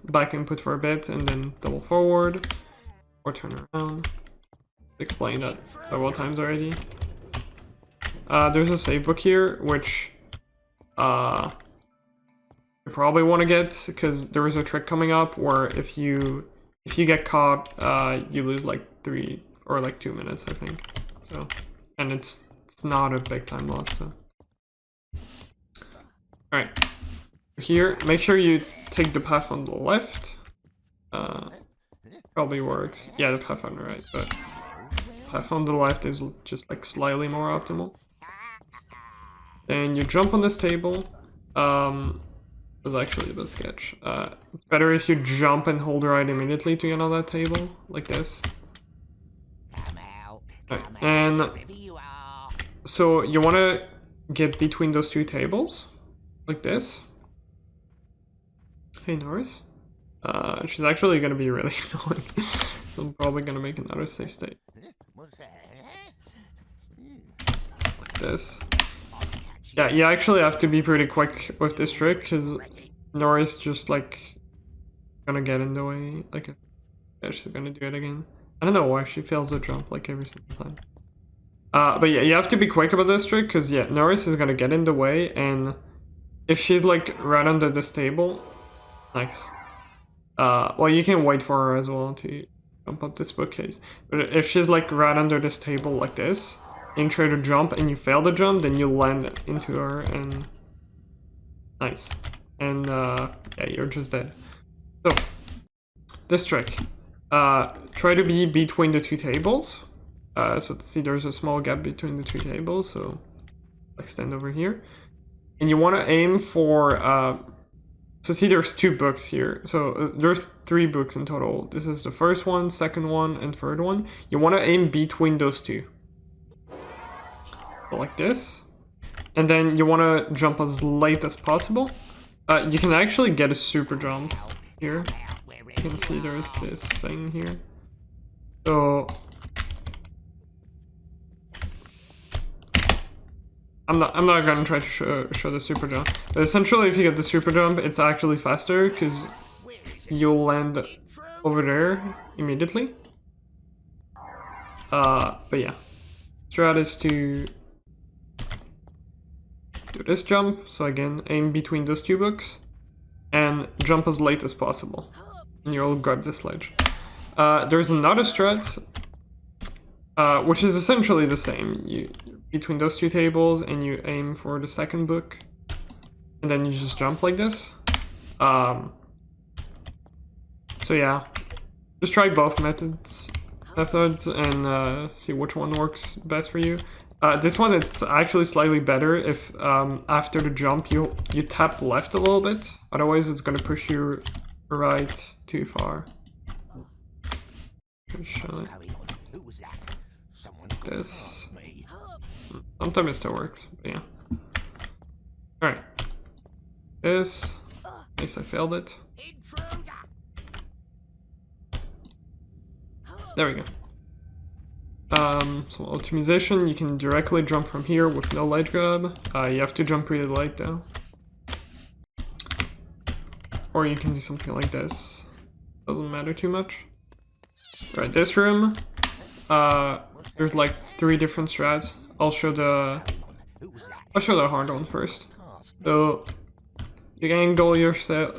back input for a bit and then double forward, or turn around. Explained that several times already. There's a save book here, which you probably want to get because there is a trick coming up where if you get caught, you lose like 3 or like 2 minutes, I think. So, and it's not a big time loss. So, all right, here, make sure you take the path on the left. Probably works. Yeah, the path on the right, but path on the left is just like slightly more optimal. Then you jump on this table. Was actually a bit sketch. It's better if you jump and hold right immediately to get on that table, like this. Right. And so you want to get between those 2 tables, like this. Hey Norris. She's actually going to be really annoying, so I'm probably going to make another save state. Like this. Yeah, you actually have to be pretty quick with this trick, because Norris just, like, gonna get in the way. Like, yeah, she's gonna do it again. I don't know why she fails the jump, like, every single time. But yeah, you have to be quick about this trick, because, yeah, Norris is gonna get in the way, and if she's, like, right under this table... Nice. Well, you can wait for her as well to jump up this bookcase. But if she's, like, right under this table like this, and try to jump and you fail the jump, then you land into her and nice. And yeah, you're just dead. So this trick, try to be between the 2 tables. So see, there's a small gap between the 2 tables, so like stand over here, and you want to aim for so see, there's 2 books here, so there's 3 books in total. This is the first one, second one, and third one. You want to aim between those 2. Like this, and then you want to jump as late as possible. You can actually get a super jump here. You can see there's this thing here. So I'm not gonna try to show the super jump, but essentially if you get the super jump, it's actually faster because you'll land over there immediately. But yeah, strat is to do this jump, so again, aim between those 2 books, and jump as late as possible, and you'll grab this ledge. There's another strat, which is essentially the same. You between those 2 tables, and you aim for the second book, and then you just jump like this. So yeah, just try both methods, and see which one works best for you. This one, it's actually slightly better if after the jump you tap left a little bit, otherwise it's going to push you right too far. This. Sometimes it still works, but yeah. Alright. This. At least I failed it. There we go. So optimization, you can directly jump from here with no ledge grab. You have to jump pretty light though. Or you can do something like this. Doesn't matter too much. Right, this room, there's like 3 different strats. I'll show the hard one first. So you can angle your set.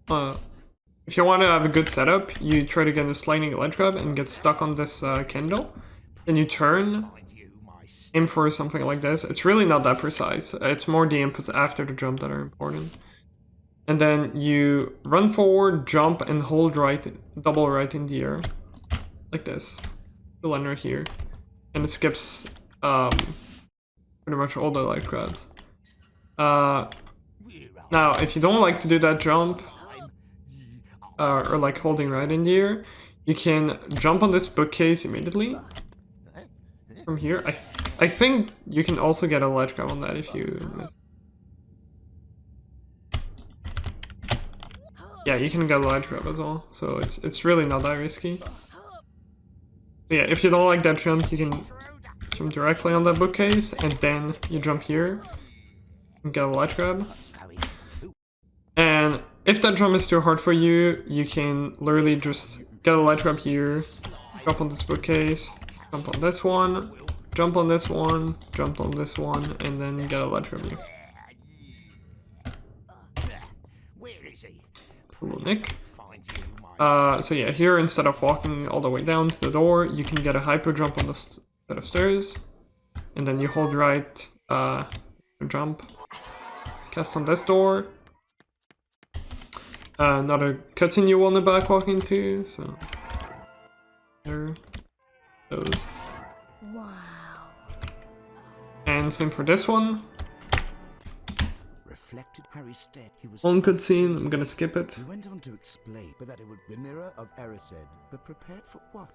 If you want to have a good setup, you try to get a sliding ledge grab and get stuck on this candle. Then you turn, aim for something like this. It's really not that precise. It's more the inputs after the jump that are important. And then you run forward, jump, and hold right, double right in the air. Like this. You'll enter here. And it skips pretty much all the ledge grabs. Now, if you don't like to do that jump, or like holding right in the air, you can jump on this bookcase immediately. From here, I think you can also get a ledge grab on that if you miss. Yeah, you can get a ledge grab as well, so it's really not that risky. Yeah, if you don't like that jump, you can jump directly on that bookcase, and then you jump here and get a ledge grab. And if that jump is too hard for you, you can literally just get a ledge grab here, jump on this bookcase, jump on this one, jump on this one, jump on this one, and then get a ledge grab here. Cool, Nick. So yeah, here instead of walking all the way down to the door, you can get a hyper jump on the set of stairs, and then you hold right, jump, cast on this door. Another cutscene you want to backwalk into, so there goes. Wow. And same for this one. Reflected Harry's step. He was One cutscene, I'm gonna skip it. He went on to explain, but that it would the mirror of Erised, but prepared for what?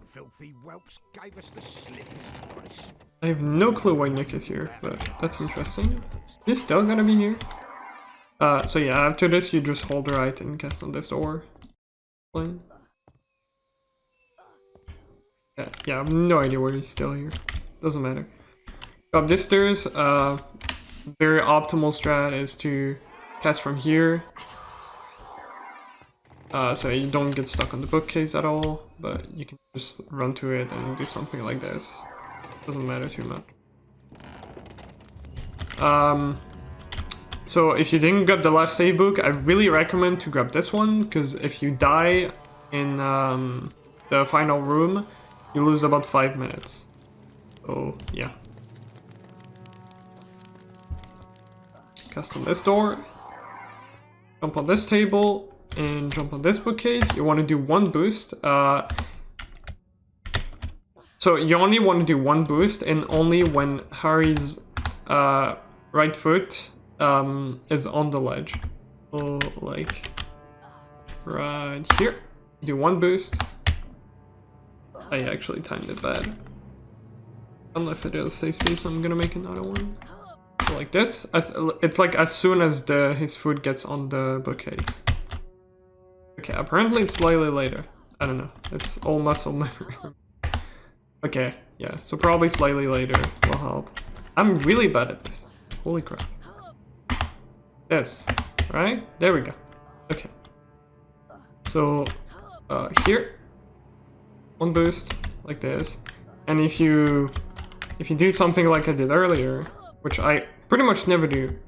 Filthy whelps gave us the slip, Grace. I have no clue why Nick is here, but that's interesting. He's still gonna be here. So yeah, after this you just hold right and cast on this door. Plane. Yeah, I have no idea why he's still here. Doesn't matter. Up this stairs, very optimal strat is to cast from here. So you don't get stuck on the bookcase at all, but you can just run to it and do something like this. Doesn't matter too much. So if you didn't grab the last save book, I really recommend to grab this one, because if you die in the final room, you lose about 5 minutes. So yeah. Cast on this door, jump on this table, and jump on this bookcase. You want to do one boost. So you only want to do one boost, and only when Harry's right foot is on the ledge. So like right here. Do one boost. I actually timed it bad. I don't know if it is safe state, so I'm gonna make another one. So like this. It's like as soon as his foot gets on the bookcase. Okay, apparently it's slightly later. I don't know. It's all muscle memory. Okay, yeah, so probably slightly later will help. I'm really bad at this. Holy crap. Yes, right? There we go. Okay. So, here. One boost, like this. And if you do something like I did earlier, which I pretty much never do.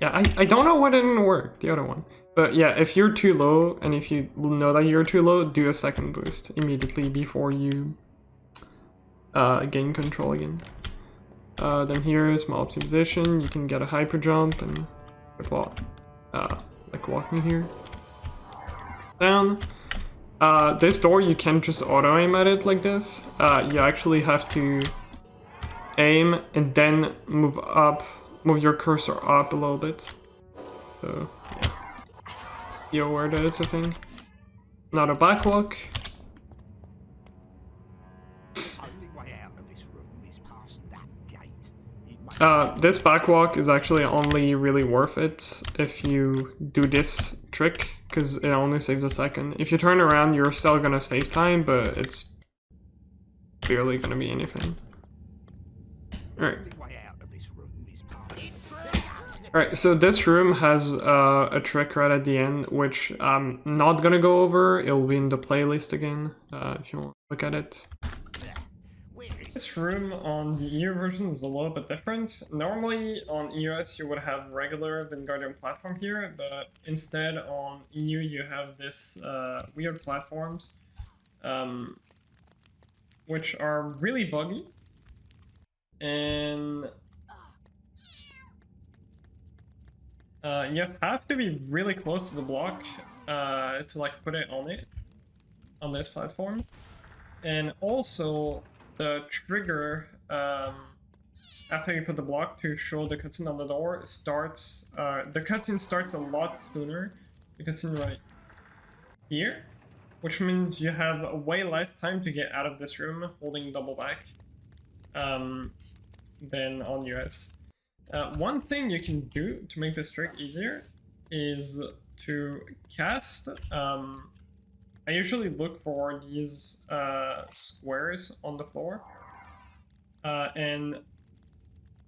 Yeah, I don't know why it didn't work, the other one. But yeah, if you're too low, and if you know that you're too low, do a second boost immediately before you gain control again. Then here is my optimization. You can get a hyper jump and walk, like walking here. Down. This door you can't just auto aim at it like this. You actually have to aim and then move your cursor up a little bit. So yeah, be aware that it's a thing. Not a backwalk. This backwalk is actually only really worth it if you do this trick, because it only saves a second. If you turn around, you're still gonna save time, but it's barely gonna be anything. Alright. Alright, so this room has a trick right at the end, which I'm not gonna go over. It will be in the playlist again, if you want to look at it. This room on the EU version is a little bit different. Normally on EUS you would have regular Wingardium platform here, but instead on EU you have this weird platforms, which are really buggy, and you have to be really close to the block to like put it on this platform, and also the trigger after you put the block to show the cutscene on the door starts. The cutscene starts a lot sooner. The cutscene right here, which means you have way less time to get out of this room holding double back than on US. One thing you can do to make this trick easier is to cast I usually look for these squares on the floor. And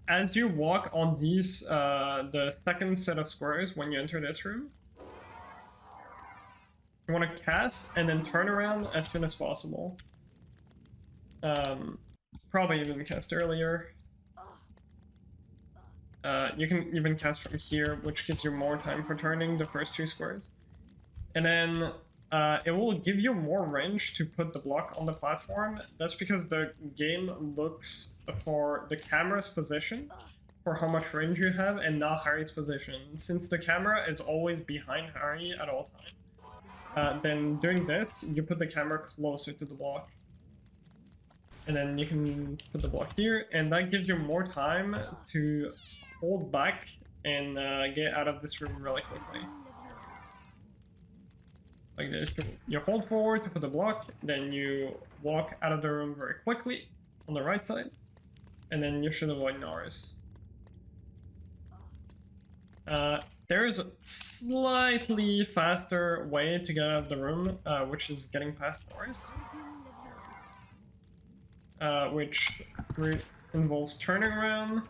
as you walk on these, the second set of squares when you enter this room, you want to cast and then turn around as soon as possible. Probably even cast earlier. You can even cast from here, which gives you more time for turning the first two squares. And then it will give you more range to put the block on the platform. That's because the game looks for the camera's position for how much range you have and not Harry's position. Since the camera is always behind Harry at all times, then doing this, you put the camera closer to the block. And then you can put the block here, and that gives you more time to hold back and get out of this room really quickly. Like this, you hold forward to put the block, then you walk out of the room very quickly on the right side, and then you should avoid Norris. There is a slightly faster way to get out of the room, which is getting past Norris. Which involves turning around,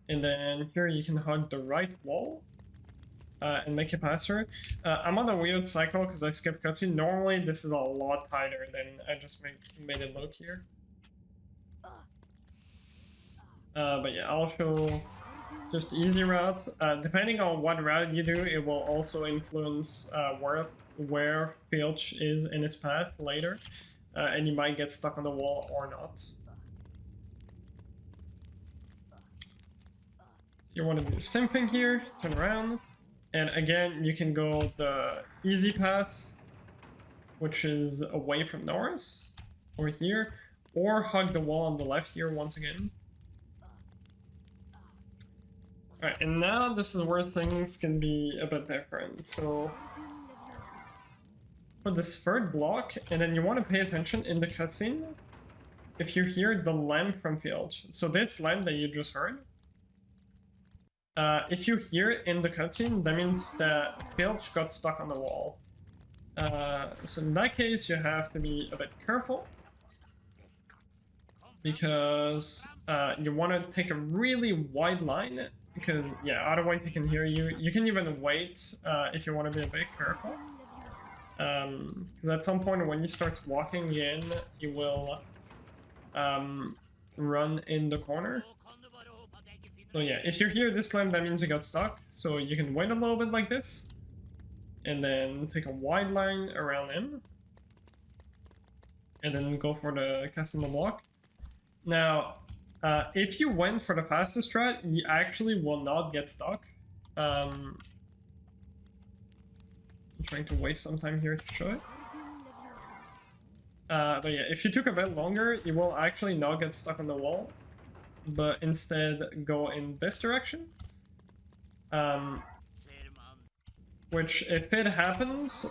and then here you can hug the right wall and make it faster. I'm on a weird cycle because I skipped cutscene. Normally this is a lot tighter than I just made it look here. But yeah, I'll show just easy route. Depending on what route you do, it will also influence where Filch is in his path later. And you might get stuck on the wall or not. You want to do the same thing here, turn around, and again you can go the easy path, which is away from Norris, over here, or hug the wall on the left here once again. Alright, and now this is where things can be a bit different. So for this third block, and then you want to pay attention in the cutscene if you hear the lamp from Filch. So this lamp that you just heard, if you hear it in the cutscene, that means that Filch got stuck on the wall. So in that case, you have to be a bit careful, because you want to take a really wide line, because yeah, otherwise he can hear you. You can even wait if you want to be a bit careful. Because at some point when he starts walking in, he will run in the corner. So yeah, if you hear this lamp, that means he got stuck. So you can wait a little bit like this, and then take a wide line around him, and then go for the casting the block. Now, if you went for the fastest strat, you actually will not get stuck. I'm trying to waste some time here to show it. But yeah, if you took a bit longer, you will actually not get stuck on the wall, but instead go in this direction. Which, if it happens,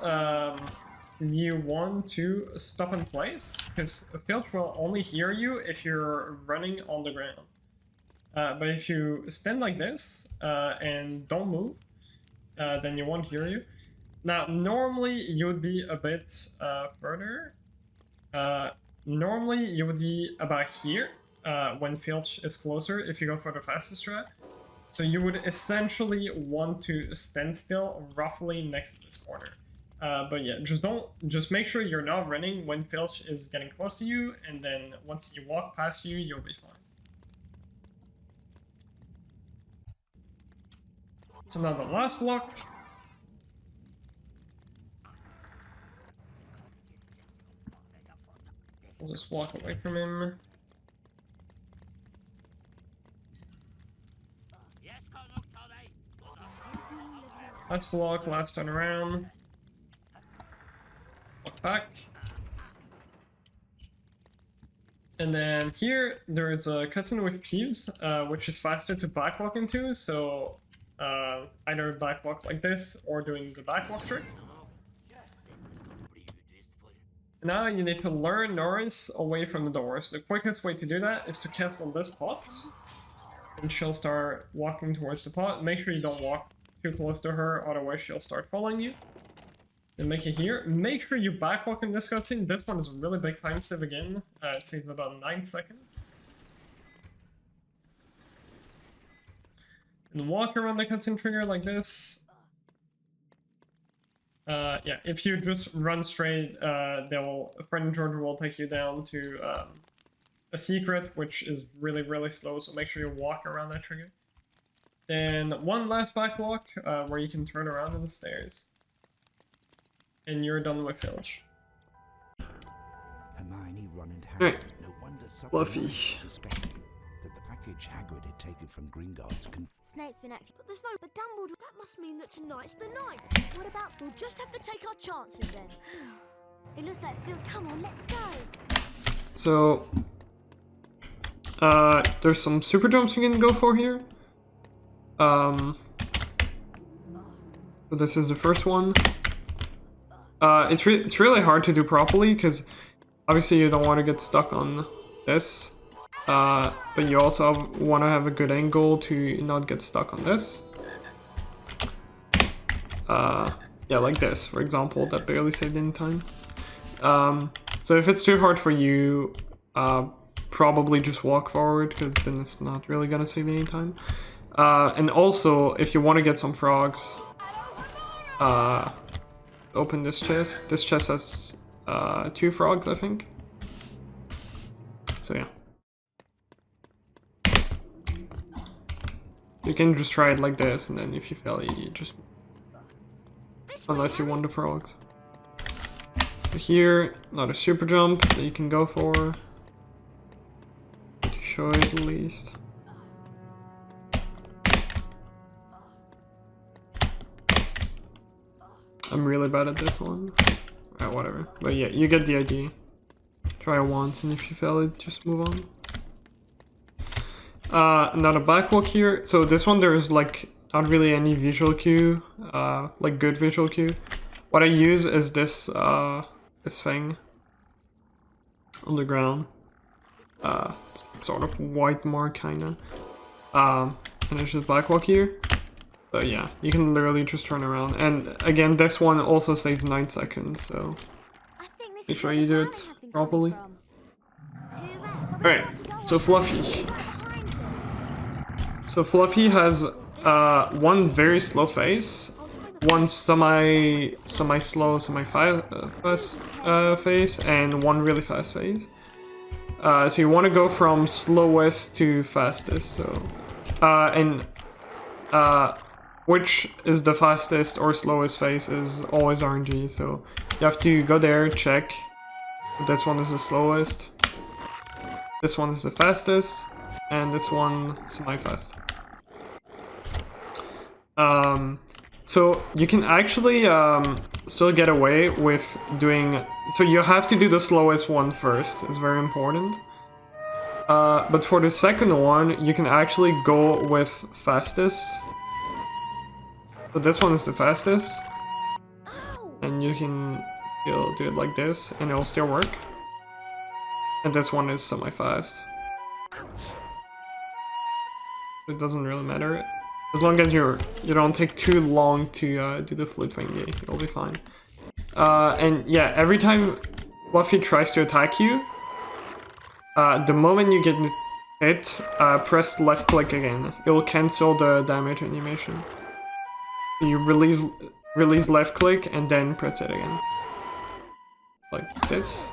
you want to stop in place, because Filch will only hear you if you're running on the ground. But if you stand like this and don't move, then you won't hear you. Now, normally you would be a bit further. Normally you would be about here when Filch is closer if you go for the fastest strat. So you would essentially want to stand still roughly next to this corner. But yeah, just make sure you're not running when Filch is getting close to you, and then once you walk past you, you'll be fine. So now the last block. We'll just walk away from him. Last block, last turn around. Walk back. And then here, there is a cutscene with Peeves, which is faster to backwalk into, so either backwalk like this, or doing the backwalk trick. Now you need to lure Norris away from the doors. The quickest way to do that is to cast on this pot, and she'll start walking towards the pot. Make sure you don't walk too close to her, otherwise she'll start following you. And make it here. Make sure you backwalk in this cutscene. This one is a really big time save again. It saves about 9 seconds. And walk around the cutscene trigger like this. Yeah, if you just run straight, Friend George will take you down to a secret, which is really, really slow, so make sure you walk around that trigger. Then one last backwalk, where you can turn around on the stairs. And you're done with Filch. Hermione, Ron, and Harry. Right. No wonder Fluffy. suspected that the package Hagrid had taken from Gringotts can. Snape's been acting, but there's no. But Dumbledore. That must mean that tonight's the night. What about? We'll just have to take our chances then. It looks like Phil. Come on, let's go. So, there's some super jumps you can go for here. So this is the first one. It's really hard to do properly because obviously you don't want to get stuck on this, but you also want to have a good angle to not get stuck on this. Yeah, like this, for example, that barely saved any time. So if it's too hard for you, probably just walk forward because then it's not really gonna save any time. And also, if you want to get some frogs, open this chest. This chest has 2 frogs, I think. So yeah. You can just try it like this, and then if you fail, you just... Unless you want the frogs. So here, another super jump that you can go for. To show it at least. I'm really bad at this one. Alright, whatever. But yeah, you get the idea. Try it once, and if you fail it, just move on. Another backwalk here. So this one, there's like not really any visual cue, like good visual cue. What I use is this this thing on the ground. Sort of white mark kinda. And it's just backwalk here. So yeah, you can literally just turn around. And again, this one also saves 9 seconds, so I think this make is sure where you the do planning it has been coming properly. from. Hear that? But we've Alright, got to go so on. Fluffy. Right behind you. So Fluffy has one very slow phase, one semi-slow, semi-fast phase, and one really fast phase. So you want to go from slowest to fastest. So, which is the fastest or slowest phase is always RNG. So you have to go there, check. This one is the slowest. This one is the fastest, and this one semi-fast. So you can actually still get away with doing. So you have to do the slowest one first. It's very important. But for the second one, you can actually go with fastest. So this one is the fastest, and you can still do it like this, and it will still work. And this one is semi-fast. It doesn't really matter. As long as you don't take too long to do the flute thingy, you'll be fine. And yeah, every time Fluffy tries to attack you, the moment you get hit, press left click again. It will cancel the damage animation. You release left click and then press it again. Like this.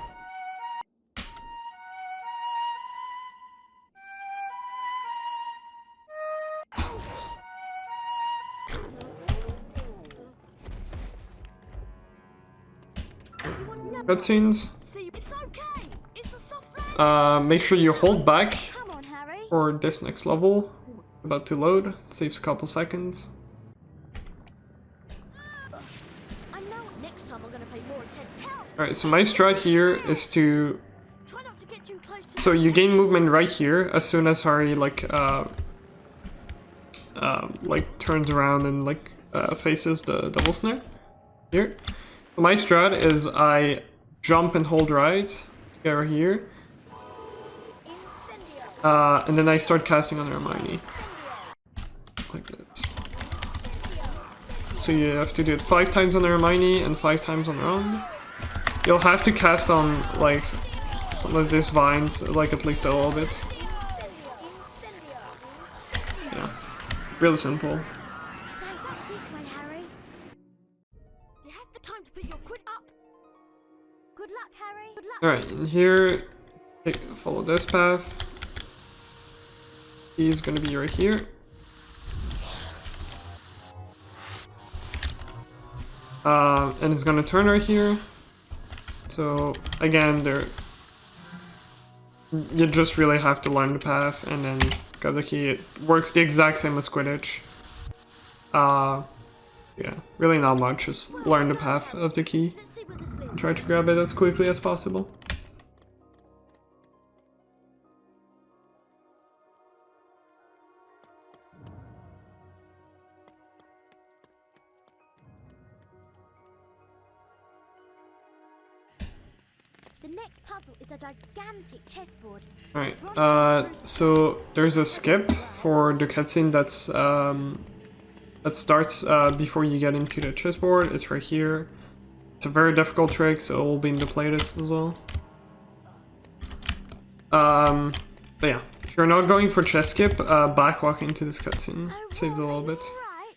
Cutscenes. See, it's okay. It's a soft landing. Make sure you hold back Come on, Harry. for this next level. About to load. It saves a couple seconds. I know. Next time I'm gonna pay more attention. Help! Alright, so my strat here is to... Try not to get too close to. So you gain movement right here as soon as Harry like turns around and faces the double snare. Here. My strat is I jump and hold right over here. And then I start casting on Hermione. Like this. so you have to do it 5 times on Hermione and 5 times on Ron. You'll have to cast on like some of these vines, like at least a little bit. Yeah, really simple. This way, Harry. You have the time to pick your quid up. Good luck, Harry. Good luck. Alright, and here, follow this path. He's gonna be right here. And it's gonna turn right here. So again, you just really have to learn the path and then got the key. It works the exact same as Quidditch. Yeah, really not much. Just learn the path of the key. Let's see where this leads. And try to grab it as quickly as possible. The next puzzle is a gigantic chessboard. Alright, so there's a skip for the cutscene that starts before you get into the chessboard. It's right here. It's a very difficult trick, so it will be in the playlist as well. But yeah, if you're not going for chess skip, backwalk into this cutscene. Saves a little bit. Alright.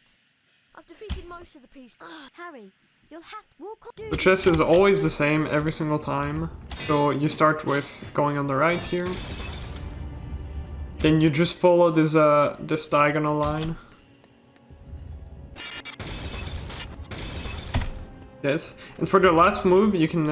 I've defeated most of the pieces. Harry, you'll have to walk on. The chess is always the same every single time. So you start with going on the right here. Then you just follow this diagonal line. This. And for the last move, you can,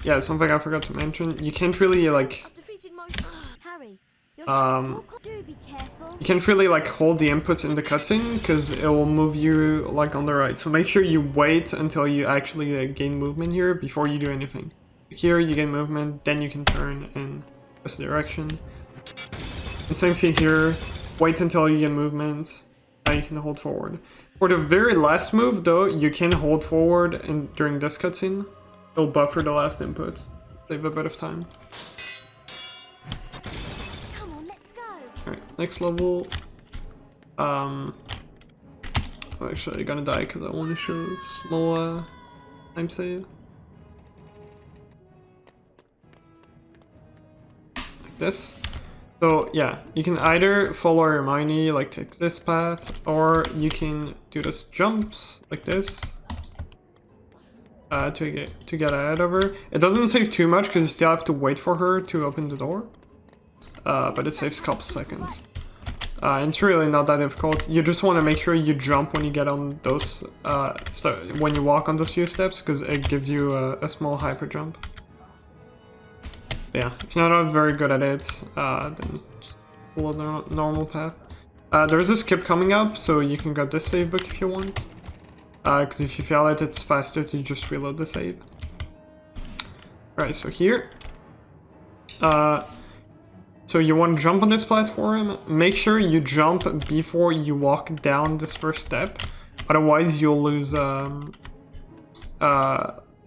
yeah, something I forgot to mention. You can't really, like, I've defeated most. Harry, you'll have to walk on. Do be careful. you can't really, like, hold the inputs in the cutscene, because it will move you, like, on the right. So make sure you wait until you actually gain movement here before you do anything. Here, you gain movement, then you can turn in this direction. And same thing here, wait until you get movement, now you can hold forward. For the very last move, though, you can hold forward during this cutscene. It'll buffer the last input, save a bit of time. Come on, let's go. Alright, next level. I'm actually gonna die because I want to show a small time save. Like this. So yeah, you can either follow Hermione, like take this path, or you can do this jumps like this to get ahead of her. It doesn't save too much because you still have to wait for her to open the door, but it saves a couple seconds. And it's really not that difficult. You just want to make sure you jump when you get on those when you walk on those few steps, because it gives you a small hyper jump. Yeah, if you're not very good at it, then just follow the normal path. There's a skip coming up, so you can grab this save book if you want. Because if you fail it, it's faster to just reload the save. Alright, so here. So you want to jump on this platform. Make sure you jump before you walk down this first step. Otherwise, you'll lose...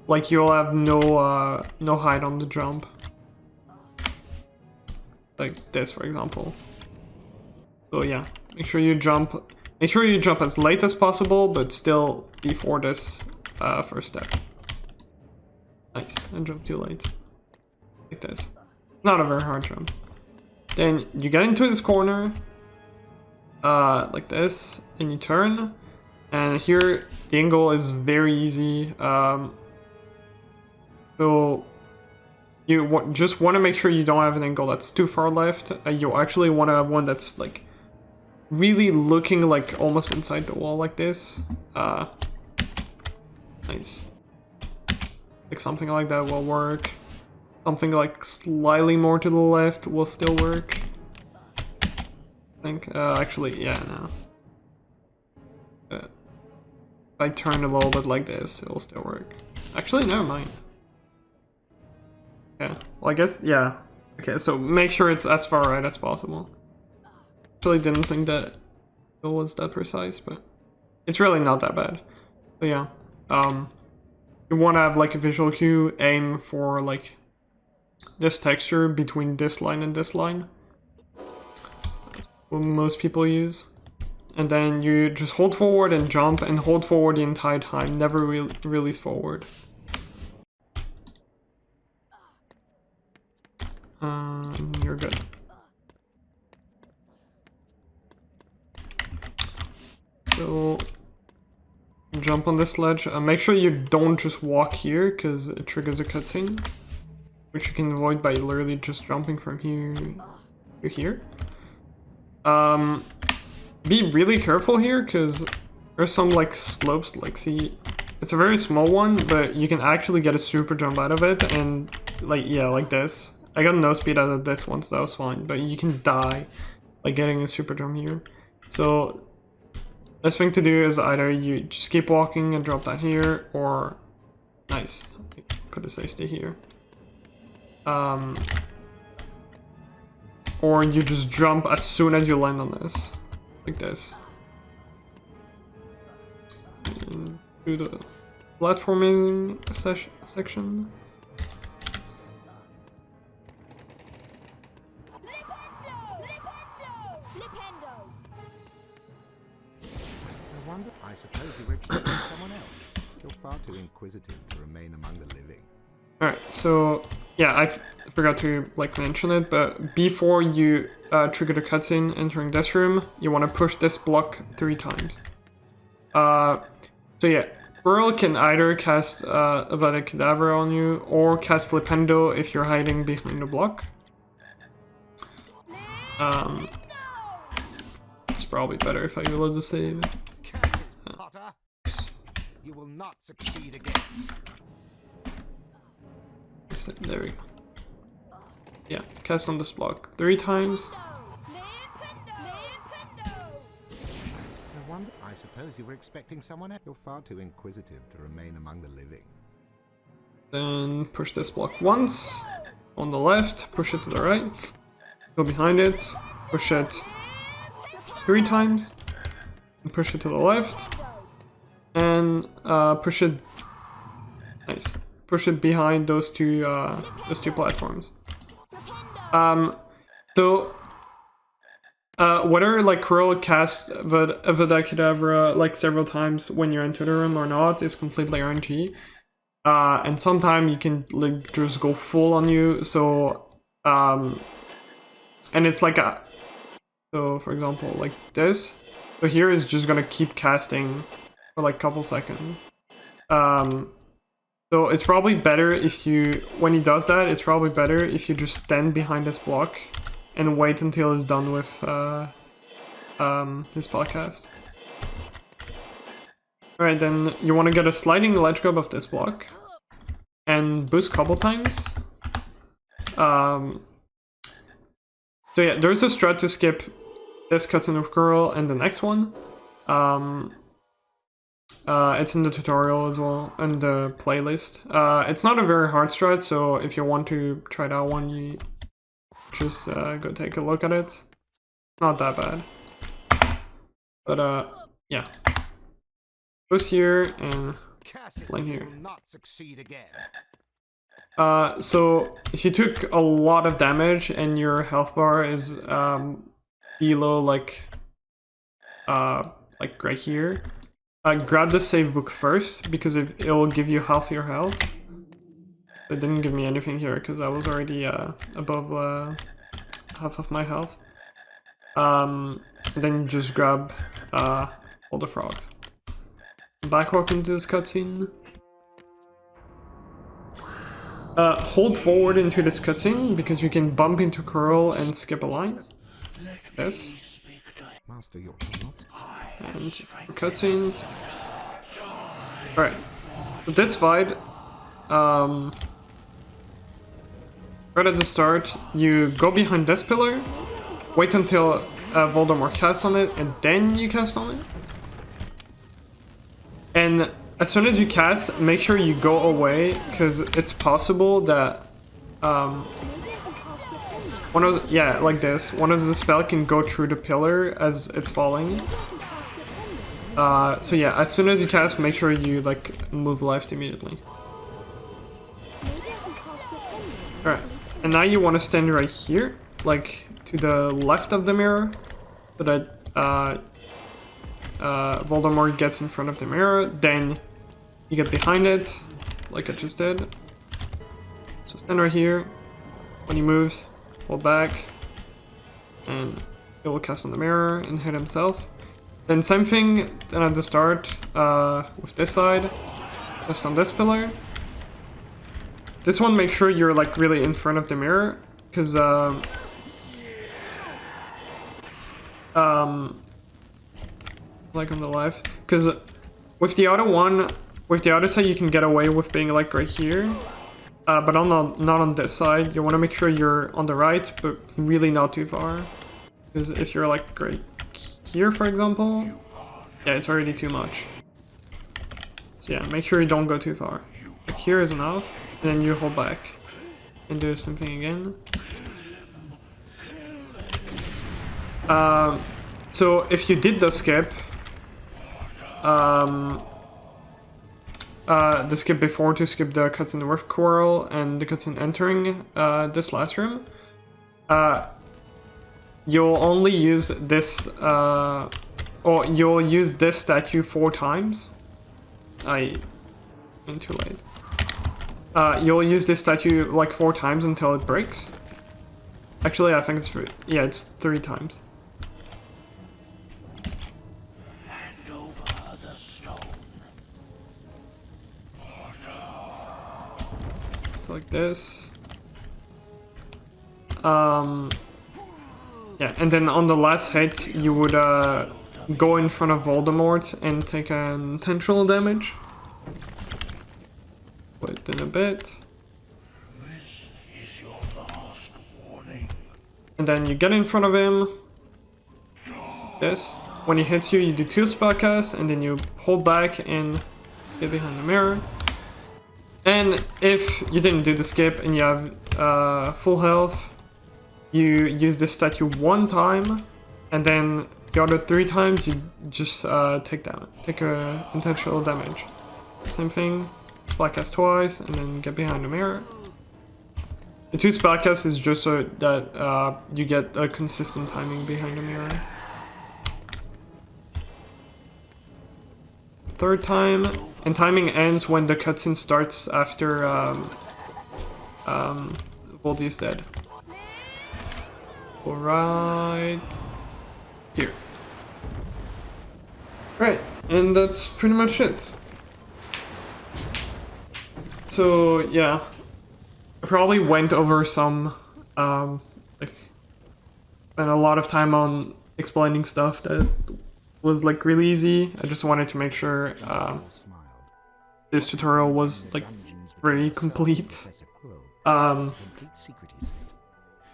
like, you'll have no height on the jump. Like this, for example. So yeah, make sure you jump as late as possible, but still before this first step. Nice, I jumped too late. Like this. Not a very hard jump. Then you get into this corner, like this, and you turn. And here, the angle is very easy. So you just want to make sure you don't have an angle that's too far left. You actually want to have one that's like really looking like almost inside the wall like this. Nice. Like something like that will work. Something like slightly more to the left will still work. I think, actually, yeah, no. If I turn a little bit like this, it'll still work. Actually, never mind. Yeah, well, I guess, yeah. Okay, so make sure it's as far right as possible. Actually didn't think that it was that precise, but it's really not that bad. So yeah, you want to have like a visual cue, aim for like this texture between this line and this line. That's what most people use. and then you just hold forward and jump and hold forward the entire time, never release forward. You're good. So jump on this ledge. Make sure you don't just walk here because it triggers a cutscene, which you can avoid by literally just jumping from here to here. Be really careful here because there's some like slopes. Like, see, it's a very small one, but you can actually get a super jump out of it, and like, yeah, like this. I got no speed out of this one, so that was fine. But you can die like getting a super jump here. So best thing to do is either you just keep walking and drop down here, or nice, put a safety here. Or you just jump as soon as you land on this, like this. And do the platforming section. I suppose you were expecting someone else. You're far too inquisitive to remain among the living. Alright, so yeah, I forgot to like mention it, but before you trigger the cutscene entering this room, you want to push this block 3 times. So yeah, Pearl can either cast Avada Kedavra on you, or cast Flipendo if you're hiding behind the block. It's probably better if I reload the save. Potter, you will not succeed again. So, there we go. Yeah, cast on this block 3 times. I suppose you were expecting someone else. You're far too inquisitive to remain among the living. Then push this block once on the left, push it to the right, go behind it, push it 3 times, and push it to the left, and push it. Nice. Push it behind those two platforms. So whether like Kurl casts Avada Kedavra like several times when you enter the room or not is completely RNG. And sometimes you can like just go full on you. So and it's like a, so for example like this. So here is just gonna keep casting for like a couple seconds. So it's probably better if you, when he does that, it's probably better if you just stand behind this block and wait until he's done with his podcast. Alright, then you want to get a sliding ledge grab of this block and boost couple times. So yeah, there's a strat to skip this cutscene with Girl and the next one. It's in the tutorial as well, and the playlist. It's not a very hard strat, so if you want to try that one, you just go take a look at it. Not that bad. But yeah. Goes here and land here. So if you took a lot of damage and your health bar is below like right here, grab the save book first, because it will give you half your health. It didn't give me anything here because I was already above half of my health. And then just grab all the frogs. Backwalk into this cutscene. Hold forward into this cutscene because you can bump into Curl and skip a line. This. And cutscenes. Alright. With this fight, right at the start, you go behind this pillar, wait until Voldemort casts on it, and then you cast on it. And as soon as you cast, make sure you go away, because it's possible that one of the, yeah, like this, one of the spell can go through the pillar as it's falling. So yeah, as soon as you cast, make sure you like move left immediately. Alright, and now you want to stand right here, like to the left of the mirror, so that Voldemort gets in front of the mirror, then you get behind it, like I just did. So stand right here. When he moves, hold back, and he will cast on the mirror and hit himself. Then same thing then at the start with this side, just on this pillar. This one, make sure you're like really in front of the mirror, because like on the left, because with the other one, with the other side you can get away with being like right here, but not on this side. You want to make sure you're on the right, but really not too far, because if you're like right here, for example, yeah, it's already too much. So yeah, make sure you don't go too far. Like here is enough, and then you hold back and do something again. So if you did the skip, the skip before to skip the cuts in the Rift Coral and the cuts in entering this last room, you'll only use this, or you'll use this statue 4 times. I'm too late. You'll use this statue like 4 times until it breaks. Actually, I think it's yeah, it's 3 times. Like this. Yeah, and then on the last hit, you would go in front of Voldemort and take an intentional damage. Wait in a bit. And then you get in front of him. This. When he hits you, you do 2 spellcasts, and then you hold back and get behind the mirror. And if you didn't do the skip and you have full health, you use this statue 1 time, and then the other 3 times you just take intentional damage. Same thing, spellcast twice, and then get behind the mirror. The 2 spellcasts is just so that you get a consistent timing behind the mirror. 3rd time, and timing ends when the cutscene starts after Voldy is dead. Go right here. Right, and that's pretty much it. So yeah, I probably went over some, like, spent a lot of time on explaining stuff that was like really easy. I just wanted to make sure this tutorial was like very complete.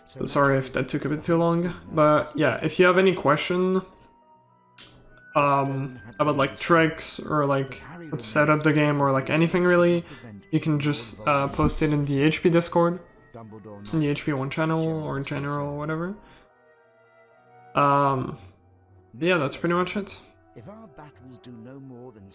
So sorry if that took a bit too long, but yeah, if you have any question about like tricks or like how to set up the game or like anything really, you can just post it in the HP Discord, in the HP1 channel or general or whatever. Yeah, that's pretty much it. If our battles do no more than